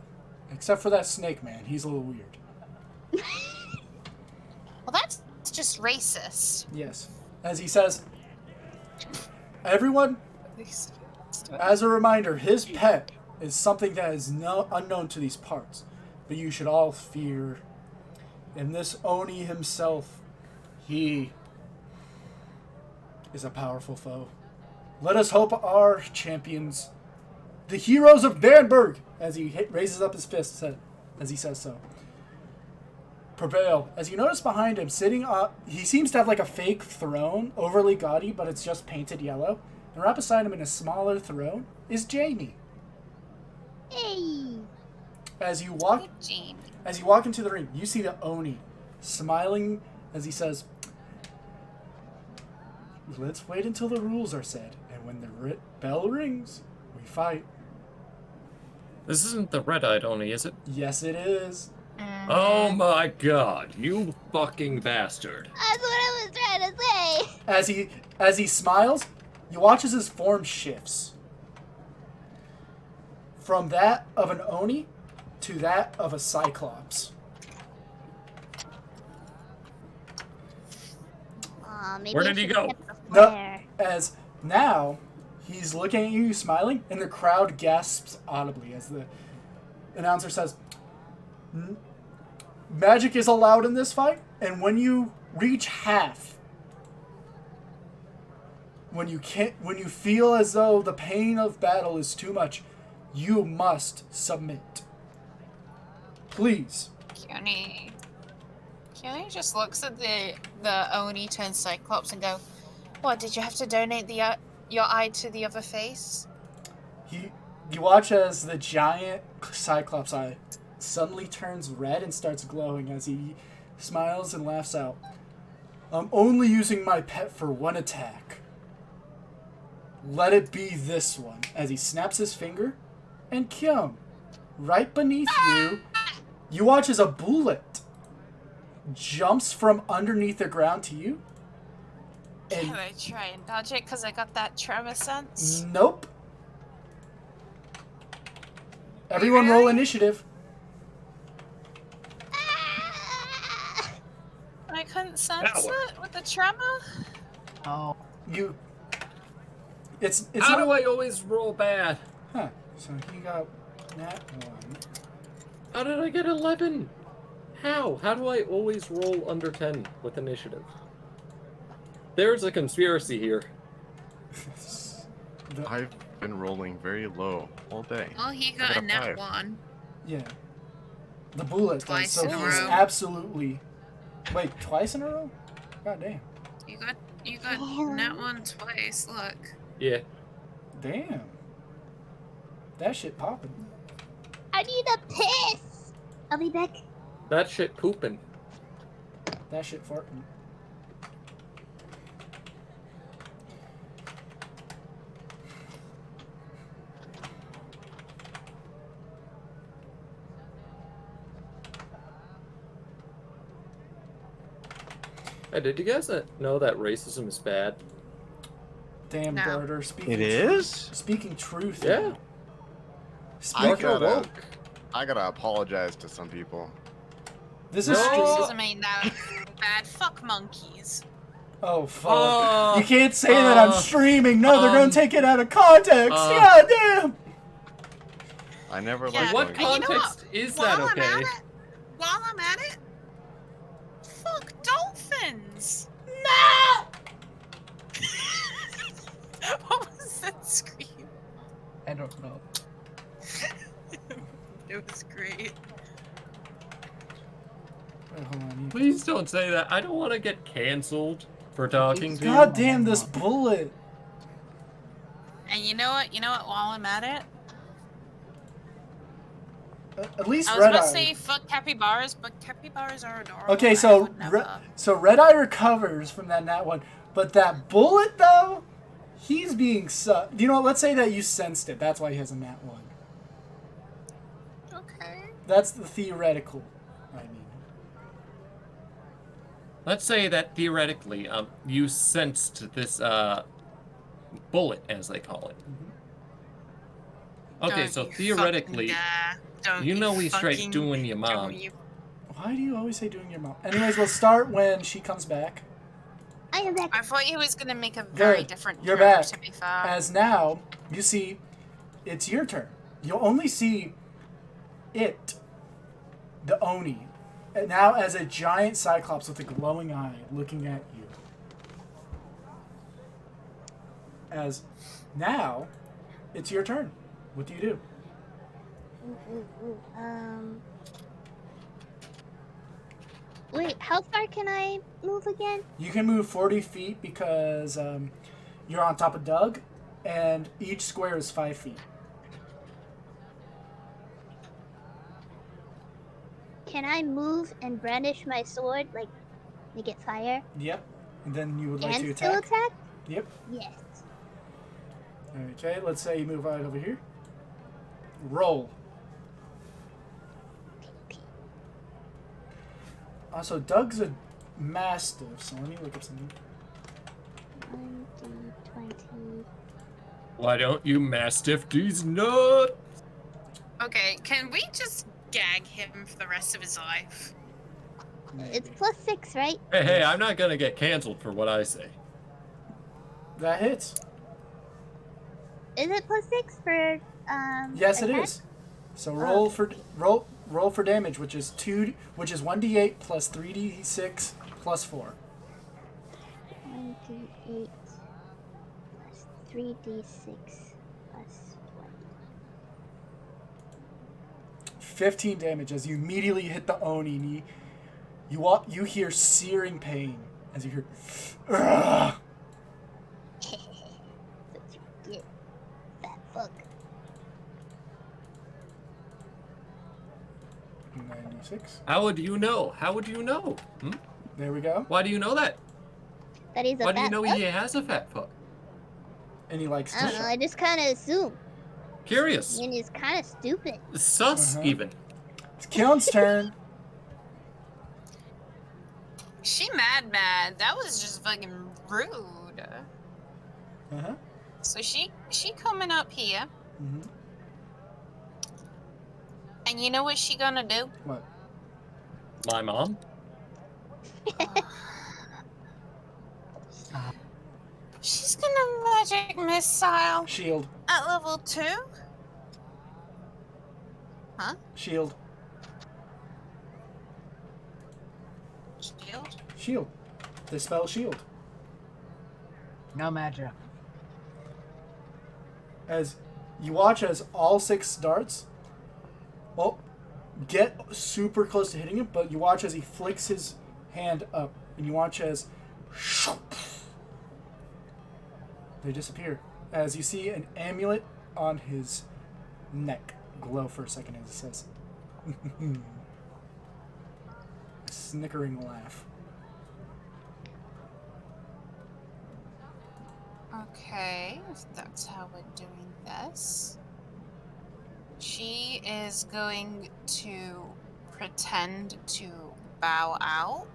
Except for that snake man. He's a little weird." Well, that's just racist. Yes. As he says, "Everyone, as a reminder, his pet is something that is unknown to these parts. But you should all fear. And this Oni himself, he is a powerful foe. Let us hope our champions, the heroes of Danburg," as he raises up his fist, as he says so, "prevail." As you notice behind him, sitting up, he seems to have like a fake throne, overly gaudy, but it's just painted yellow. And right beside him in a smaller throne is Jamie. Hey. As you walk Jamie. into the ring, you see the Oni smiling as he says, "Let's wait until the rules are said, and when the bell rings, we fight." This isn't the red-eyed Oni, is it? Yes, it is. Oh my god, you fucking bastard. That's what I was trying to say. As he smiles, you watch as his form shifts from that of an Oni to that of a Cyclops. Maybe Where I did he should've go? kept the No, flare. as now he's looking at you, smiling, and the crowd gasps audibly as the announcer says, Magic is allowed in this fight, and when you reach half, when you feel as though the pain of battle is too much, you must submit. Please. Keone just looks at the Oni turned Cyclops and go, "What, did you have to donate your eye to the other face?" You watch as the giant Cyclops eye suddenly turns red and starts glowing as he smiles and laughs out. "I'm only using my pet for one attack. Let it be this one," as he snaps his finger, and Kyung, right beneath you watch as a bullet jumps from underneath the ground to you. And Can I try and dodge it because I got that tremor sense? nope. Everyone roll initiative. I couldn't sense Ow. it with the tremor. Oh, It's How not, do I always roll bad? Huh. So he got that one. How did I get 11? How? How do I always roll under 10 with initiative? There's a conspiracy here. I've been rolling very low all day. Well, he I got got a a nat 5. 1. Yeah. The bullet. Twice So in a he's row. absolutely. Wait, twice in a row? God damn. You got Damn. nat 1 twice. Look. Yeah. Damn. That shit popping. I need a piss. I'll be back. That shit pooping. That shit farting. Hey, did you guys know that racism is bad? Damn, No. Garter. Speaking It is? Speaking truth. Yeah. now. I Speaking, You're gotta- woke. I gotta apologize to some people. this is No. Racism ain't that bad. Fuck monkeys. Oh fuck! Uh, you can't say that I'm streaming. No, they're gonna take it out of context. God damn! I never Yeah. liked What monkeys. And you know context is that okay? While I'm at it, fuck dolphins. No! What was that scream? I don't know. It was great. Wait, hold on. Please don't say that. I don't want to get canceled for talking to you. God damn this bullet! And you know what? While I'm at it, At least I was Red about to Eye. say fuck capybaras, but capybaras are adorable. Okay, I so would never- Red Eye recovers from that nat one, but that bullet though, he's being You know, let's say that you sensed it. That's why he has a nat one. Okay. That's the theoretical. I mean, Let's say that theoretically, you sensed this bullet, as they call it. Okay, Don't so you theoretically, fucking dare. Don't you know we straight fucking- doing your mom. don't you- why do you always say doing your mouth? Anyways, we'll start when she comes back. I am back. I thought he was gonna make a very Good. different You're joke, back. to be fair. As now, you see, it's your turn. You'll only see it, the Oni, and now as a giant Cyclops with a glowing eye looking at you. As now, it's your turn. What do you do? Wait, how far can I move again? You can move 40 feet because you're on top of Doug, and each square is 5 feet. Can I move and brandish my sword, like, make it fire? Yep. And then you would like And to still attack? attack? Yep. Yes. Okay, let's say you move right over here. Roll. Also, Doug's a mastiff, so let me look up something. 1d20. Why don't you mastiff these nuts? Okay, can we just gag him for the rest of his life? It's Maybe. +6, right? Hey, I'm not gonna get canceled for what I say. That hits. Is it +6 for, Yes, it attack? is. So roll for roll. roll for damage, which is 1d8 plus 3d6 plus 4. 1d8 plus 3d6 plus 4. 15 damage as you immediately hit the Oni. And you hear searing pain as you hear. Ugh! That's what you get, fat fuck. 96. How would you know? How would you know? Hmm? There we go. Why do you know that? That he's a Why fat do you know fuck? he has a fat foot? And he likes I don't know, I just kind of assume. Curious. I mean, it's kind of stupid. Sus, even. It's Keon's turn. She mad. That was just fucking rude. Uh-huh. So she coming up here, Mm-hmm. and you know what she gonna do? What? My mom? She's gonna magic missile Shield. at level 2. Shield. Shield. Shield. They spell shield. No magic. As you watch as all 6 darts get super close to hitting him, but you watch as he flicks his hand up, and you watch as they disappear. As you see an amulet on his neck glow for a second as it says a snickering laugh. Okay, if that's how we're doing this. She is going to pretend to bow out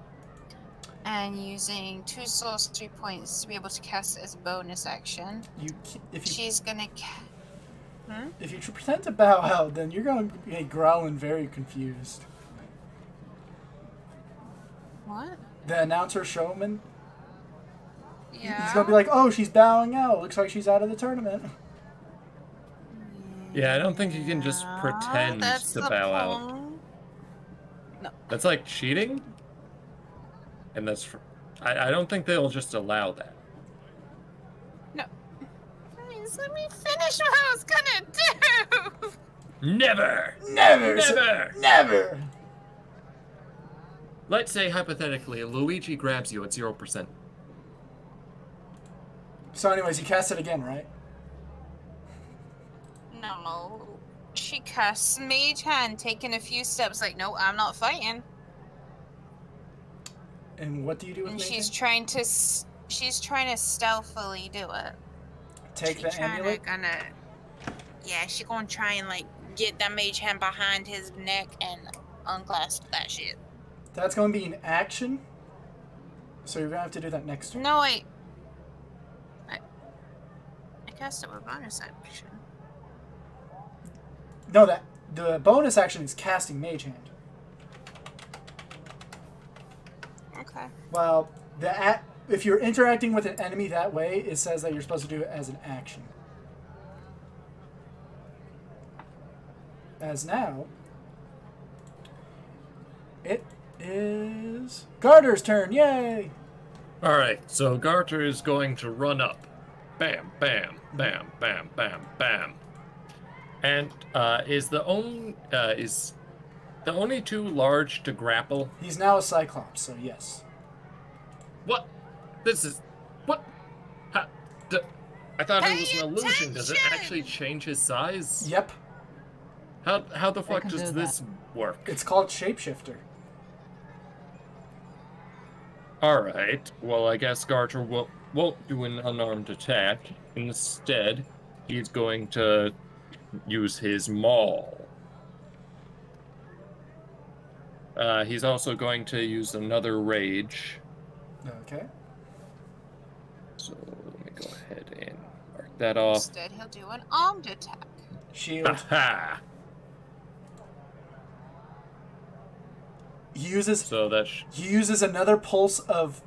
and using 2 sorcery points to be able to cast it as a bonus action. She's gonna if you pretend to bow out, then you're going to be growling very confused. What? The announcer showman, Yeah. he's going to be like, oh, she's bowing out. Looks like she's out of the tournament. Yeah, I don't think you can just pretend That's to the bow out. point. No. That's like cheating? And I don't think they'll just allow that. No. Please let me finish what I was gonna do. Never! Never! Never! Never! Let's say, hypothetically, Luigi grabs you at 0%. So anyways, you cast it again, right? No. She casts Mage Hand, taking a few steps like, no, I'm not fighting. And what do you do with And Mage she's Hand? trying to stealthily do it. Take the amulet? She's gonna try and like get that Mage Hand behind his neck and unclasp that shit. That's going to be an action. So you're going to have to do that next turn. No, wait. I cast it with bonus action. No, the bonus action is casting Mage Hand. Okay. Well, if you're interacting with an enemy that way, it says that you're supposed to do it as an action. As now, it is Garter's turn. Yay! Alright, so Garter is going to run up. Bam, bam, bam, bam, bam, bam. And is the Oni too large to grapple? He's now a Cyclops, so yes. What? What? I thought it was an illusion. Does it actually change his size? Yep. How the fuck can does do this work? It's called Shapeshifter. Alright, well I guess Garter won't do an unarmed attack. Instead, he's going to use his maul. He's also going to use another rage. Okay. So let me go ahead and mark that off. Instead, he'll do an armed attack. Shield. Ha! He uses So that's He uses another pulse of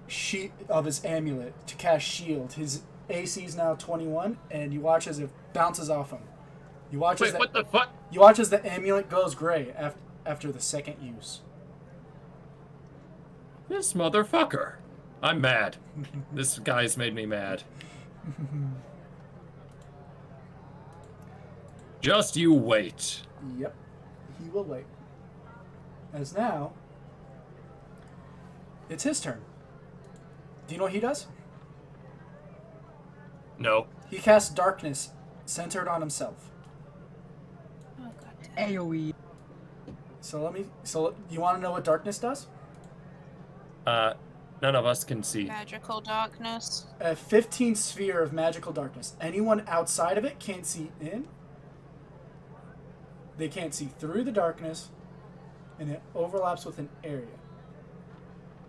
his amulet to cast shield. His AC is now 21, and you watch as it bounces off him. You watch as Wait, what the fuck? you watch as the amulet goes gray after the second use. This motherfucker. I'm mad. This guy's made me mad. Just you wait. Yep. He will wait. As now, it's his turn. Do you know what he does? No. He casts darkness centered on himself. Oh god. AoE. So you want to know what darkness does? None of us can see. Magical darkness. A 15 sphere of magical darkness. Anyone outside of it can't see in. They can't see through the darkness, and it overlaps with an area.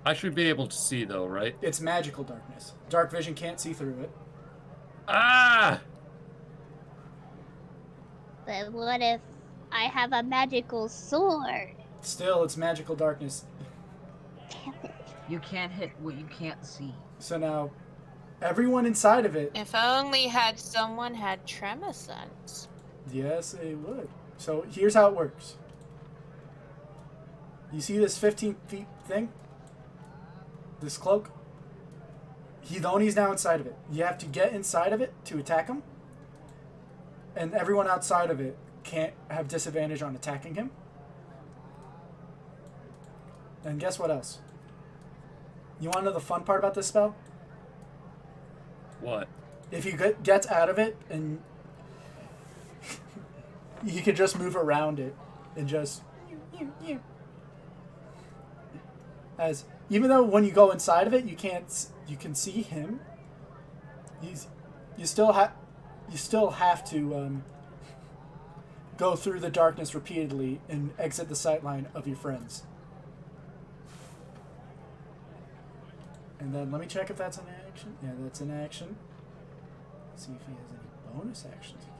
I should be able to see though, right? It's magical darkness. Dark vision can't see through it. Ah! But what if I have a magical sword? Still, it's magical darkness. Damn it. You can't hit what you can't see. So now, everyone inside of it. If only someone had tremor sense. Yes, it would. So here's how it works. You see this 15 feet thing? This cloak? He's now inside of it. You have to get inside of it to attack him. And everyone outside of it can't have disadvantage on attacking him. And guess what else? You want to know the fun part about this spell? What? If you gets out of it and you can just move around it and just as even though when you go inside of it you can see him. You still have to go through the darkness repeatedly and exit the sightline of your friends. And then let me check if that's an action. Yeah, that's an action. Let's see if he has any bonus actions he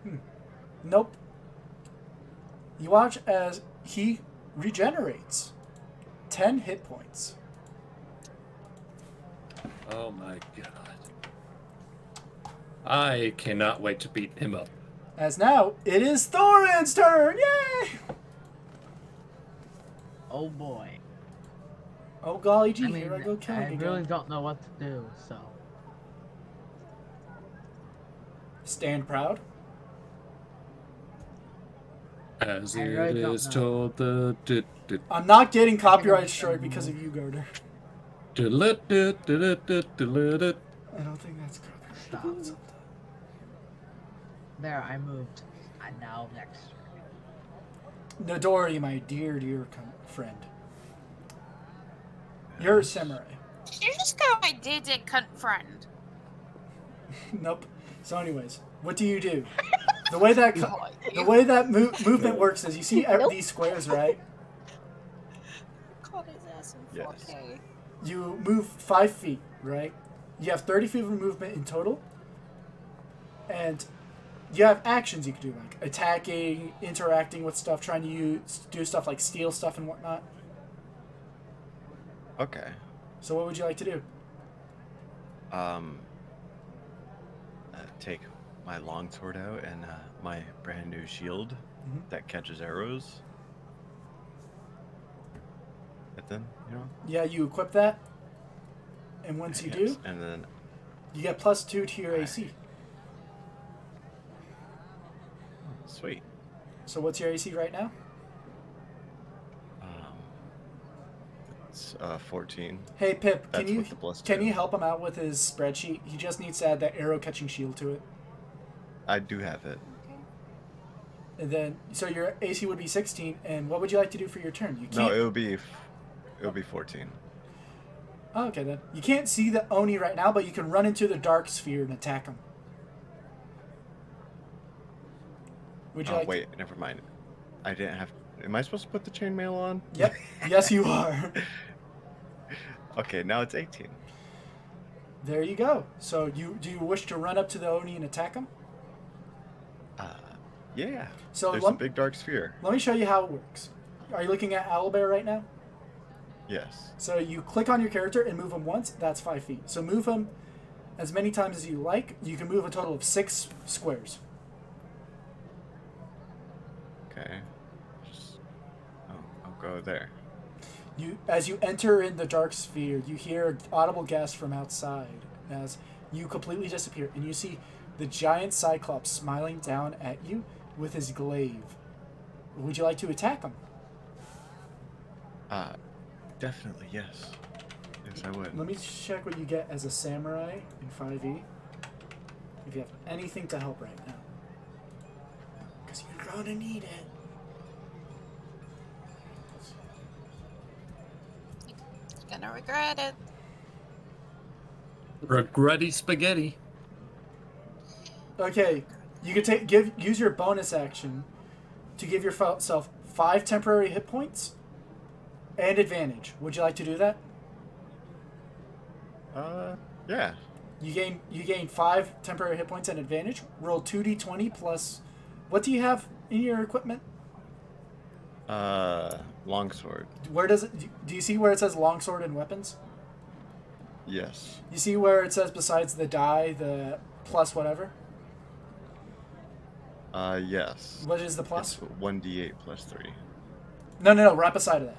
can take. Nope. You watch as he regenerates 10 hit points. Oh my god. I cannot wait to beat him up. As now, it is Thorin's turn! Yay! Oh boy. Oh golly gee, I mean, here I go killing I again. really don't know what to do, so. Stand proud. As I it really don't is know. told the I'm not getting copyright strike because of you, Garter. I don't think that's copyright. Stop. There, I moved. And now next. Nodori, my dear friend. You're a samurai. Did you just go, I did it, cunt friend? Nope. So anyways, what do? The way that movement works is you see these squares, right? Caught his ass in Yes. 4K. You move 5 feet, right? You have 30 feet of movement in total. And you have actions you can do, like attacking, interacting with stuff, trying to do stuff like steal stuff and whatnot. Okay. So what would you like to do? Take my longsword out and my brand new shield Mhm. that catches arrows. But then, Yeah, you equip that. And once you yes, do, and then you get +2 to your AC. sweet. So what's your AC right now? It's 14. Hey Pip, That's can you with the +2. can you help him out with his spreadsheet? He just needs to add that arrow catching shield to it. I do have it. And then so your AC would be 16, and what would you like to do for your turn? You No, can't it'll be 14. Oh, okay then. You can't see the Oni right now, but you can run into the dark sphere and attack him. Would you Oh like wait, never mind. I didn't have. Am I supposed to put the chainmail on? Yep. Yes, you are. Okay, now it's 18. There you go. So do you wish to run up to the Oni and attack him? Yeah. So There's a big dark sphere. let me show you how it works. Are you looking at Owlbear right now? Yes. So you click on your character and move him once. That's 5 feet. So move him, as many times as you like. You can move a total of 6 squares. Okay. I'll go there. As you enter in the dark sphere, you hear audible gasps from outside as you completely disappear, and you see the giant Cyclops smiling down at you with his glaive. Would you like to attack him? Definitely, yes. Yes, I would. Let me check what you get as a samurai in 5e. If you have anything to help right now. Because you're gonna need it. You're gonna regret it. Regretty spaghetti. Okay, you can use your bonus action to give yourself 5 temporary hit points and advantage. Would you like to do that? Yeah. You gain 5 temporary hit points and advantage. Roll 2d20 plus. What do you have in your equipment? Longsword. Where does it? Do you see where it says longsword and weapons? Yes. You see where it says besides the die, the plus whatever? Yes. What is the plus? It's 1d8 plus 3. No, right beside of that.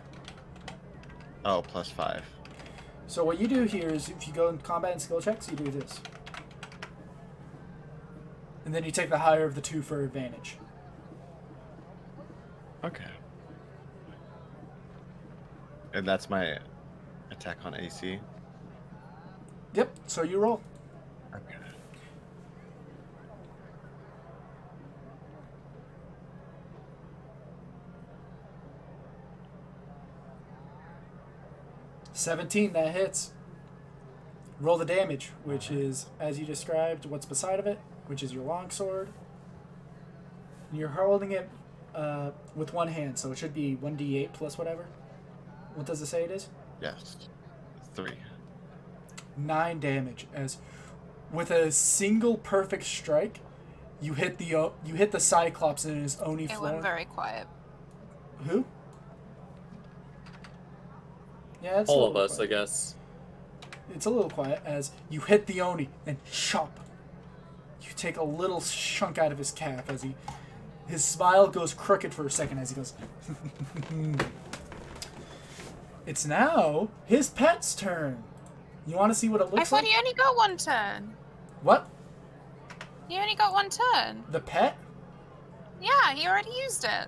Oh, plus 5. So what you do here is if you go in combat and skill checks, you do this. And then you take the higher of the 2 for advantage. Okay. And that's my attack on AC? Yep, so you roll. Okay. $17, that hits. Roll the damage, which is, as you described, what's beside of it, which is your longsword. And you're holding it with one hand, so it should be 1d8 plus whatever. What does it say it is? Yes. 3. 9 damage, as with a single perfect strike, you hit the Cyclops in his Oni It floor. went very quiet. Who? Yeah, it's All of us, I guess. It's a little quiet as you hit the Oni and chop. You take a little chunk out of his calf as his smile goes crooked for a second as he goes. It's now his pet's turn. You want to see what it I looks thought like? he only got 1 turn. What? He only got 1 turn. The pet? Yeah, he already used it.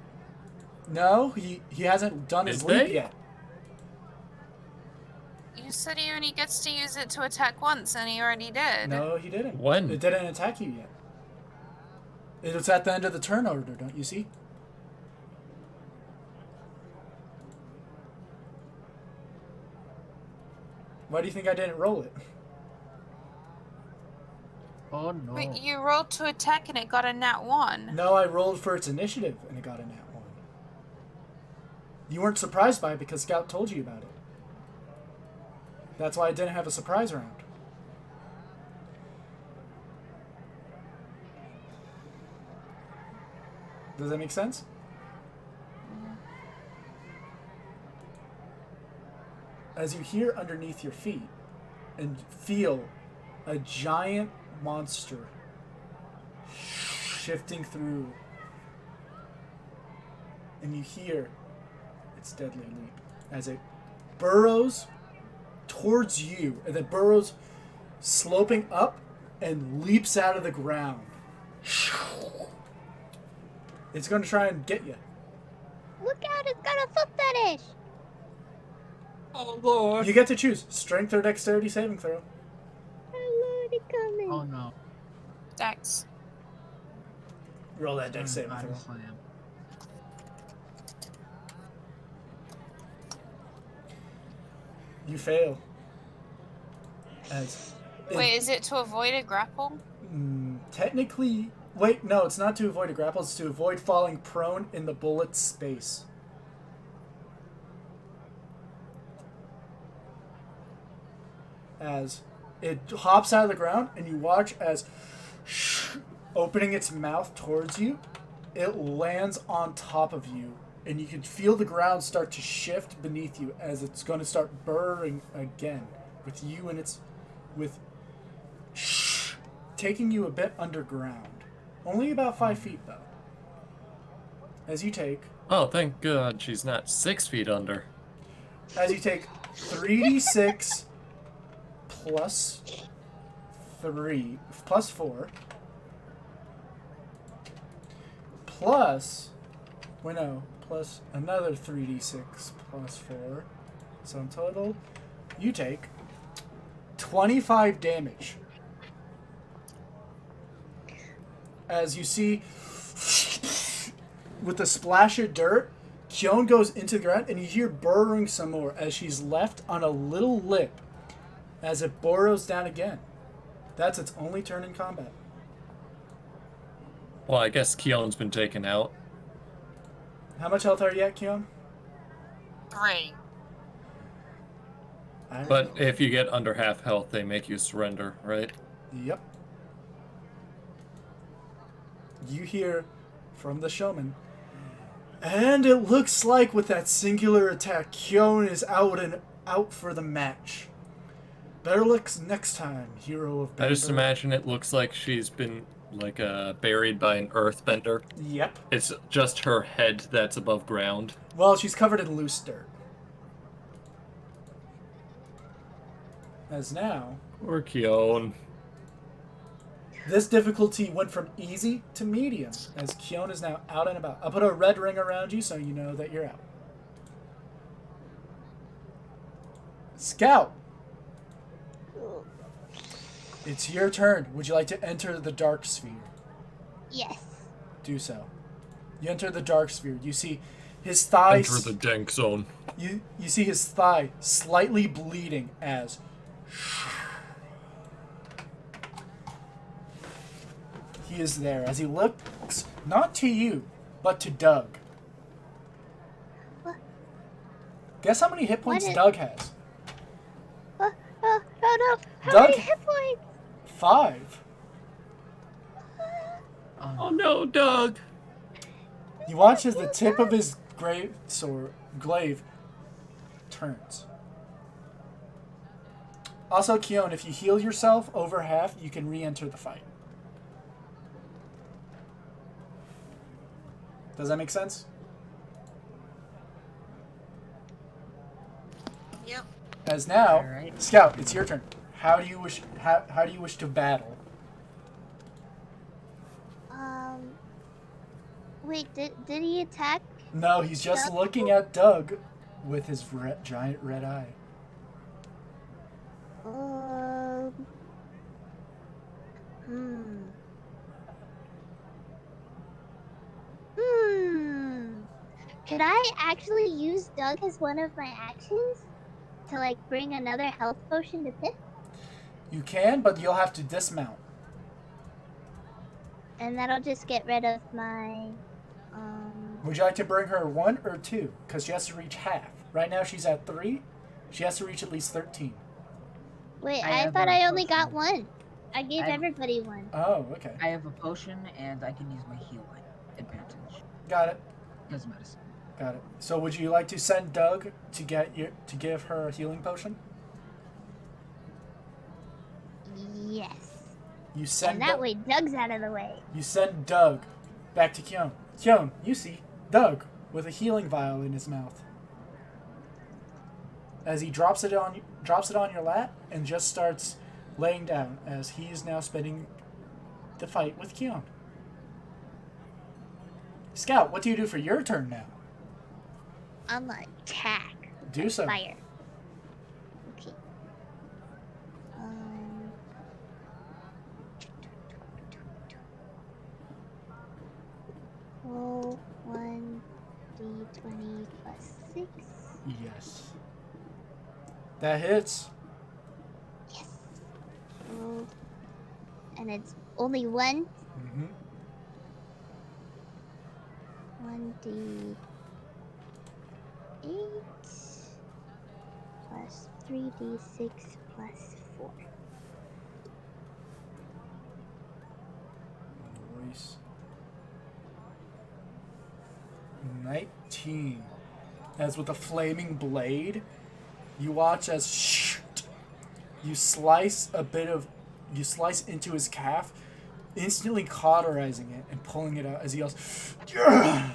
No, he hasn't done his Did leap they? yet. You said he only gets to use it to attack once, and he already did. No, he didn't. When? It didn't attack you yet. It's at the end of the turn order, don't you see? Why do you think I didn't roll it? Oh no. But you rolled to attack, and it got a nat 1. No, I rolled for its initiative and it got a nat 1. You weren't surprised by it because Scout told you about it. That's why I didn't have a surprise round. Does that make sense? As you hear underneath your feet and feel a giant monster shifting through, and you hear its deadly leap as it burrows towards you, and then burrows sloping up and leaps out of the ground. It's going to try and get you. Look out, it's got a foot fetish! Oh lord. You get to choose strength or dexterity saving throw. Oh Lord, it's coming. Oh no. Dex. Roll that dex saving Body throw. slam. You fail. As Wait, is it to avoid a grapple? technically, wait, no, it's not to avoid a grapple. It's to avoid falling prone in the bullet's space. As it hops out of the ground, and you watch as, opening its mouth towards you, it lands on top of you, and you can feel the ground start to shift beneath you as it's going to start burrowing again with you and its, with taking you a bit underground. Only about 5 feet, though. As you take Oh, thank God she's not 6 feet under. 3d6 plus 4 plus plus another 3d6 plus 4. So in total, you take 25 damage. As you see, with a splash of dirt, Kyon goes into the ground, and you hear burrowing some more as she's left on a little lip as it burrows down again. That's its only turn in combat. Well, I guess Keon's been taken out. How much health are you at, Kyon? 3. I don't But know. if you get under half health, they make you surrender, right? Yep. You hear from the showman, and it looks like with that singular attack, Kyon is out for the match. Better luck next time, hero of I just Bender. imagine it looks like she's been, like, buried by an earthbender. Yep. It's just her head that's above ground. Well, she's covered in loose dirt. As now, Or Keon. this difficulty went from easy to medium, as Kyon is now out and about. I'll put a red ring around you so you know that you're out. Scout! It's your turn. Would you like to enter the dark sphere? Yes. Do so. You enter the dark sphere. You see his thigh. Enter the dank zone. You see his thigh slightly bleeding as he is there. As he looks not to you, but to Doug. What? Guess how many hit points What is- Doug has? Oh no! How Doug? many hit points? 5. Oh no, Doug! You watch as the tip of his glaive turns. Also, Kyon, if you heal yourself over half, you can re-enter the fight. Does that make sense? Yep. As now, Alright. Scout, it's your turn. How do you wish to battle? Wait, did he attack? No, he's just Doug? looking at Doug with his giant red eye. Hmm. Could I actually use Doug as one of my actions to like bring another health potion to Pip? You can, but you'll have to dismount. And that'll just get rid of my Would you like to bring her 1 or 2? Because she has to reach half. Right now she's at 3. She has to reach at least 13. Wait, I I have thought a I only potion. got 1. I gave I- everybody 1. Oh, okay. I have a potion and I can use my healing advantage Got it. as medicine. Got it. So would you like to send Doug to give her a healing potion? Yes. You send And that way Doug's out of the way. You send Doug back to Kyon. Kyon, you see Doug with a healing vial in his mouth. As he drops it on your lap and just starts laying down as he is now spending the fight with Kyon. Scout, what do you do for your turn now? I'm gonna attack. Do so. Fire. Okay. Roll 1d20 plus 6. Yes. That hits. Yes. Roll. And it's only 1. Mm-hmm. 1d8 plus 3d6 plus 4. Nice. 19. As with a flaming blade, you watch as you slice a bit of you slice into his calf, instantly cauterizing it and pulling it out as he yells, "Ugh!"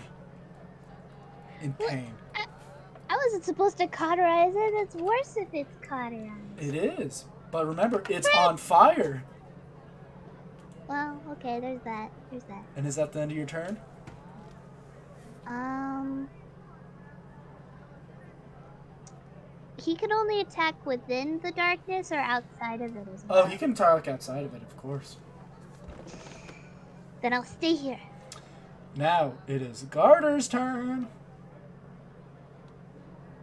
in pain. I wasn't supposed to cauterize it. It's worse if it's cauterized. It is. But remember, it's on fire. Well, okay, there's that. There's that. And is that the end of your turn? He can only attack within the darkness or outside of it as well. Oh, he can talk outside of it, of course. Then I'll stay here. Now it is Garter's turn.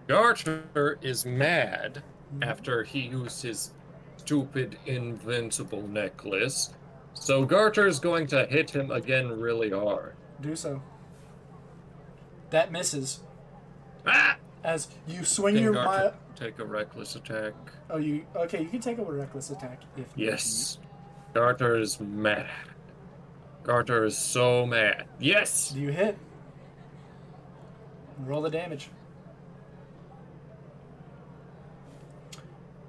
Garter is mad after he used his stupid invincible necklace. So Garter's going to hit him again really hard. Do so. That misses. Ah! As you swing Can your Garter take a reckless attack? Oh, you okay? You can take a reckless attack if need Yes. Garter is mad. Garter is so mad. Yes! be. Do you hit? Roll the damage.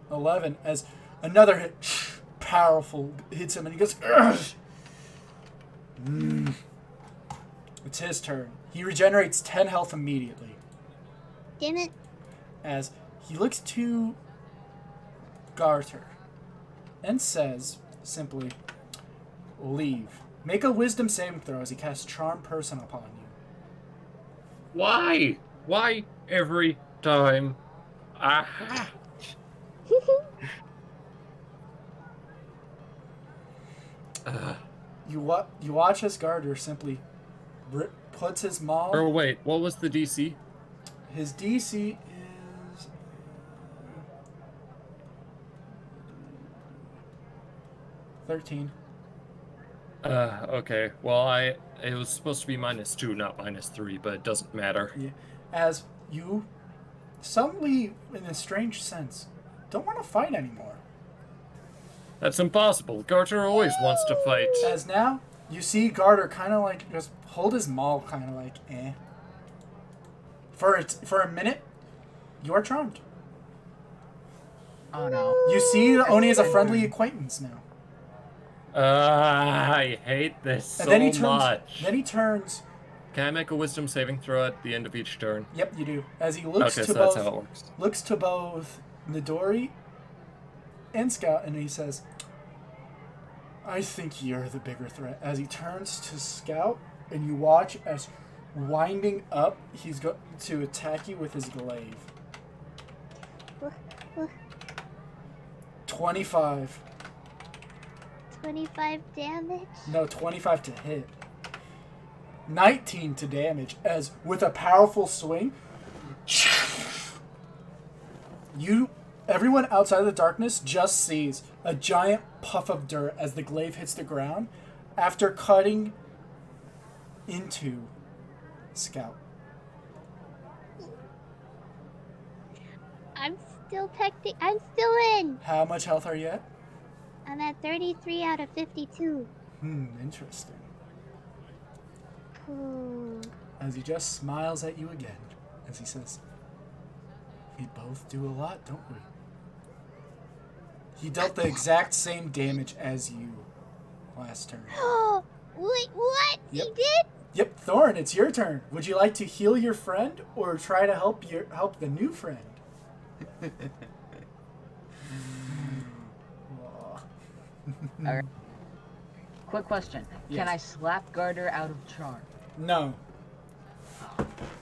11 as another hit, powerful, hits him and he goes, "Ugh!" It's his turn. He regenerates 10 health immediately Damn it. as he looks to Garter and says simply, "Leave. Make a wisdom saving throw as he casts Charm Person upon you." Why? Why every time? Aha! You watch as Garter simply puts his maul. Oh wait, what was the DC? His DC is 13. Okay. Well, it was supposed to be -2, not -3, but it doesn't matter. Yeah. As you suddenly, in a strange sense, don't want to fight anymore. That's impossible. Garter always wants to fight. As now you see Garter kind of like just hold his maul, kind of like eh. For a minute, you are charmed. Oh no. You see Oni as a friendly acquaintance now. I hate this And so then he turns. much. Then he turns. Can I make a wisdom saving throw at the end of each turn? Yep, you do. As he looks Okay, to so that's both how it works. looks to both Midori and Scout, and he says, "I think you're the bigger threat." As he turns to Scout, and you watch as winding up, he's going to attack you with his glaive. 25. 25 damage. No, 25 to hit. 19 to damage, as with a powerful swing, everyone outside of the darkness just sees a giant puff of dirt as the glaive hits the ground after cutting into Scout. I'm still in. How much health are you at? I'm at 33 out of 52. Interesting. Ooh. As he just smiles at you again, as he says, "We both do a lot, don't we?" He dealt the exact same damage as you last turn. Wait, what? Yep. He did? Yep, Thorn, it's your turn. Would you like to heal your friend or try to help the new friend? Alright. Quick question. Yes. Can I slap Garter out of charm? No.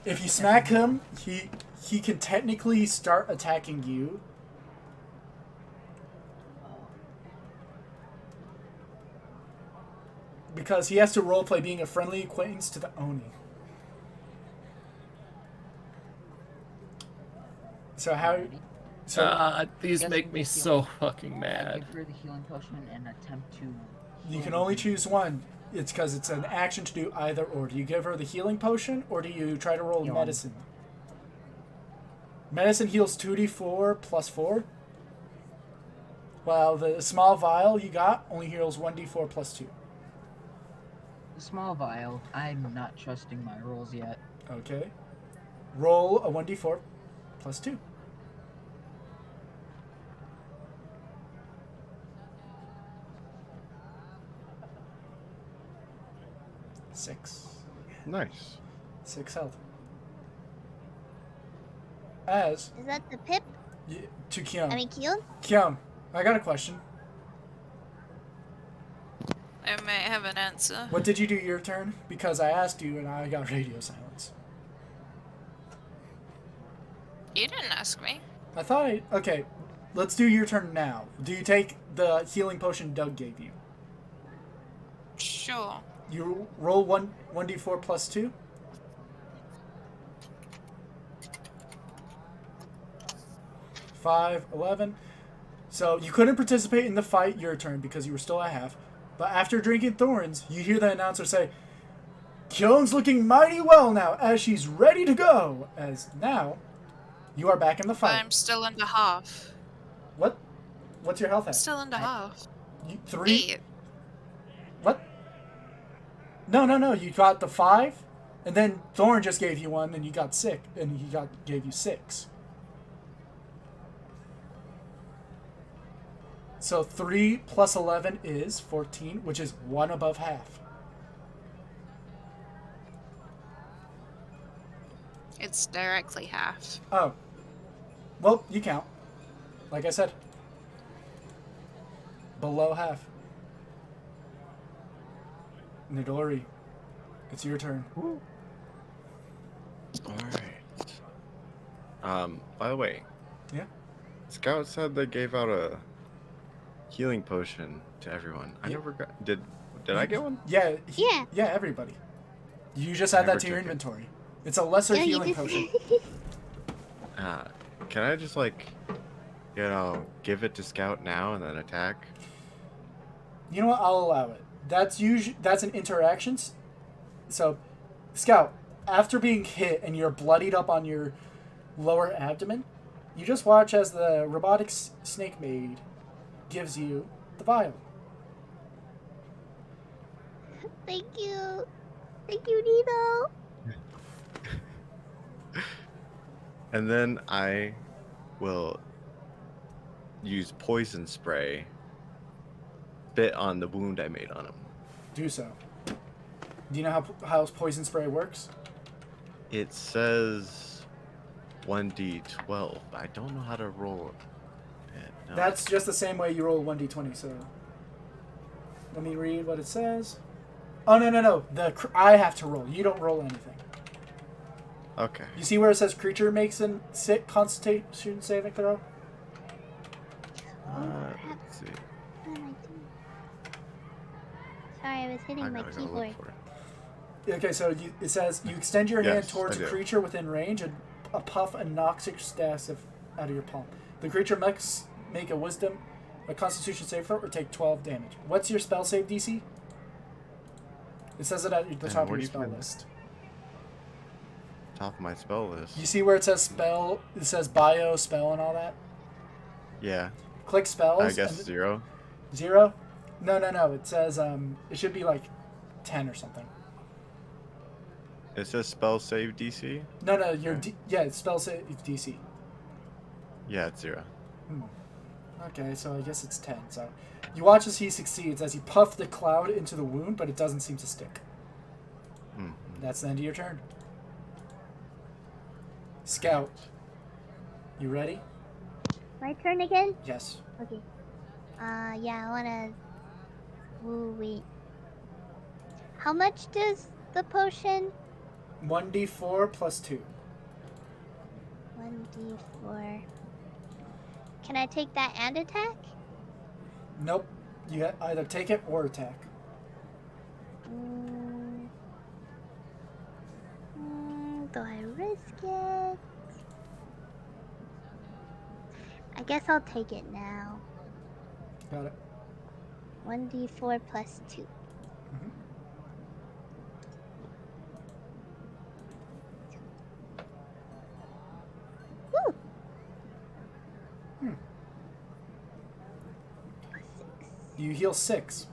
If you smack him, he can technically start attacking you. Because he has to roleplay being a friendly acquaintance to the Oni. So how? So These Guess make we me can so heal. fucking I mad. give her the healing potion and attempt to. you heal can the only demon. choose one. It's because it's an action to do either or. Do you give her the healing potion or do you try to roll Healing. medicine? Medicine heals 2d4 plus 4. While the small vial you got only heals 1d4 plus 2. The small vial. I'm not trusting my rolls yet. Okay. Roll a 1d4 plus 2. 6. Nice. 6 health. As Is that the Pip? to Kion. I mean, Keelan? Kion, I got a question. I might have an answer. What did you do your turn? Because I asked you and I got radio silence. You didn't ask me. I thought I... Okay, let's do your turn now. Do you take the healing potion Doug gave you? Sure. You roll 1d4 plus 2? 5, 11. So you couldn't participate in the fight your turn because you were still at half. But after drinking thorns, you hear the announcer say, Kion's looking mighty well now as she's ready to go. As now, you are back in the But fight. I'm still under half. What? What's your health at? Still under half. 3? 8. What? No. You got the 5, and then Thorn just gave you 1, and you got sick, and he gave you 6. So 3 plus 11 is 14, which is 1 above half. It's directly half. Oh. Well, you count. Like I said. Below half. Nidori, it's your turn. Alright. By the way. Yeah? Scout said they gave out a healing potion to everyone. I Yeah. never got... Did I get one? Yeah. Yeah. Yeah, everybody. You just add Never that to your took it. inventory. It's a lesser Yeah, you healing just- potion. Can I just, like, give it to Scout now and then attack? You know what? I'll allow it. That's an interaction. So, Scout, after being hit and you're bloodied up on your lower abdomen, you just watch as the robotic snake maid gives you the vial. Thank you. Thank you, Nino. And then I will use poison spray, spit on the wound I made on him. Do so. Do you know how poison spray works? It says 1d12. I don't know how to roll it. No. That's just the same way you roll 1d20, so... Let me read what it says. Oh, no. I have to roll. You don't roll anything. Okay. You see where it says creature makes a constitution saving throw? Let's see. What am I doing? Sorry, I was hitting I my gotta go keyboard. look for it. Okay, so it says you extend your hand Yes, towards I a do. creature within range and a puff a noxious gas out of your palm. The creature must make a constitution save throw or take 12 damage. What's your spell save DC? It says it at the top of what your do you spell mean? list. Top of my spell list. You see where it says spell, it says bio, spell, and all that? Yeah. Click spells. I guess and 0. 0? No. It says, it should be like 10 or something. It says spell save DC. No, Okay. it's spell save DC. Yeah, it's 0. Okay, so I guess it's 10. So you watch as he succeeds as he puffed the cloud into the wound, but it doesn't seem to stick. Hmm. That's the end of your turn. Scout, you ready? My turn again? Yes. Okay. Yeah, I wanna... Ooh, wait. How much does the potion? 1d4 plus 2. 1d4. Can I take that and attack? Nope. You either take it or attack. Do I risk it? I guess I'll take it now. Got it. 1d4 plus 2. Woo! Plus 6. You heal 6.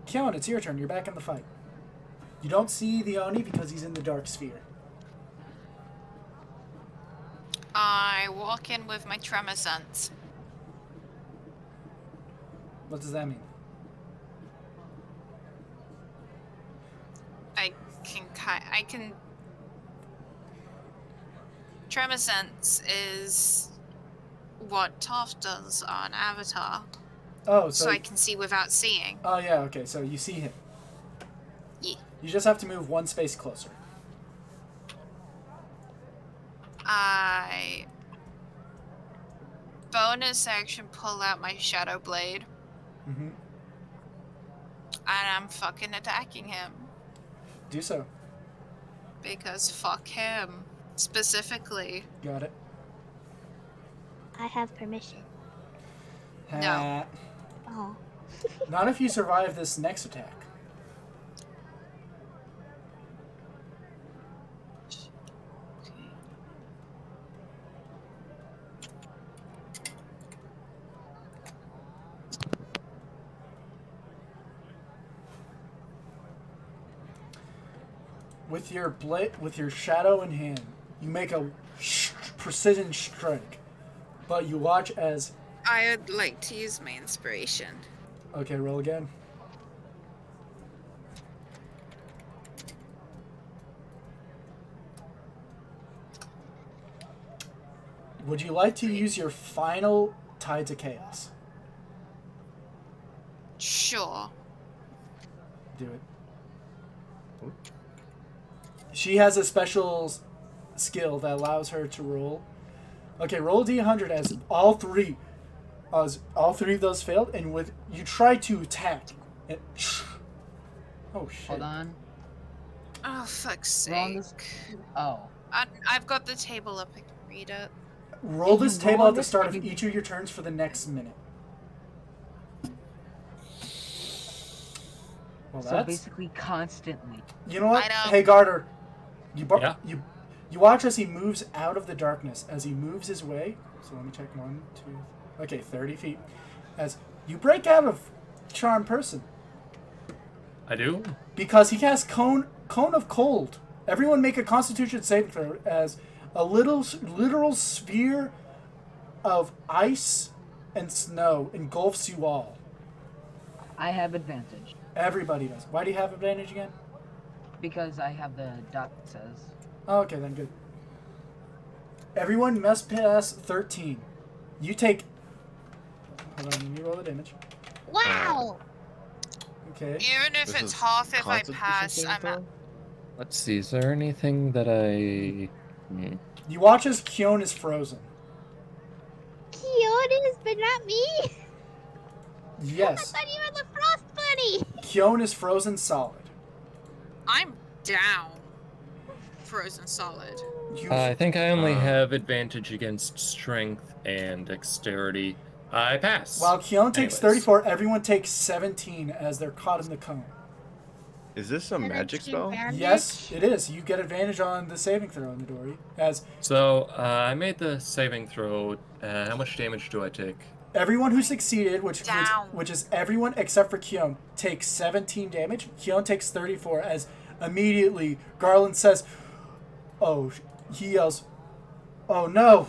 Kion, it's your turn. You're back in the fight. You don't see the Oni because he's in the dark sphere. I walk in with my tremor sense. What does that mean? I I can. Tremor sense is what Toph does on Avatar, Oh, so so I can see without seeing. oh yeah, okay. So you see him. Yeah. You just have to move one space closer. I bonus action pull out my shadow blade, Mm-hmm. and I'm fucking attacking him Do so. because fuck him specifically. Got it. I have permission. No. Oh. Not if you survive this next attack. With your with your shadow in hand, you make a precision strike, but you watch as. I would like to use my inspiration. Okay, roll again. Would you like to use your final Tide to Chaos? Sure. Do it. She has a special skill that allows her to roll. Okay, roll a d100 as all three of those failed, and with you try to attack. And, oh shit! Hold on. Oh fuck's Wrong sake! is- Oh. I've got the table up. I can read it. Roll If you this table roll at the this, start I of mean- each of your turns for the next minute. Well, So that's. basically constantly. You know what? I know. Hey, Garter. Yeah? You watch as he moves out of the darkness. As he moves his way. So let me check 1, 2. Okay, 30 feet. As you break out of Charm Person. I do? Because he casts Cone of Cold. Everyone make a Constitution saving throw as a literal sphere of ice and snow engulfs you all. I have advantage Everybody does. Why do you have advantage again? because I have the dot that says. Oh, okay, then good. Everyone must pass 13. You take. Hold on, let me roll the damage. Wow! Okay. Even if This it's is half, if I Constitution pass, saving I'm throw? at. Let's see, is there anything that I... You watch as Kion is frozen. Kyotis, but not me! I Yes. thought you were the Frost Bunny! Kion is frozen solid. I'm down. Frozen solid. You I think I only Uh. have advantage against strength and dexterity. I pass. While Kion takes Anyways. 34, everyone takes 17 as they're caught in the cone. Is this a magic spell? Yes, it is. You get advantage on the saving throw, Midori. As So, I made the saving throw. How much damage do I take? everyone who succeeded, Down. which is everyone except for Kion, takes 17 damage. Kion takes 34 as immediately Garland says, "Oh," he yells, "Oh no!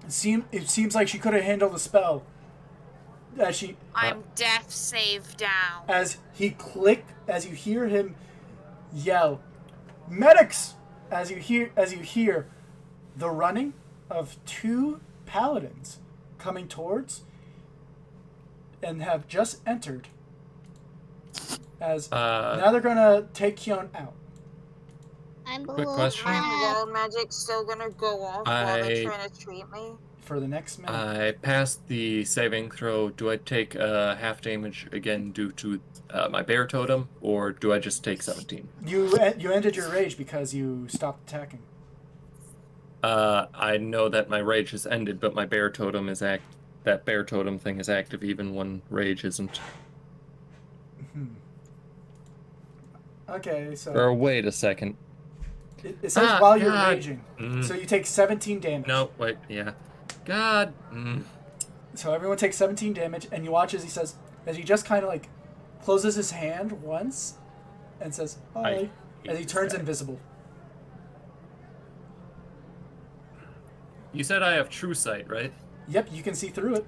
It seems like she could have handled the spell." As I'm death save down. as you hear him yell, "Medics!" As you hear the running of 2 paladins coming towards and have just entered. As now they're gonna take Kion out. I'm Quick below question. My wall magic's still gonna go off while they're I- trying to treat me. For the next minute. I passed the saving throw. Do I take half damage again due to my bear totem, or do I just take 17? You ended your rage because you stopped attacking. I know that my rage has ended, but my bear totem is that bear totem thing is active even when rage isn't. Okay, so Or wait a second. it says while you're God. raging. So you take 17 damage. No, wait, yeah. God. So everyone takes 17 damage, and you watch as he just kind of like closes his hand once and says, "Hi," as he turns invisible. You said I have true sight, right? Yep, you can see through it.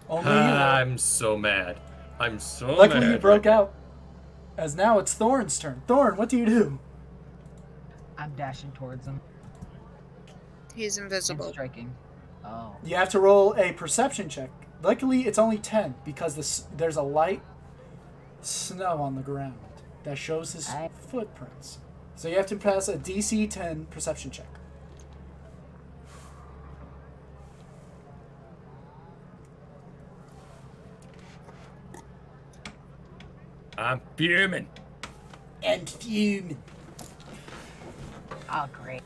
Only you. I'm so mad. I'm so Luckily mad. you broke right now. out. As now it's Thorn's turn. Thorn, what do you do? I'm dashing towards him He's and invisible. striking. Oh. You have to roll a perception check. Luckily, it's only 10 because there's a light snow on the ground that shows his footprints. So you have to pass a DC 10 perception check. I'm fuming. And fume. Oh, great.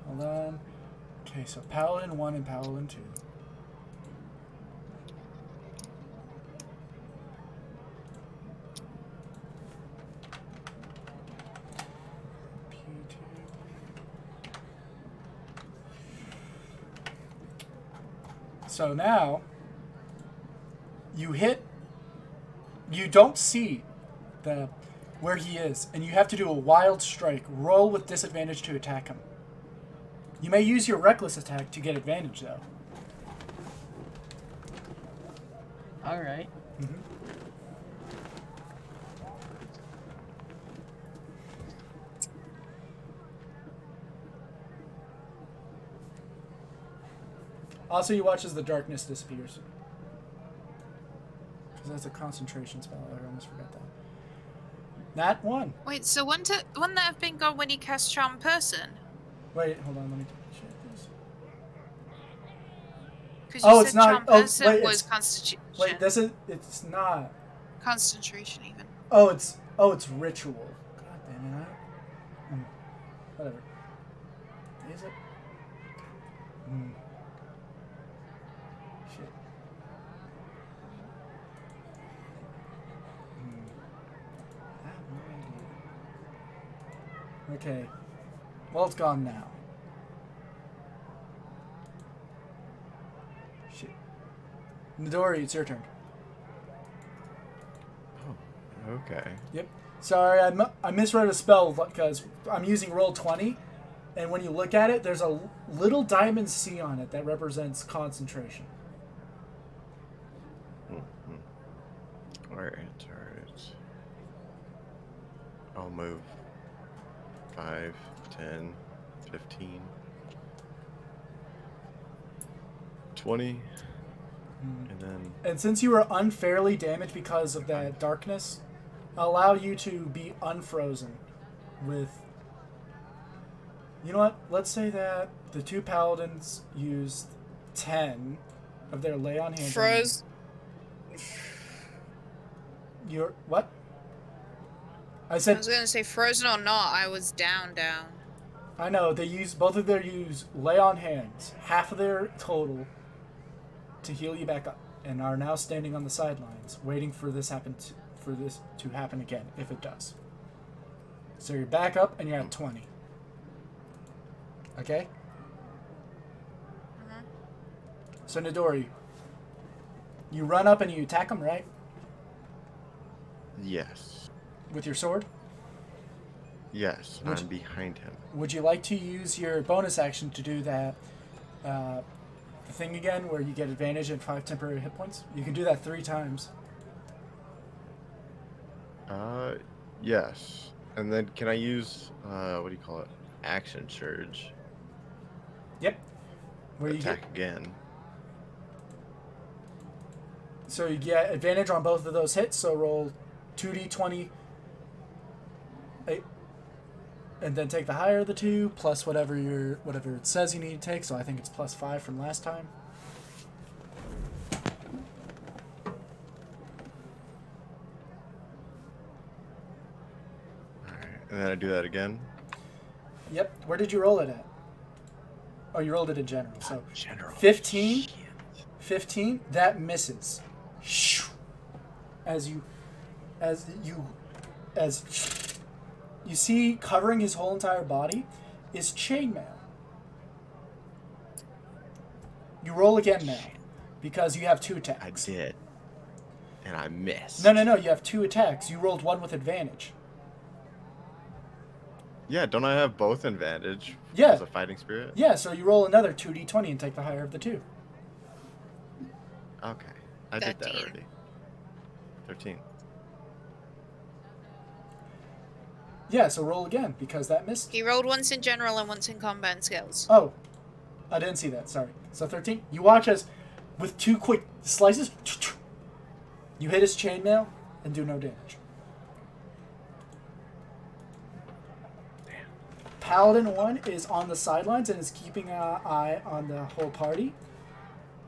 Hold on. Okay, so Paladin 1 and Paladin 2. So now, you don't see where he is, and you have to do a wild strike. Roll with disadvantage to attack him. You may use your reckless attack to get advantage, though. All right. Mm-hmm. Also, you watch as the darkness disappears. Because that's a concentration spell. I almost forgot that. Nat 1. Wait, so wouldn't that have been gone when he cast Charm Person? Wait, hold on. Let me check this. Because you Oh, said it's not. Charm Oh, Person wait, was it's, Constitution. wait, this is. It's not. Concentration, even. Oh, it's ritual. God damn it. Whatever. Is it? Shit. I have no idea. Okay. Well, it's gone now. Shit. Midori, it's your turn. Oh, okay. Yep. Sorry, I misread a spell because I'm using Roll20, and when you look at it, there's a little diamond C on it that represents concentration. Alright. I'll move 5, 10, 15, 20, and then... And since you were unfairly damaged because of that darkness, I'll allow you to be unfrozen with... You know what? Let's say that the two paladins used 10 of their lay on hands. Froze. You're... What? I I said... was gonna say frozen or not, I was down. I know, they use... Both of their use lay on hands. Half of their total to heal you back up. And are now standing on the sidelines, waiting for this to happen again, if it does. So you're back up, and you're at 20. Okay? Mm-hmm. So Nidori, you run up and you attack him, right? Yes. With your sword? Yes, I'm behind him. Would you like to use your bonus action to do that thing again, where you get advantage and 5 temporary hit points? You can do that 3 times. Yes. And then can I use, what do you call it? Action Surge. Yep. Where you Attack again. So you get advantage on both of those hits, so roll 2d20, and then take the higher of the two, plus whatever it says you need to take, so I think it's plus 5 from last time. Alright, and then I do that again. Yep. Where did you roll it at? Oh, you rolled it in general. So General. 15, Shit. 15, that misses. As you see, covering his whole entire body is chainmail. You roll again now, because you have 2 I attacks. did. And I missed. No, you have 2 attacks. You rolled 1 with advantage. Yeah, don't I have both advantage Yeah. as a fighting spirit? Yeah, so you roll another 2d20 and take the higher of the 2. Okay. I did that 13. already. 13. Yeah, so roll again, because that missed. He rolled once in general and once in combat skills. Oh, I didn't see that, sorry. So 13. You watch as, with 2 quick slices, you hit his chainmail and do no damage. Paladin 1 is on the sidelines and is keeping an eye on the whole party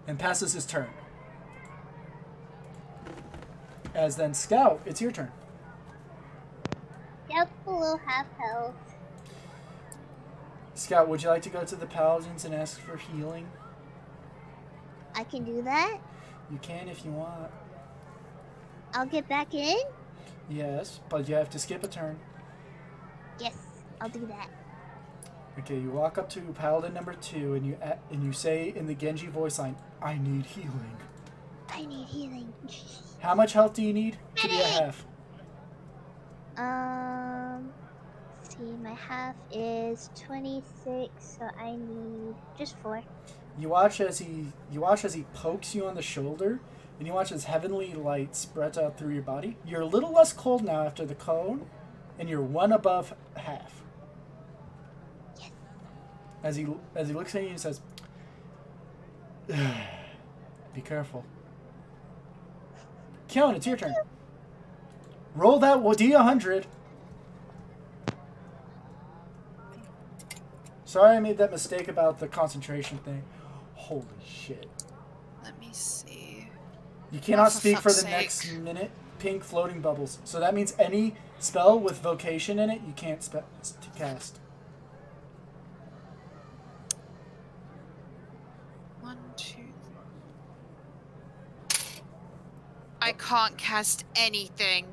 and passes his turn. As then Scout, it's your turn. Scout's below half health. Scout, would you like to go to the Paladins and ask for healing? I can do that. You can if you want. I'll get back in. Yes, but you have to skip a turn. Yes, I'll do that. Okay, you walk up to Paladin number 2 and you say in the Genji voice line, "I need healing." I need healing. How much health do you need to be at half? Let's see, my half is 26, so I need just 4. You watch as he pokes you on the shoulder, and you watch as heavenly light spreads out through your body. You're a little less cold now after the cone, and you're 1 above half. Yes. As he looks at you and says, "Be careful." Keon, it's your turn. Roll that D100. Sorry I made that mistake about the concentration thing. Holy shit. Let me see. You cannot Oh, for speak for the fuck's next sake. minute. Pink floating bubbles. So that means any spell with vocation in it, you can't cast. 1, 2. I can't cast anything.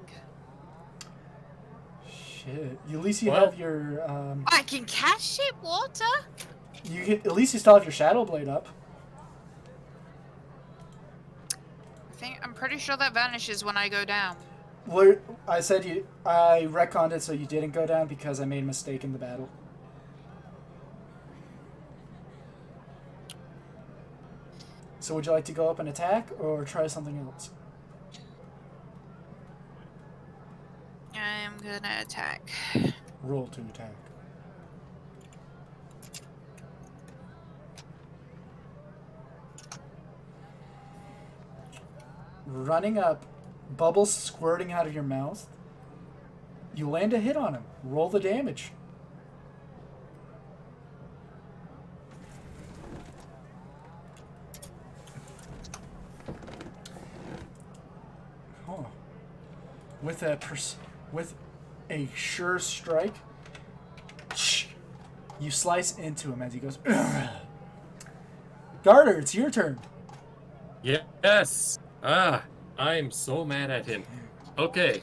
Shit. At least you Well- have your. I can cast shit water. At least you still have your Shadow Blade up. I'm pretty sure that vanishes when I go down. Well, I retconned it so you didn't go down because I made a mistake in the battle. So would you like to go up and attack or try something else? I'm gonna attack. Roll to attack. Running up, bubbles squirting out of your mouth. You land a hit on him. Roll the damage. Huh. With a sure strike, you slice into him as he goes. "Ugh." Garter, it's your turn. Yes. I'm so mad at him. Okay.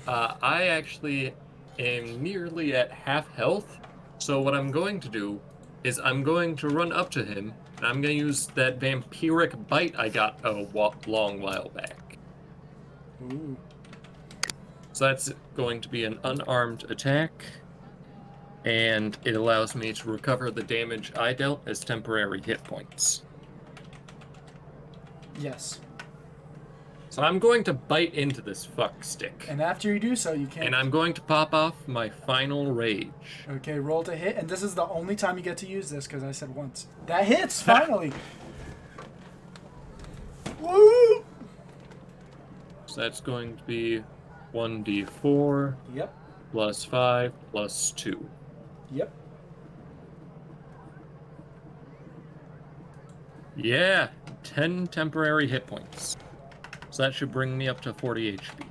I actually am nearly at half health. So what I'm going to do is I'm going to run up to him and I'm going to use that vampiric bite I got a long while back. Ooh. So that's going to be an unarmed attack. And it allows me to recover the damage I dealt as temporary hit points. Yes. So I'm going to bite into this fuck stick. And after you do so, you can. And I'm going to pop off my final rage. Okay, roll to hit, and this is the only time you get to use this because I said once. That hits finally. Woo! So that's going to be 1d4 Yep. plus 5 plus 2. Yep. Yeah, 10 temporary hit points. So that should bring me up to 40 HP.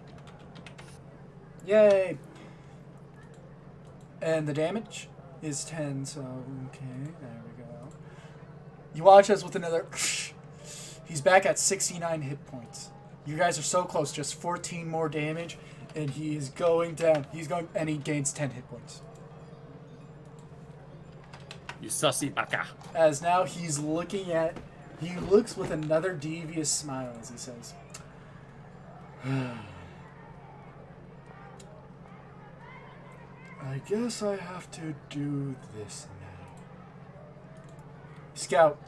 Yay! And the damage is 10, so okay, there we go. You watch us with another. He's back at 69 hit points. You guys are so close, just 14 more damage, and he is going down. And he gains 10 hit points. You sussy baka. As now he looks with another devious smile as he says, I guess I have to do this now. Scout,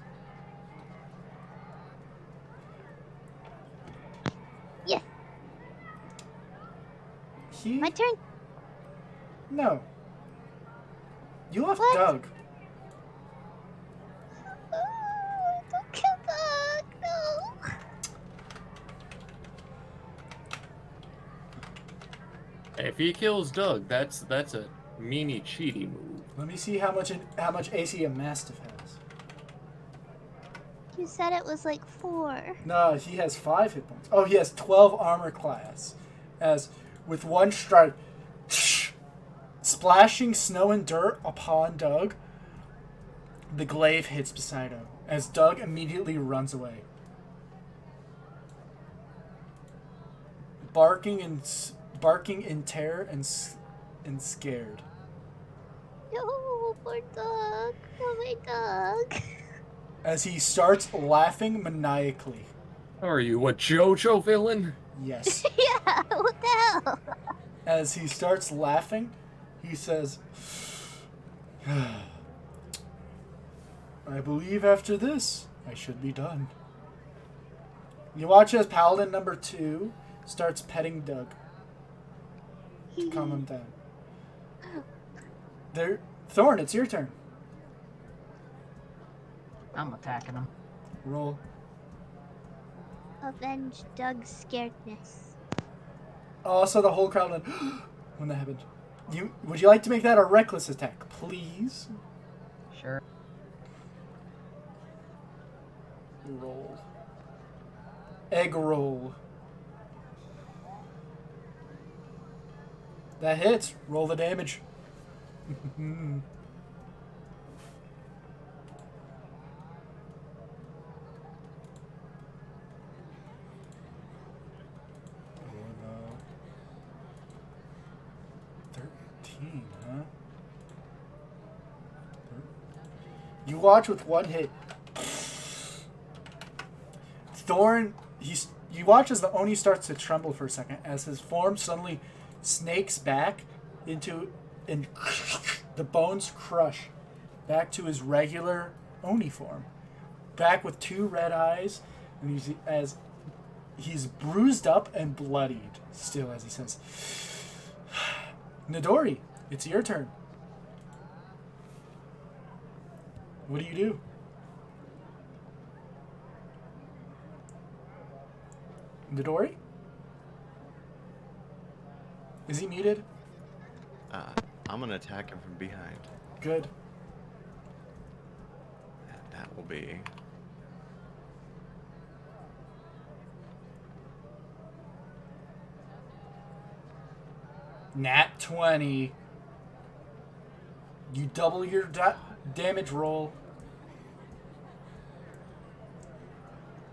He My turn. no. You left What? Doug. Don't kill Doug. No. If he kills Doug, that's a meanie cheaty move. Let me see how much AC a Mastiff has. You said it was like 4. No, he has 5 hit points. Oh, he has 12 armor class. As with one strike, splashing snow and dirt upon Doug, the glaive hits beside him as Doug immediately runs away. Barking in terror and scared. No, poor Doug. Oh, my Doug. As he starts laughing maniacally. Are you a JoJo villain? Yes. Yeah, what the hell? As he starts laughing, he says, I believe after this, I should be done. You watch as Paladin number 2 starts petting Doug. Calm him down. Thorn, it's your turn. I'm attacking him. Roll. Avenge Doug's scaredness. Also, the whole crowd went, when that happened. Would you like to make that a reckless attack, please? Sure. Roll. Egg roll. That hits. Roll the damage. Oh, no. 13, huh? You watch with one hit. Thorn, you watch as the Oni starts to tremble for a second as his form suddenly snakes back into, and the bones crush back to his regular Oni form. Back with 2 red eyes, and as he's bruised up and bloodied still as he says, Nidori, it's your turn. What do you do? Nidori? Is he muted? I'm gonna attack him from behind. Good. That will be Nat 20. You double your damage roll.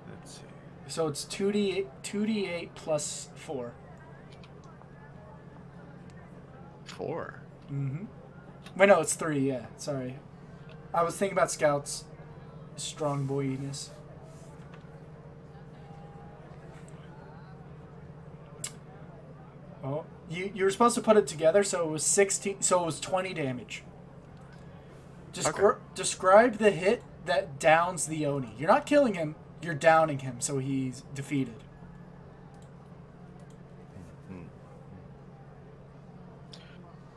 let's see. So it's 2d8 plus 4. 4. Mm-hmm. Wait, no, it's 3, yeah. Sorry. I was thinking about Scout's strong boyiness. Oh, you were supposed to put it together, so it was 16. So it was 20 damage. Describe the hit that downs the Oni. You're not killing him. You're downing him, so he's defeated.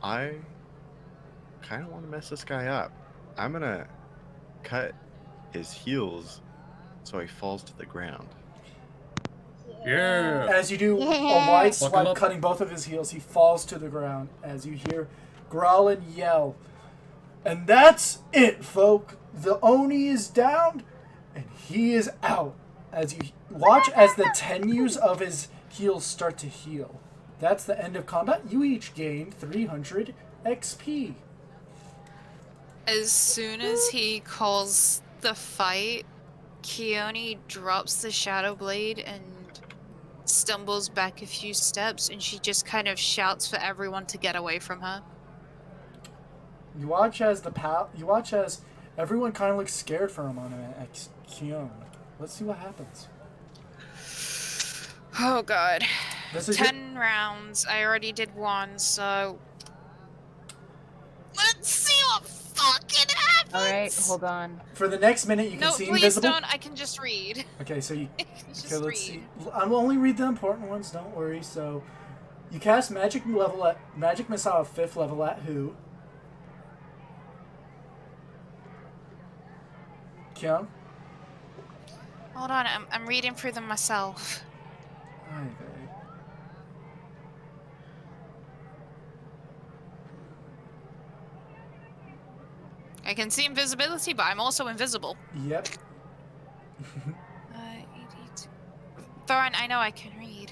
I kind of want to mess this guy up. I'm gonna cut his heels so he falls to the ground. Yeah. As you do a Yeah. wide Look him swipe, up. cutting both of his heels, he falls to the ground as you hear Growlin yell. And that's it, folk. The Oni is down, and he is out. As you watch as the tenus of his heels start to heal. That's the end of combat. You each gain 300 XP. As soon as he calls the fight, Keone drops the Shadow Blade and stumbles back a few steps, and she just kind of shouts for everyone to get away from her. You watch as everyone kind of looks scared for a moment at Keone. Let's see what happens. Oh god. This is 10 rounds. I already did 1, so let's see what fucking happens. Alright, hold on. for the next minute. You can No, see please invisible. don't. I can just read. Okay, so you. Just Okay, let's read. see. I'll only read the important ones. Don't worry. So, You cast magic missile 5th level at who? Kyung? Hold on, I'm reading through them myself. Okay. I can see invisibility, but I'm also invisible. Yep. 82. Thorin, I know I can read.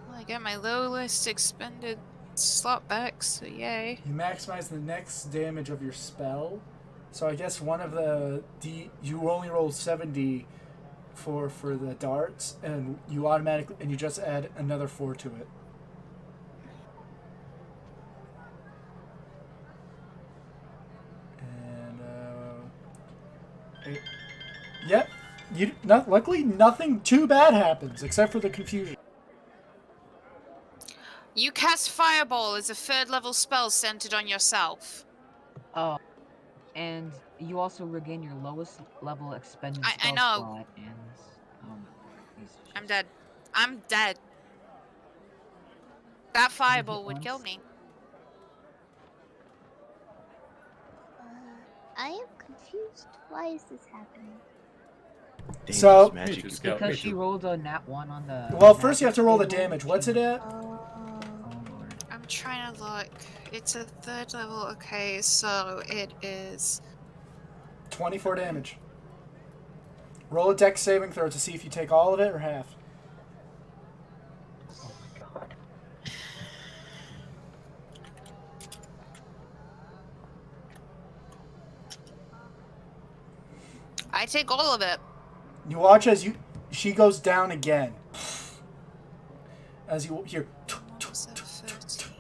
Well, I get my lowest expended slot back, so yay. You maximize the next damage of your spell. So I guess one of the you only roll 7d for the darts, and you automatically you just add another 4 to it. And yep. Luckily nothing too bad happens except for the confusion. You cast Fireball as a 3rd level spell centered on yourself. Oh, and you also regain your lowest level expended I spell know. slot, and I'm dead. I'm dead. That Fireball would once. kill me. I am confused. Why is this happening? Dangerous So- magic. Me too, Scout, me Because she too. rolled a nat 1 on the. Well, first you have to roll the magic table, damage. What's it at? Oh. Oh lord. I'm trying to look. It's a 3rd level. Okay, so it is. 24 damage. Roll a dex saving throw to see if you take all of it or half. Oh my god. I take all of it. You watch as she goes down again. As you hear, So 13.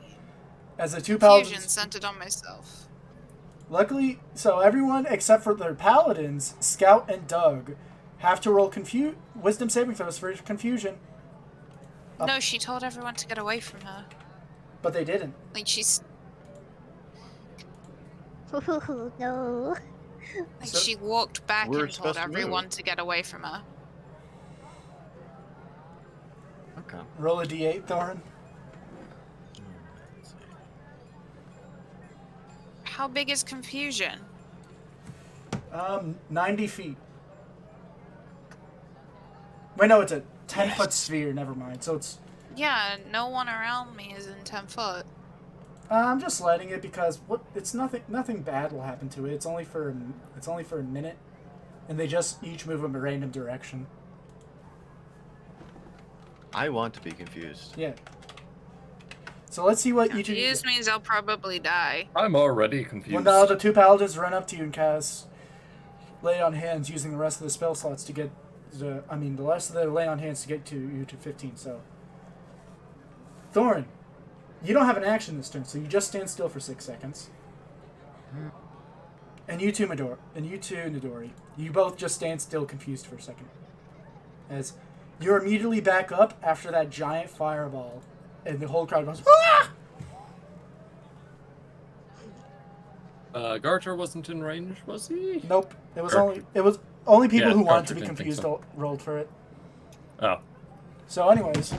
as the two Fusion paladins. centered on myself. Luckily, so everyone except for their paladins, Scout and Doug, have to roll wisdom saving throws for confusion. No, she told everyone to get away from her. But they didn't. Like she's Oh, no. like So- she walked back We're and told supposed to move. everyone to get away from her. Okay. Roll a d8, Thorin. Let's see. How big is confusion? 90 feet. Wait, no, it's a 10-foot sphere. Never mind. So it's. Yeah, no one around me is in 10 foot. I'm just letting it because it's nothing bad will happen to it. It's only for a minute, and they just each move in a random direction. I want to be confused. Yeah. So let's see what each of you. Confused means I'll probably die. I'm already confused. Well, now the two paladins run up to you and cast Lay on Hands using the rest of the spell slots to get the rest of the Lay on Hands to get to you to 15. So, Thorin, you don't have an action this turn, so you just stand still for 6 seconds. And you too, Midori, you both just stand still, confused for a second, as you're immediately back up after that giant fireball, and the whole crowd goes, "Ah!" Garter wasn't in range, was he? Nope. It was Or- only people Yeah, who wanted Garter to be didn't think confused so. rolled for it. Oh. So, anyways,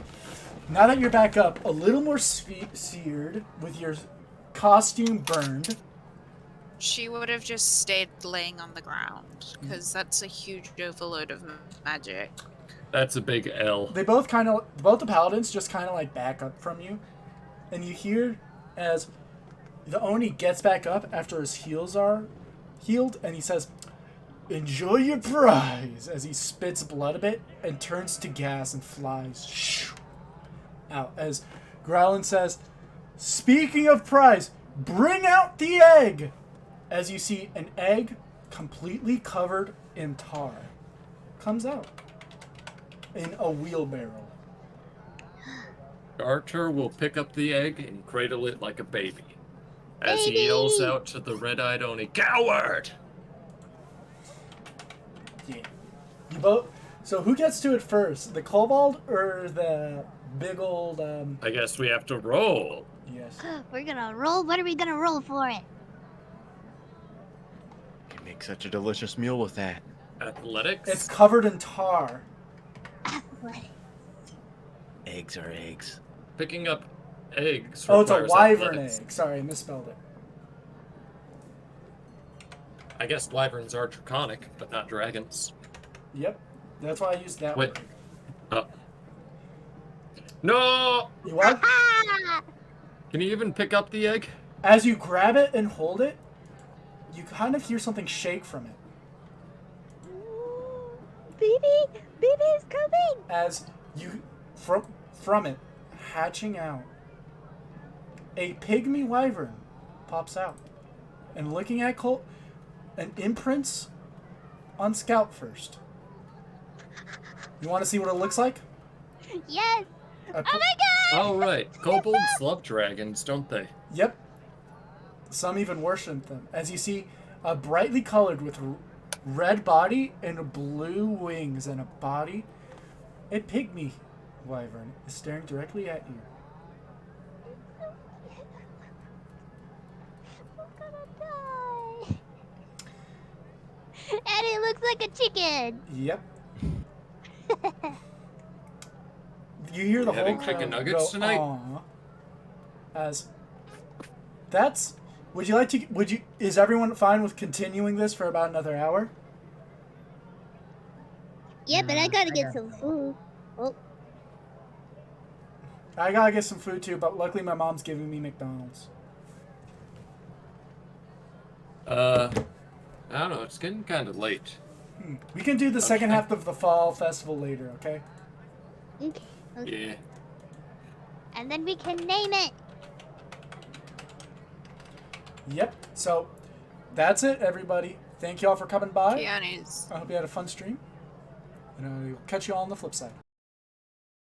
now that you're back up, a little more seared with your costume burned. She would have just stayed laying on the ground, because that's a huge overload of magic. That's a big L. They both the paladins just kind of like back up from you, and you hear as the Oni gets back up after his heels are healed, and he says, "Enjoy your prize," as he spits blood a bit and turns to gas and flies out. As Growlin says, "Speaking of prize, bring out the egg," as you see an egg completely covered in tar comes out in a wheelbarrow. Garter will pick up the egg and cradle it like a baby. As he Baby! yells out to the red-eyed Oni, "Coward!" Yeah. You both. So who gets to it first, the kobold or the big old? I guess we have to roll. Yes. We're gonna roll. What are we gonna roll for it? You can make such a delicious meal with that. Athletics? It's covered in tar. Athletics. Eggs are eggs. Picking up eggs. Oh, it's a requires wyvern athletics. egg. Sorry, I misspelled it. I guess wyverns are draconic, but not dragons. Yep. That's why I used that Wait. word. Oh. No! You what? Can you even pick up the egg? As you grab it and hold it, you kind of hear something shake from it. Baby is coming. As you from it, hatching out, a pygmy wyvern pops out, and looking at Colt, and imprints on Scout first. You want to see what it looks like? Yes. I Oh put- my god. Oh, right. Kobolds love dragons, don't they? Yep. Some even worship them. As you see, a brightly colored with red body and blue wings and a body, a pygmy wyvern is staring directly at you. I'm gonna die. And it looks like a chicken. Yep. You hear the You having whole chicken crowd nuggets go, tonight? "Aw." As that's. Would you like to? Would you? Is everyone fine with continuing this for about another hour? Yeah, but I gotta I get got some it. food. Oh, I gotta get some food too, but luckily my mom's giving me McDonald's. I don't know. It's getting kind of late. We can do the second Okay. half of the fall festival later, okay? okay. Yeah. And then we can name it. Yep. So that's it, everybody. Thank you all for coming by. Keanu's. I hope you had a fun stream. And I'll catch you all on the flip side.